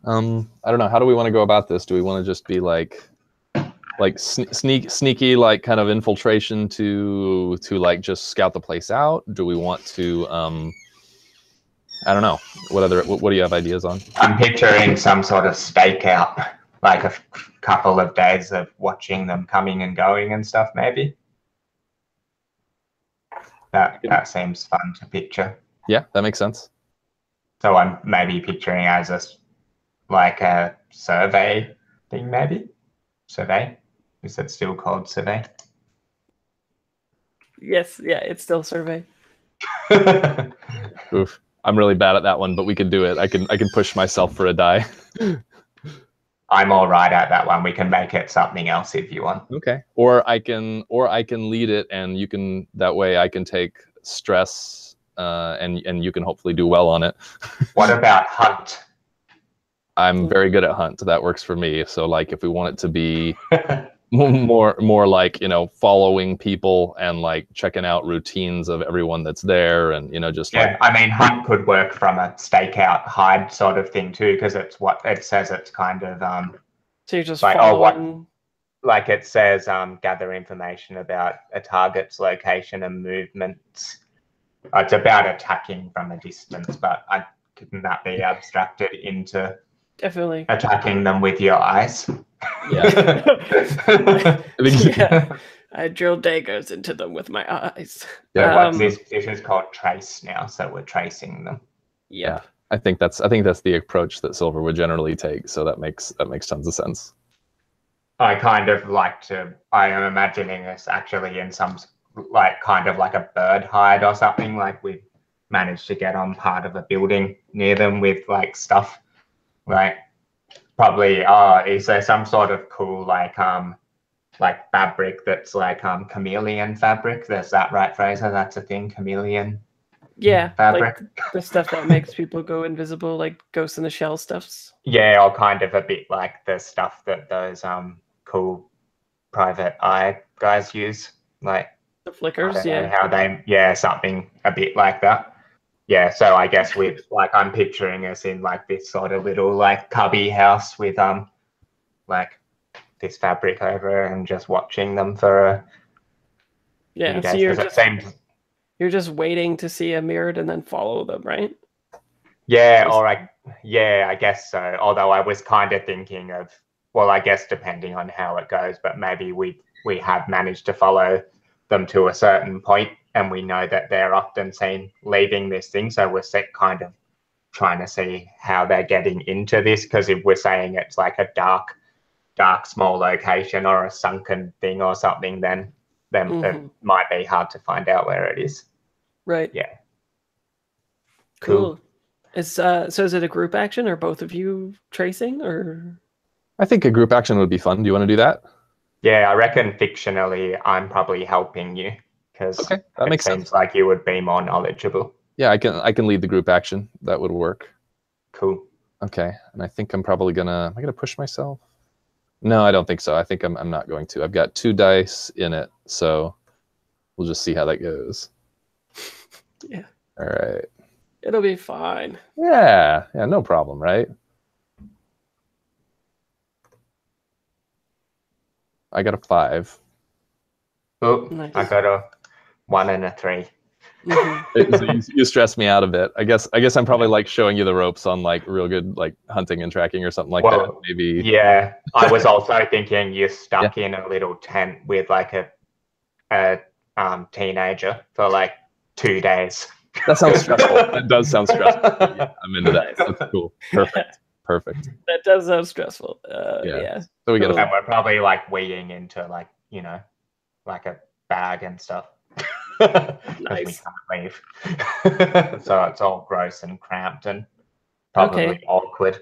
I don't know. How do we want to go about this? Do we want to just be like sneaky, like kind of infiltration to like just scout the place out? Do we want to I don't know. What do you have ideas on? I'm picturing some sort of stakeout, like a couple of days of watching them coming and going and stuff, maybe. That seems fun to picture. Yeah, that makes sense. So I'm maybe picturing as a survey thing, maybe? Survey? Is it still called survey? Yes, yeah, it's still survey. Oof. I'm really bad at that one, but we can do it. I can push myself for a die. I'm all right at that one. We can make it something else if you want. Okay. Or I can lead it, and you can, that way I can take stress and you can hopefully do well on it. What about hunt? I'm very good at hunt. That works for me. So like if we want it to be more like, following people and like checking out routines of everyone that's there, and just I mean, hunt could work from a stakeout hide sort of thing too, because it's what it says. It's kind of so you're just like following... like it says gather information about a target's location and movements. It's about attacking from a distance, but couldn't that be abstracted into definitely attacking them with your eyes? Yeah. Yeah. I drill daggers into them with my eyes. Yeah, this is called trace now, so we're tracing them. Yeah. I think that's the approach that Silver would generally take, so that makes tons of sense. I kind of I am imagining this actually in some like kind of like a bird hide or something. Like we managed to get on part of a building near them with like stuff. Like probably is there some sort of cool like like fabric that's like chameleon fabric. There's that right, Fraser? That's a thing, chameleon Yeah, fabric. like the stuff that makes people go invisible, like Ghost in the Shell stuffs. Yeah, or kind of a bit like the stuff that those cool private eye guys use. Like The I flickers, don't know yeah. how they, yeah, something a bit like that. Yeah, so I guess we like I'm picturing us in like this sort of little like cubby house with like this fabric over and just watching them for a Yeah, few so days. Does it seem? you're just waiting to see a mirrored and then follow them, right? Yeah, I guess so. Although I was kind of thinking of, well, I guess depending on how it goes, but maybe we have managed to follow them to a certain point, and we know that they're often seen leaving this thing. So we're kind of trying to see how they're getting into this, because if we're saying it's like a dark, small location or a sunken thing or something, then it might be hard to find out where it is. Right. Yeah. Cool. So is it a group action, or both of you tracing, or? I think a group action would be fun. Do you want to do that? Yeah, I reckon fictionally I'm probably helping you, because Okay, that makes seems sense. like you would be more knowledgeable. Yeah, I can lead the group action. That would work. Cool. Okay, and I think I'm probably gonna. Am I gonna push myself? No, I don't think so. I think I'm not going to. I've got 2 dice in it, so we'll just see how that goes. Yeah. All right. It'll be fine. Yeah, no problem, right? I got a 5. Oh, Nice. I got a 1 and a 3. Mm-hmm. So you stressed me out a bit. I guess I'm probably like showing you the ropes on like real good like hunting and tracking or something like that. Maybe. Yeah, I was also thinking you're stuck in a little tent with like a teenager for like 2 days. That sounds stressful. That does sound stressful. Yeah, I'm into that. That's cool. Perfect. That does sound stressful. Yeah. So we get And we're probably like weeing into like, like a bag and stuff. Because we can't leave. So it's all gross and cramped and probably awkward.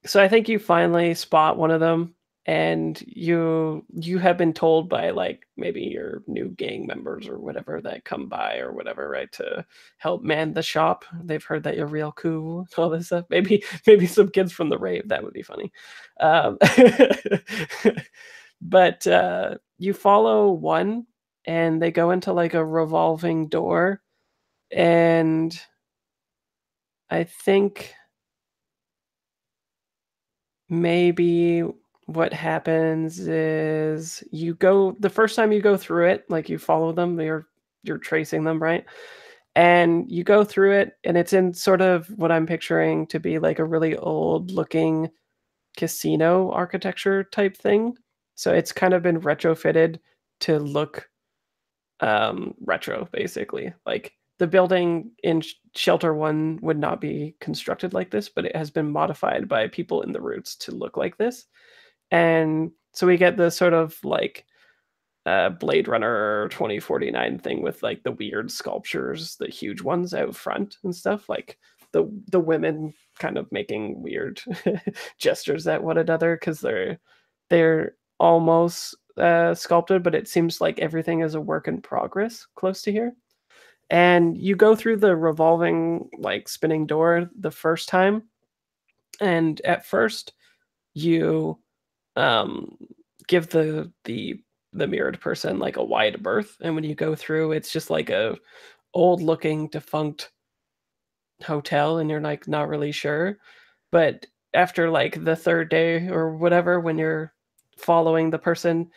So I think you finally spot one of them, and you have been told by like maybe your new gang members or whatever that come by or whatever, right, to help man the shop. They've heard that you're real cool, all this stuff. Maybe some kids from the rave. That would be funny. But you follow one, and they go into like a revolving door, and I think maybe what happens is the first time you go through it, like you follow them, you're tracing them, right? And you go through it, and it's in sort of what I'm picturing to be like a really old looking casino architecture type thing. So it's kind of been retrofitted to look retro, basically. Like the building in Shelter 1 would not be constructed like this, but it has been modified by people in the roots to look like this. And so we get this sort of like Blade Runner 2049 thing with like the weird sculptures, the huge ones out front and stuff, like the women kind of making weird gestures at one another because they're almost sculpted, but it seems like everything is a work in progress close to here. And you go through the revolving like spinning door the first time, and at first you give the mirrored person like a wide berth, and when you go through, it's just like a old looking defunct hotel, and you're like not really sure. But after like the third day or whatever, when you're following the person,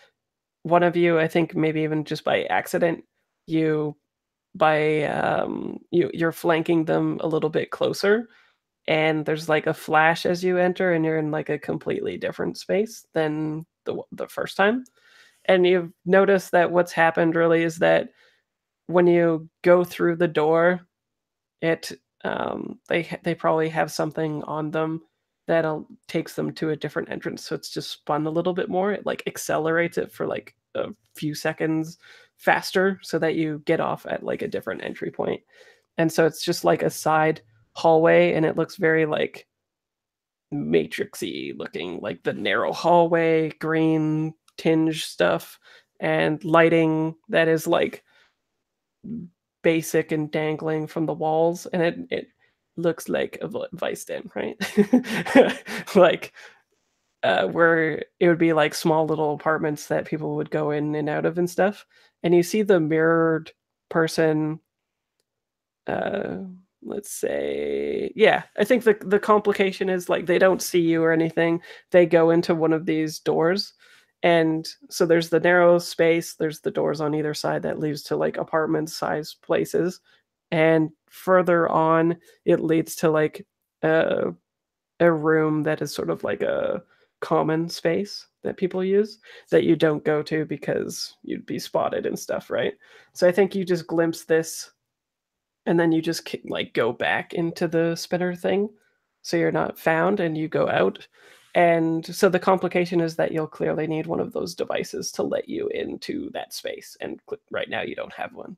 one of you, I think maybe even just by accident, you're flanking them a little bit closer, and there's like a flash as you enter, and you're in like a completely different space than the first time. And you've noticed that what's happened really is that when you go through the door, it they probably have something on them that takes them to a different entrance, so it's just spun a little bit more. It like accelerates it for like a few seconds faster so that you get off at like a different entry point. And so it's just like a side hallway, and it looks very like matrixy looking, like the narrow hallway, green tinge stuff and lighting that is like basic and dangling from the walls, and it looks like a Vice Den, right? Like where it would be like small little apartments that people would go in and out of and stuff. And you see the mirrored person, let's say, yeah, I think the complication is like they don't see you or anything. They go into one of these doors. And so there's the narrow space, there's the doors on either side that leads to like apartment size places. And further on, it leads to like a room that is sort of like a common space that people use that you don't go to because you'd be spotted and stuff, right? So I think you just glimpse this and then you just like go back into the spinner thing so you're not found and you go out. And so the complication is that you'll clearly need one of those devices to let you into that space, and right now you don't have one.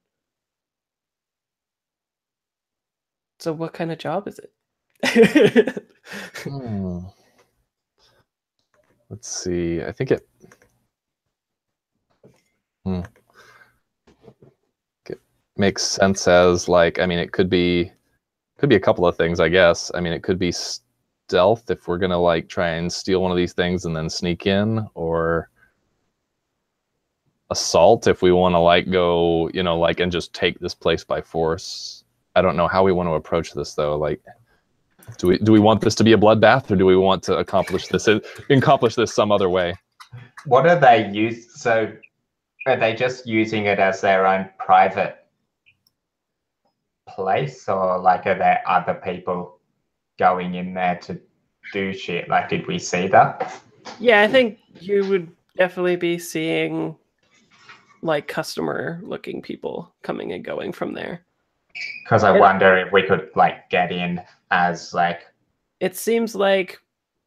So what kind of job is it? Let's see. I think it makes sense as like, I mean, it could be a couple of things, I guess. I mean, it could be stealth if we're gonna like try and steal one of these things and then sneak in, or assault if we want to like go, you know, like and just take this place by force. I don't know how we want to approach this though. Like, do we want this to be a bloodbath, or do we want to accomplish this some other way? What are they used? So are they just using it as their own private place, or like are there other people going in there to do shit? Like, did we see that? Yeah, I think you would definitely be seeing like customer looking people coming and going from there. Because I wonder if we could like get in as like. It seems like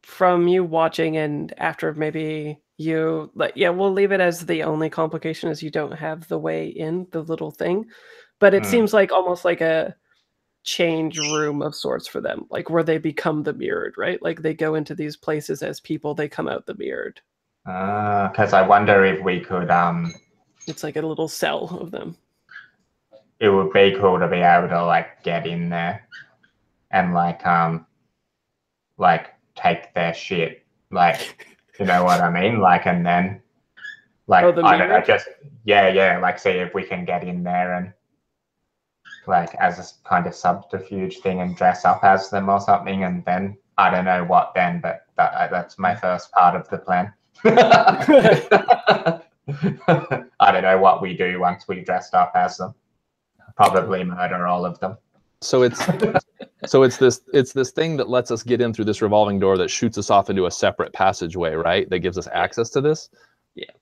from you watching and after maybe you like, yeah, we'll leave it as the only complication is you don't have the way in the little thing, but it seems like almost like a change room of sorts for them, like where they become the mirrored, right? Like they go into these places as people, they come out the mirrored. Because I wonder if we could it's like a little cell of them. It would be cool to be able to like get in there and like take their shit, like, you know what I mean, like, and then like I don't know, just like see if we can get in there and like as a kind of subterfuge thing and dress up as them or something, and then I don't know what then, but that's my first part of the plan. I don't know what we do once we dressed up as them. Probably murder all of them. So it's this thing that lets us get in through this revolving door that shoots us off into a separate passageway, right? That gives us access to this. Yeah.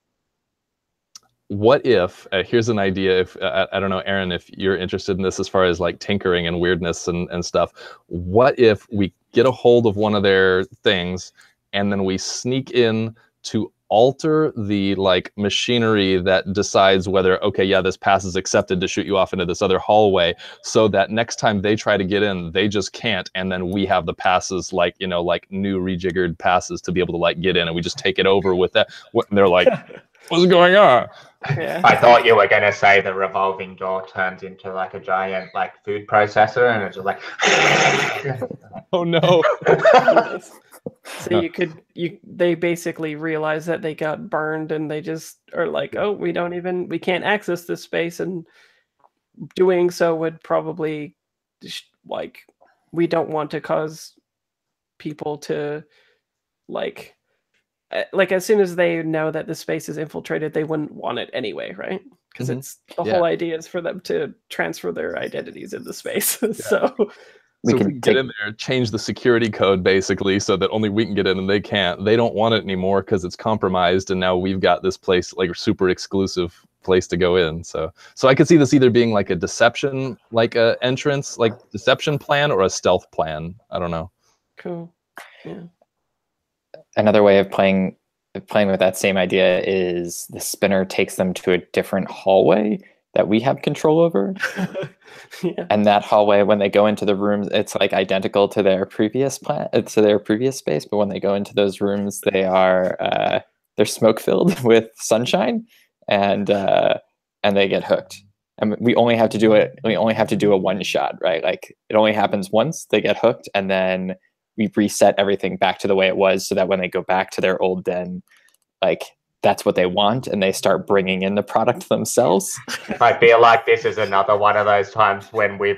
What if here's an idea? If I don't know, Aaron, if you're interested in this as far as like tinkering and weirdness and stuff. What if we get a hold of one of their things and then we sneak in to alter the like machinery that decides whether, okay, yeah, this pass is accepted to shoot you off into this other hallway, so that next time they try to get in, they just can't, and then we have the passes, like, you know, like new rejiggered passes to be able to like get in, and we just take it over with that. And they're like, what's going on? Yeah. I thought you were gonna say the revolving door turns into like a giant like food processor, and it's just like oh no. So they basically realize that they got burned, and they just are like, oh, we can't access this space, and doing so would probably like, we don't want to cause people to like as soon as they know that the space is infiltrated, they wouldn't want it anyway, right? Because it's the whole idea is for them to transfer their identities in the space. So we can get in there, change the security code basically so that only we can get in and they can't. They don't want it anymore because it's compromised, and now we've got this place, like a super exclusive place to go in. So I could see this either being like a deception, like a entrance, like deception plan, or a stealth plan. I don't know. Cool. Yeah. Another way of playing with that same idea is the spinner takes them to a different hallway that we have control over. Yeah. And that hallway, when they go into the rooms, it's like identical to their previous space, but when they go into those rooms, they are they're smoke filled with sunshine, and they get hooked. And we only have to do it. We only have to do a one shot, right? Like it only happens once. They get hooked, and then we reset everything back to the way it was, so that when they go back to their old den, like that's what they want, and they start bringing in the product themselves. I feel like this is another one of those times when we're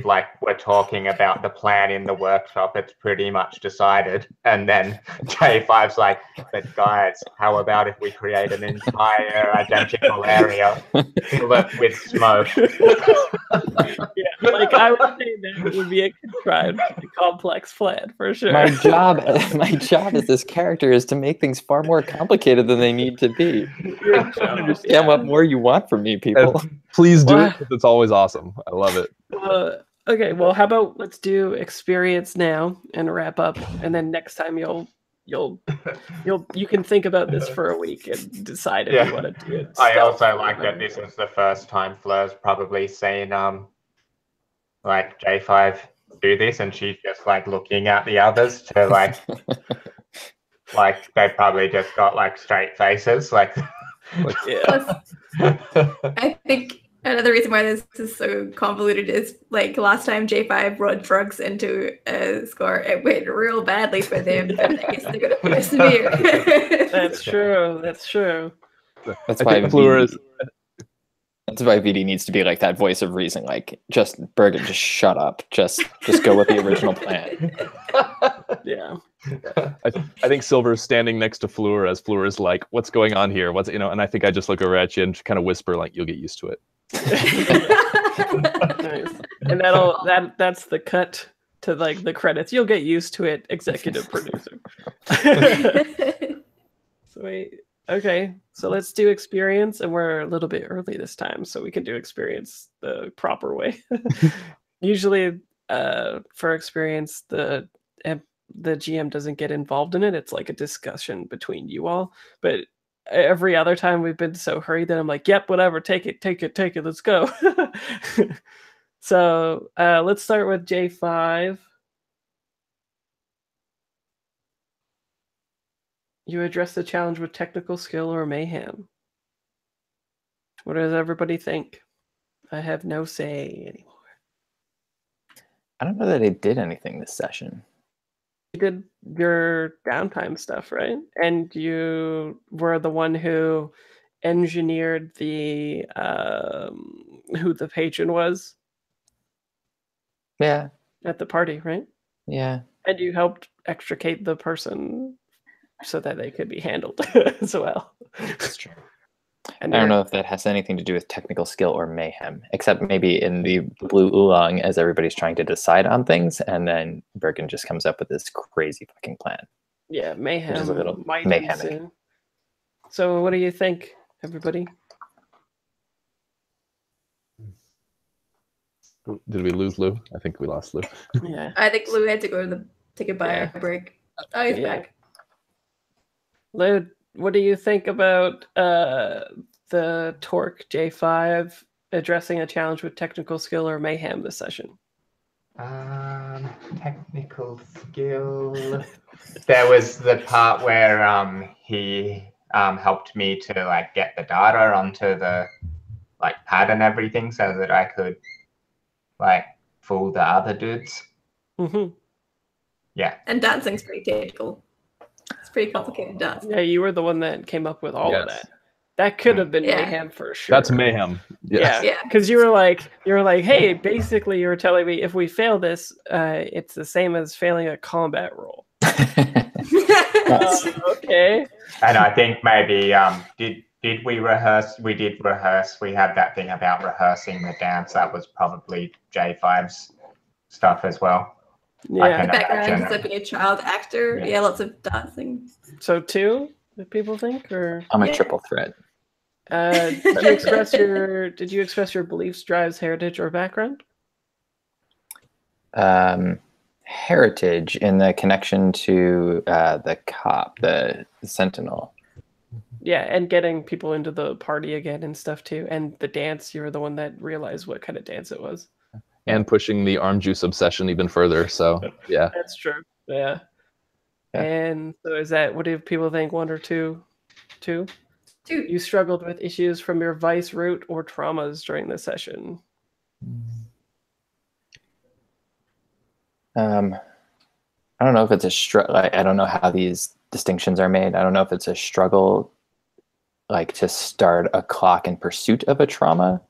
talking about the plan in the workshop. It's pretty much decided, and then J5's like, "But guys, how about if we create an entire identical area, fill it with smoke?" Yeah, like I would say that would be a contrived, complex plan for sure. My job as this character is to make things far more complicated than they need to be. Understand what more you want from me, people. Please do it, 'cause it's always awesome. I love it. Okay, well, how about let's do experience now and wrap up, and then next time you can think about this for a week and decide if you want to do it. I also like that this is the first time Fleur's probably seen like J5 do this, and she's just like looking at the others to like like they probably just got like straight faces like yeah. I think another reason why this is so convoluted is like last time J5 brought drugs into a score, it went real badly for them, but I guess they're going to persevere. That's true. That's true. That's why VD needs to be like that voice of reason. Like, just Bergen, just shut up. Just go with the original plan. Yeah. I think Silver's standing next to Fleur as Fleur is like, "What's going on here? What's And I think I just look over at you and kind of whisper like, "You'll get used to it." Nice. And that's the cut to like the credits. You'll get used to it, executive producer. Sweet. Okay, so let's do experience, and we're a little bit early this time, so we can do experience the proper way. Usually, for experience, the GM doesn't get involved in it. It's like a discussion between you all. But every other time we've been so hurried that I'm like, "Yep, whatever, take it, let's go." So let's start with J5. You address the challenge with technical skill or mayhem. What does everybody think? I have no say anymore. I don't know that I did anything this session. You did your downtime stuff, right? And you were the one who engineered the who the patron was. Yeah. At the party, right? Yeah. And you helped extricate the person so that they could be handled as well. That's true. And I don't know if that has anything to do with technical skill or mayhem, except maybe in the blue oolong as everybody's trying to decide on things, and then Bergen just comes up with this crazy fucking plan. Yeah, mayhem. Which is a little might mayhemic. ensue. So what do you think, everybody? Did we lose Lou? I think we lost Lou. Yeah. I think Lou had to go to take a bio break. Oh, he's back. Lou, what do you think about the Torque J5 addressing a challenge with technical skill or mayhem this session? Technical skill. There was the part where he helped me to like get the data onto the like pad and everything so that I could like fool the other dudes. Mm-hmm. Yeah. And dancing's pretty technical. It's pretty complicated dance. Yeah, you were the one that came up with all of that. That could have been mayhem for sure. That's mayhem. Yes. Yeah, because you were like, hey, basically, you were telling me if we fail this, it's the same as failing a combat roll. Okay. And I think maybe did we rehearse? We did rehearse. We had that thing about rehearsing the dance. That was probably J5's stuff as well. Yeah. The background is like being a child actor. Yeah, lots of dancing. So 2, do people think, or I'm a triple threat. Did you express your beliefs, drives, heritage, or background? Heritage in the connection to the cop, the sentinel. Yeah, and getting people into the party again and stuff too. And the dance, you were the one that realized what kind of dance it was. And pushing the arm juice obsession even further. So yeah. That's true. Yeah. And so is that, what do people think, 1 or 2? 2? 2. You struggled with issues from your vice root or traumas during the session. I don't know if it's a struggle. I don't know how these distinctions are made. I don't know if it's a struggle, like to start a clock in pursuit of a trauma,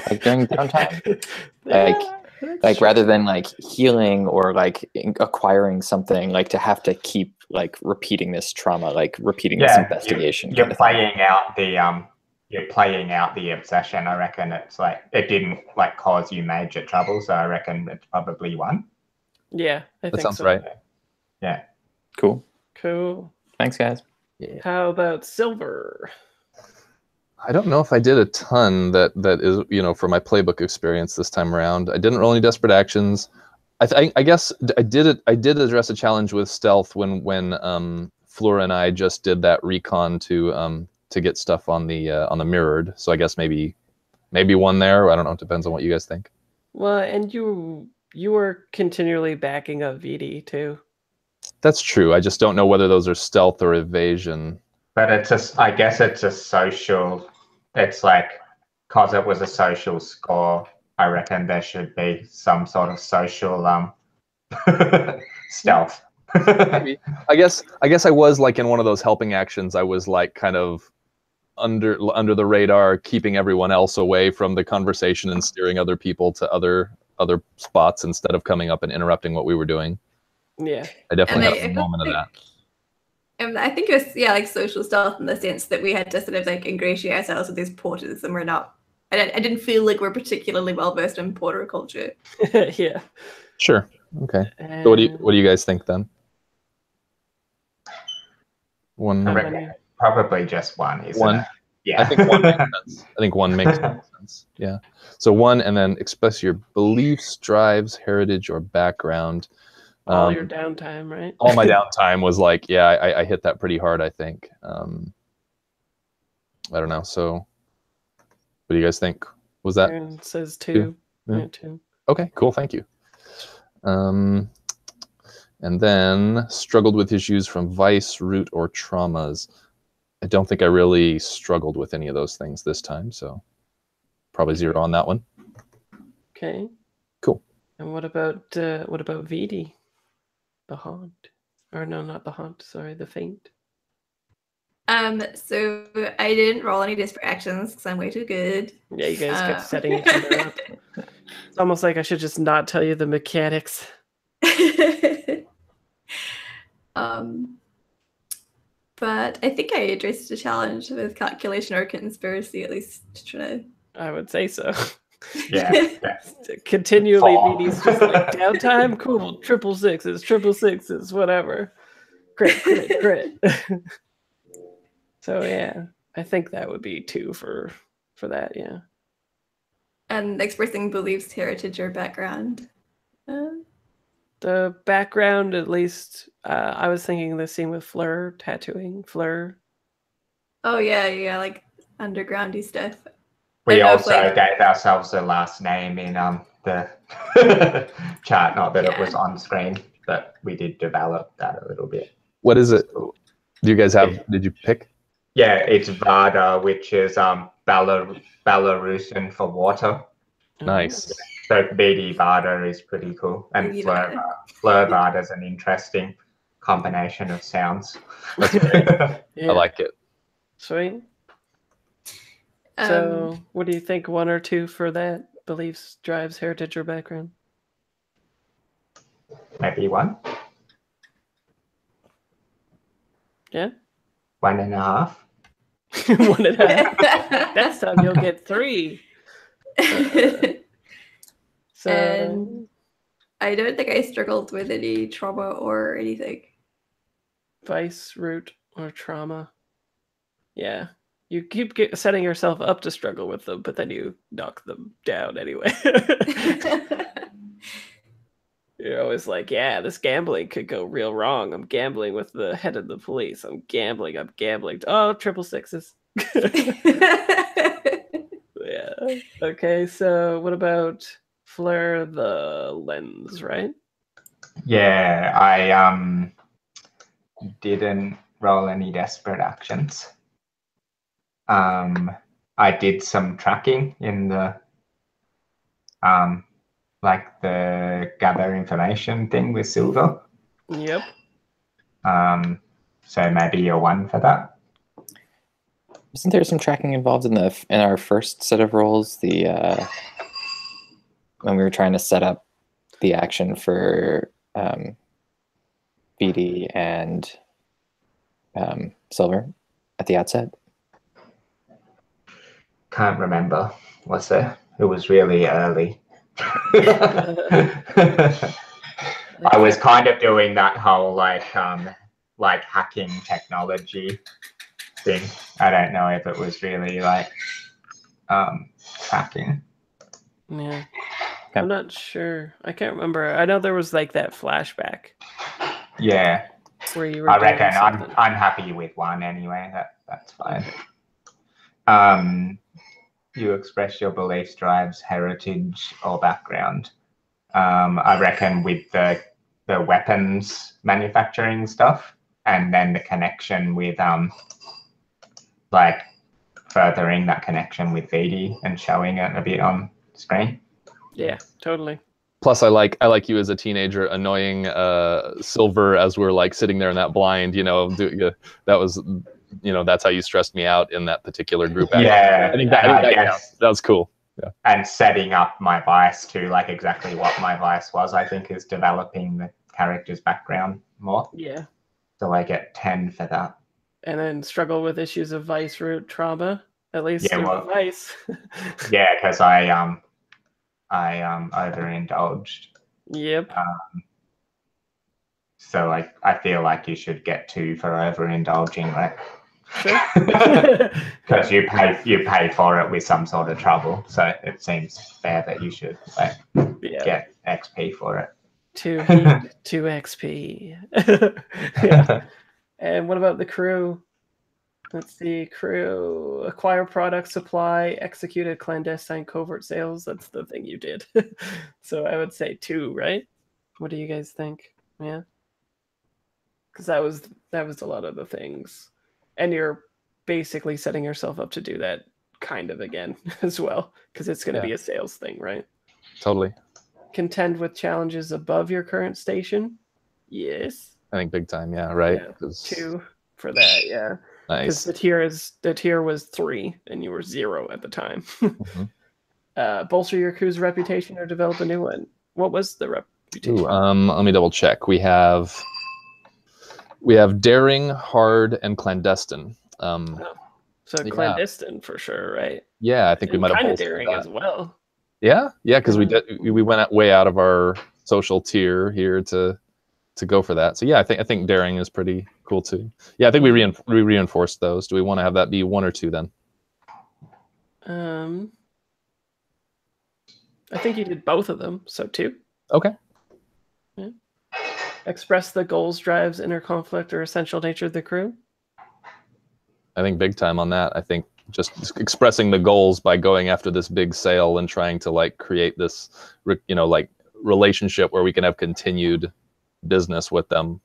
like during downtime. Like rather than like healing or like acquiring something, like to have to keep like repeating this trauma, like repeating this investigation. You're playing out the obsession. I reckon it's like it didn't like cause you major trouble, so I reckon it's probably 1. Yeah, I think That sounds so. right. Yeah. Cool. Thanks, guys. Yeah. How about Silver? I don't know if I did a ton that is, you know, for my playbook experience this time around. I didn't roll any desperate actions. I guess I did address a challenge with stealth when Flora and I just did that recon to get stuff on the mirrored. So I guess maybe 1 there. I don't know. It depends on what you guys think. Well, and you were continually backing up VD too. That's true. I just don't know whether those are stealth or evasion. But I guess it's a social. It's like, because it was a social score, I reckon there should be some sort of social stealth. Maybe. I guess I was like in one of those helping actions. I was like kind of under the radar, keeping everyone else away from the conversation and steering other people to other spots instead of coming up and interrupting what we were doing. Yeah, I definitely had a moment of that. And I think it was like social stealth in the sense that we had to sort of like ingratiate ourselves with these porters, and we're not. I didn't feel like we're particularly well versed in porter culture. Yeah. Sure. Okay. So what do you guys think then? 1. I reckon probably just 1. Isn't 1. It? Yeah. I think 1 makes sense. I think 1 makes sense. Yeah. So 1, and then express your beliefs, drives, heritage, or background. All your downtime, right? All my downtime was like, yeah, I hit that pretty hard, I think. I don't know. So what do you guys think? Was that? Aaron says 2. Yeah, 2. Okay, cool. Thank you. And then struggled with issues from vice, root, or traumas. I don't think I really struggled with any of those things this time, so probably 0 on that one. Okay. Cool. And what about VD? The haunt. Or no, not the haunt, sorry, the faint. So I didn't roll any desperate actions because I'm way too good. Yeah, you guys kept setting each other up. It's almost like I should just not tell you the mechanics. But I think I addressed the challenge with calculation or conspiracy, at least to try to. I would say so. Yeah. Continually, VD's just like downtime, cool, 666s, whatever. Crit. So yeah, I think that would be 2 for that, yeah. And expressing beliefs, heritage, or background. The background, at least, I was thinking the scene with Fleur, tattooing Fleur. Oh yeah, like undergroundy stuff. We also gave ourselves a last name in the chart, not that it was on screen, but we did develop that a little bit. What is it? Do you guys have? Did you pick? Yeah, it's Vada, which is Belarusian for water. Nice. So BD Vada is pretty cool, and Fleur Vada is an interesting combination of sounds. That's great. Yeah. I like it. Sweet. So, what do you think? 1 or 2 for that? Beliefs, drives, heritage, or background? Maybe 1. Yeah. 1.5. 1.5. Next time you'll get 3. So, and I don't think I struggled with any trauma or anything. Vice, root, or trauma. Yeah. You keep setting yourself up to struggle with them, but then you knock them down anyway. You're always like, yeah, this gambling could go real wrong. I'm gambling with the head of the police. I'm gambling. Oh, 666s. Yeah. Okay, so what about Fleur the lens, right? Yeah, I didn't roll any desperate actions. I did some tracking in the like the gather information thing with Silver. Yep. So maybe a 1 for that. Isn't there some tracking involved in our first set of roles? The when we were trying to set up the action for BD and Silver at the outset. Can't remember. Was there? It was really early. I was kind of doing that whole like hacking technology thing. I don't know if it was really like tracking. Yeah. Okay. I'm not sure. I can't remember. I know there was like that flashback Yeah, where you were I doing reckon something. I'm happy with 1 anyway. That's fine. You express your beliefs, drives, heritage, or background. I reckon with the weapons manufacturing stuff, and then the connection with like furthering that connection with VD and showing it a bit on screen. Yeah, totally. Plus, I like you as a teenager annoying Silver as we're like sitting there in that blind. That was, that's how you stressed me out in that particular group. Yeah, I think that was cool. Yeah. And setting up my vice to like exactly what my vice was, I think, is developing the character's background more. Yeah. So I get 10 for that. And then struggle with issues of vice root trauma, at least Yeah, through well, vice. Yeah, because I overindulged. Yep. So I feel like you should get 2 for overindulging, right? Sure. Because you pay for it with some sort of trouble, so it seems fair that you should get XP for it. 2 heat, 2 XP. Yeah. And what about the crew? Let's see. Crew, acquire product, supply, executed clandestine covert sales. That's the thing you did. So I would say 2, right? What do you guys think? Yeah. Because that was a lot of the things. And you're basically setting yourself up to do that kind of again as well, because it's going to be a sales thing, right? Totally. Contend with challenges above your current station. Yes. I think big time. Yeah. Right. Yeah. 2 for that. Yeah. Nice. Because the tier was 3 and you were 0 at the time. Bolster your crew's reputation or develop a new one. What was the reputation? Let me double check. We have daring, hard, and clandestine. So clandestine for sure, right? Yeah, I think we might have kind of daring that as well. Yeah, because we went way out of our social tier here to go for that. So yeah, I think daring is pretty cool too. Yeah, I think we reinforced those. Do we want to have that be 1 or 2 then? I think you did both of them, so 2. Okay. Yeah. Express the goals, drives, inner conflict, or essential nature of the crew. I think big time on that. I think just expressing the goals by going after this big sale and trying to like create this, like relationship where we can have continued business with them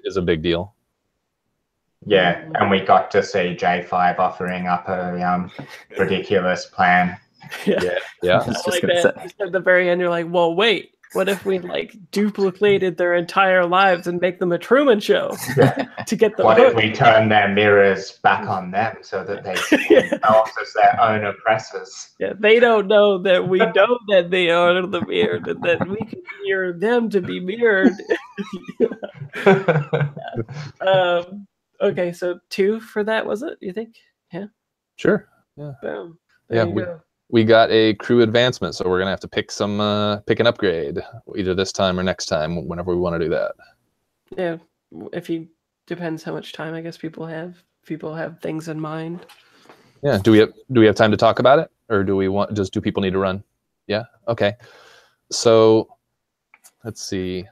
is a big deal. Yeah, and we got to see J5 offering up a ridiculous plan. Yeah. Like that. At the very end, you're like, well, wait. What if we like duplicated their entire lives and make them a Truman Show to get them? What if we turn their mirrors back on them so that they see themselves as their own oppressors? Yeah, they don't know that we know that they are the mirrored and that we can mirror them to be mirrored. Okay, so 2 for that, was it? You think? Yeah. Sure. Yeah. Boom. We got a crew advancement, so we're gonna have to pick an upgrade either this time or next time, whenever we want to do that. Yeah, depends how much time I guess people have. People have things in mind. Yeah. Do we have time to talk about it, or do people need to run? Yeah. Okay. So let's see.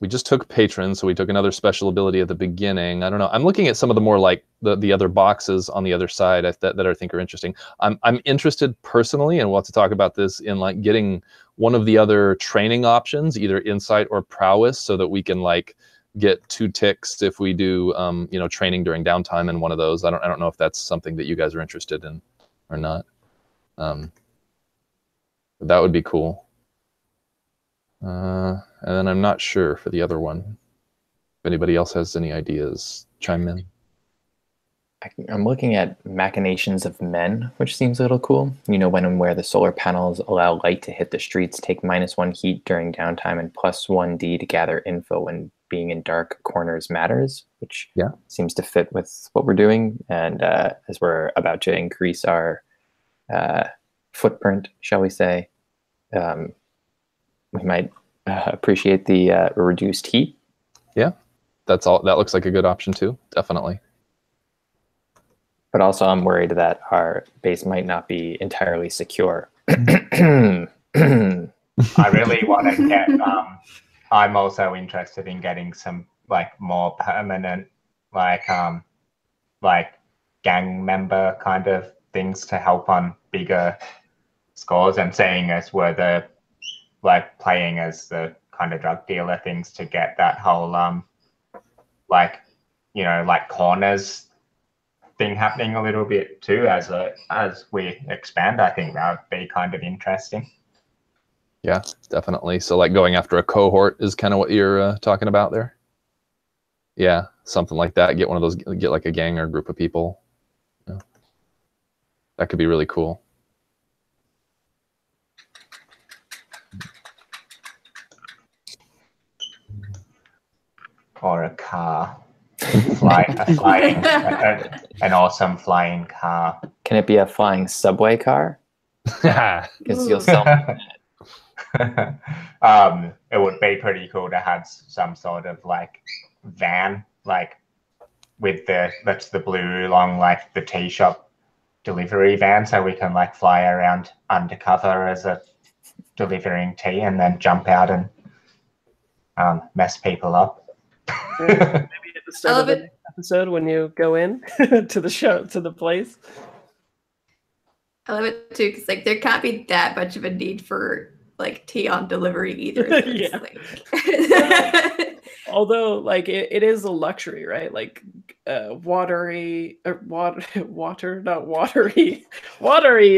We just took patron, so we took another special ability at the beginning. I don't know. I'm looking at some of the more like the other boxes on the other side that I think are interesting. I'm interested personally, and we'll have to talk about this, in like getting one of the other training options, either insight or prowess, so that we can like get 2 ticks if we do you know, training during downtime in one of those. I don't know if that's something that you guys are interested in or not. But that would be cool. And then I'm not sure for the other one. If anybody else has any ideas, chime in. I'm looking at Machinations of Men, which seems a little cool. You know, when and where the solar panels allow light to hit the streets, take -1 heat during downtime and +1 D to gather info when being in dark corners matters, which seems to fit with what we're doing. And as we're about to increase our footprint, shall we say, we might appreciate the reduced heat. Yeah, that's all. That looks like a good option too. Definitely. But also, I'm worried that our base might not be entirely secure. I really want to get. I'm also interested in getting some like more permanent, like gang member kind of things to help on bigger scores, and seeing as we're the like playing as the kind of drug dealer things to get that whole like, you know, like corners thing happening a little bit too as we expand. I think that would be kind of interesting. Yeah, definitely. So like going after a cohort is kind of what you're talking about there. Yeah, something like that. Get one of those. Get like a gang or a group of people. Yeah. That could be really cool. Or a car. An awesome flying car. Can it be a flying subway car? Because you'll sell it would be pretty cool to have some sort of like van, like with that's the blue Oolong, like the tea shop delivery van, so we can like fly around undercover as a delivering tea and then jump out and mess people up. Maybe at the start of the next episode when you go in to the place. I love it too, because like there can't be that much of a need for like tea on delivery either. Yeah. Like... Although like it is a luxury, right? Like watery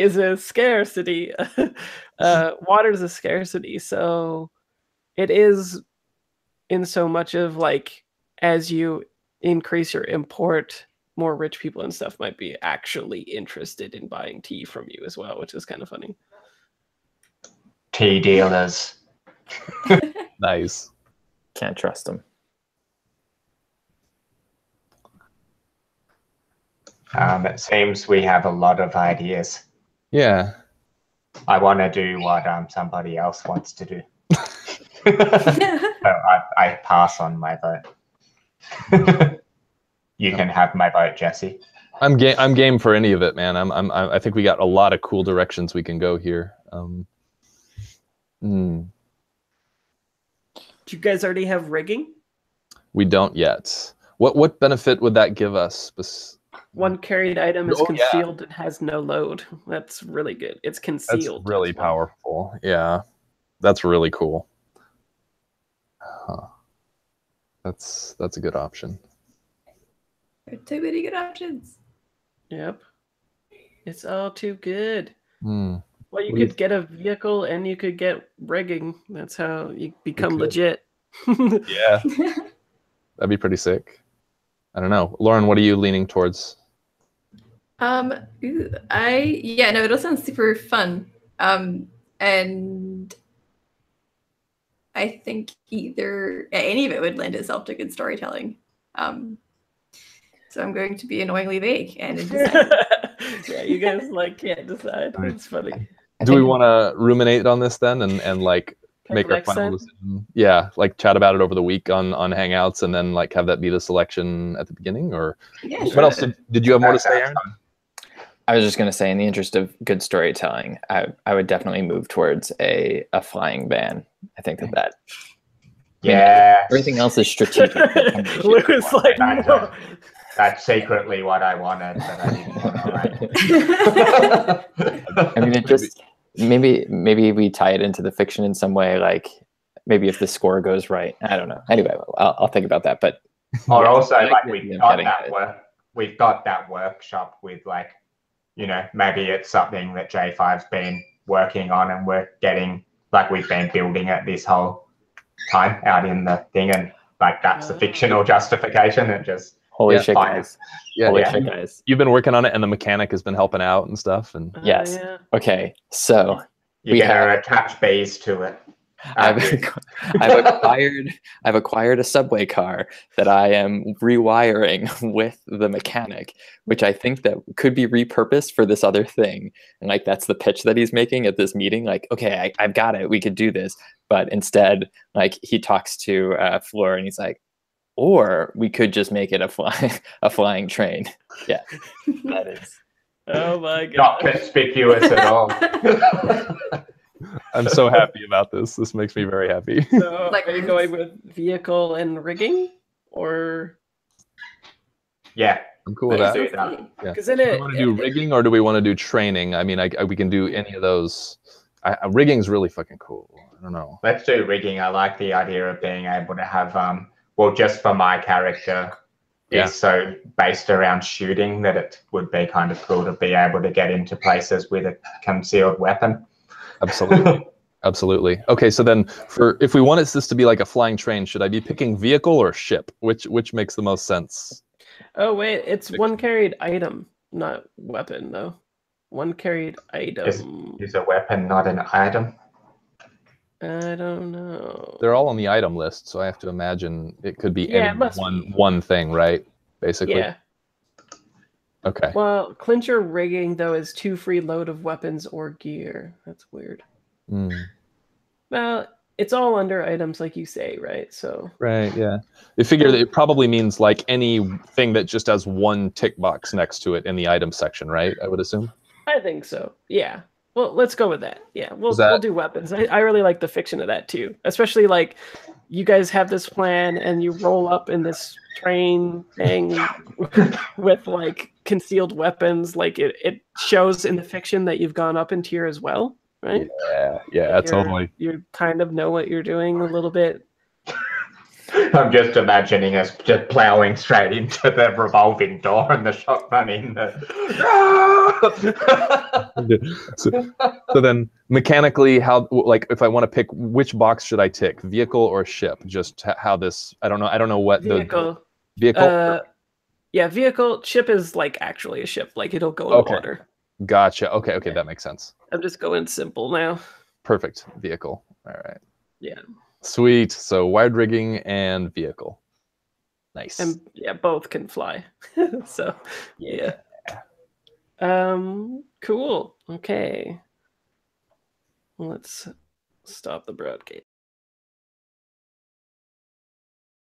is a scarcity. Water is a scarcity, so it is in so much of like as you increase your import, more rich people and stuff might be actually interested in buying tea from you as well, which is kind of funny. Tea dealers. Nice. Can't trust them. It seems we have a lot of ideas. Yeah. I want to do what somebody else wants to do. So I pass on my vote. You can have my vote, Jesse. I'm game for any of it, man. I think we got a lot of cool directions we can go here. Do you guys already have rigging? We don't yet. What benefit would that give us? One carried item is concealed and has no load. That's really good. It's concealed. That's really powerful. Yeah, that's really cool. Huh. That's a good option. There are too many good options. Yep. It's all too good. Well, you could get a vehicle and you could get rigging. That's how you become legit. Yeah. That'd be pretty sick. I don't know. Lauren, what are you leaning towards? No, it all sounds super fun. And I think any of it would lend itself to good storytelling. So I'm going to be annoyingly vague and indecisive. Yeah, you guys can't decide. It's funny. Do we want to ruminate on this then and like make our final decision? Yeah, like chat about it over the week on Hangouts and then like have that be the selection at the beginning, or yeah, what else did you have more to say, Aaron? I was just going to say, in the interest of good storytelling, I would definitely move towards a flying van. I think that. Yeah. Everything else is strategic. Louis like, no. That's secretly what I wanted, but I didn't want to. I mean, it just maybe we tie it into the fiction in some way. Like maybe if the score goes right. I don't know. Anyway, I'll think about that. But Or yeah, also, I like, the we've idea of got getting that it. work. We've got that workshop with, like, you know, maybe it's something that J5's been working on, and we're getting, like, we've been building it this whole time out in the thing, and like that's the fictional justification. It just Holy shit, fine. guys! Yeah, Holy yeah. shit, guys! You've been working on it, and the mechanic has been helping out and stuff. And Yes. Yeah. Okay. So You're gonna attach bees to it. I've acquired a subway car that I am rewiring with the mechanic, which I think that could be repurposed for this other thing. And like that's the pitch that he's making at this meeting. Like, okay, I've got it. We could do this. But instead, like he talks to Floor and he's like, or we could just make it a flying train. Yeah, that is. Oh my god. Not conspicuous at all. I'm so happy about this. This makes me very happy. So Like are you going with vehicle and rigging, or Yeah, I'm cool with let's that. do that. Yeah. because in Do we it, want to do rigging or do we want to do training? I mean, we can do any of those. Rigging's really fucking cool. I don't know. Let's do rigging. I like the idea of being able to have well, just for my character, Yeah. is so based around shooting that it would be kind of cool to be able to get into places with a concealed weapon. Absolutely. Absolutely. Okay, so then if we wanted this to be like a flying train, should I be picking vehicle or ship? Which makes the most sense? oh wait, it's one carried item, not weapon though. One carried item. Is a weapon not an item? I don't know. They're all on the item list, so I have to imagine it could be Yeah, any it must be. one thing, right? Basically. Yeah. Okay. Well, clincher rigging though is 2 free load of weapons or gear. That's weird. Mm. Well, it's all under items, like you say, right? So Right, yeah. I figure that it probably means like anything that just has one tick box next to it in the item section, right? I would assume. I think so. Yeah. Well, let's go with that. Yeah, we'll that- do weapons. I really like the fiction of that too, especially like you guys have this plan and you roll up in this train thing with like concealed weapons. Like it shows in the fiction that you've gone up in tier as well, right? Yeah, totally. You kind of know what you're doing a little bit. I'm just imagining us just ploughing straight into the revolving door and the shotgun in the. So then mechanically, how, like, if I want to pick which box should I tick, vehicle or ship? Just how this, I don't know what Vehicle. the vehicle. Yeah, vehicle. Ship is like actually a ship. Like it'll go in Okay. water. Gotcha. Okay, that makes sense. I'm just going simple now. Perfect. Vehicle. All right. Yeah. Sweet. So wide rigging and vehicle. Nice. And yeah, both can fly. So yeah. Cool. Okay. Let's stop the broadcast.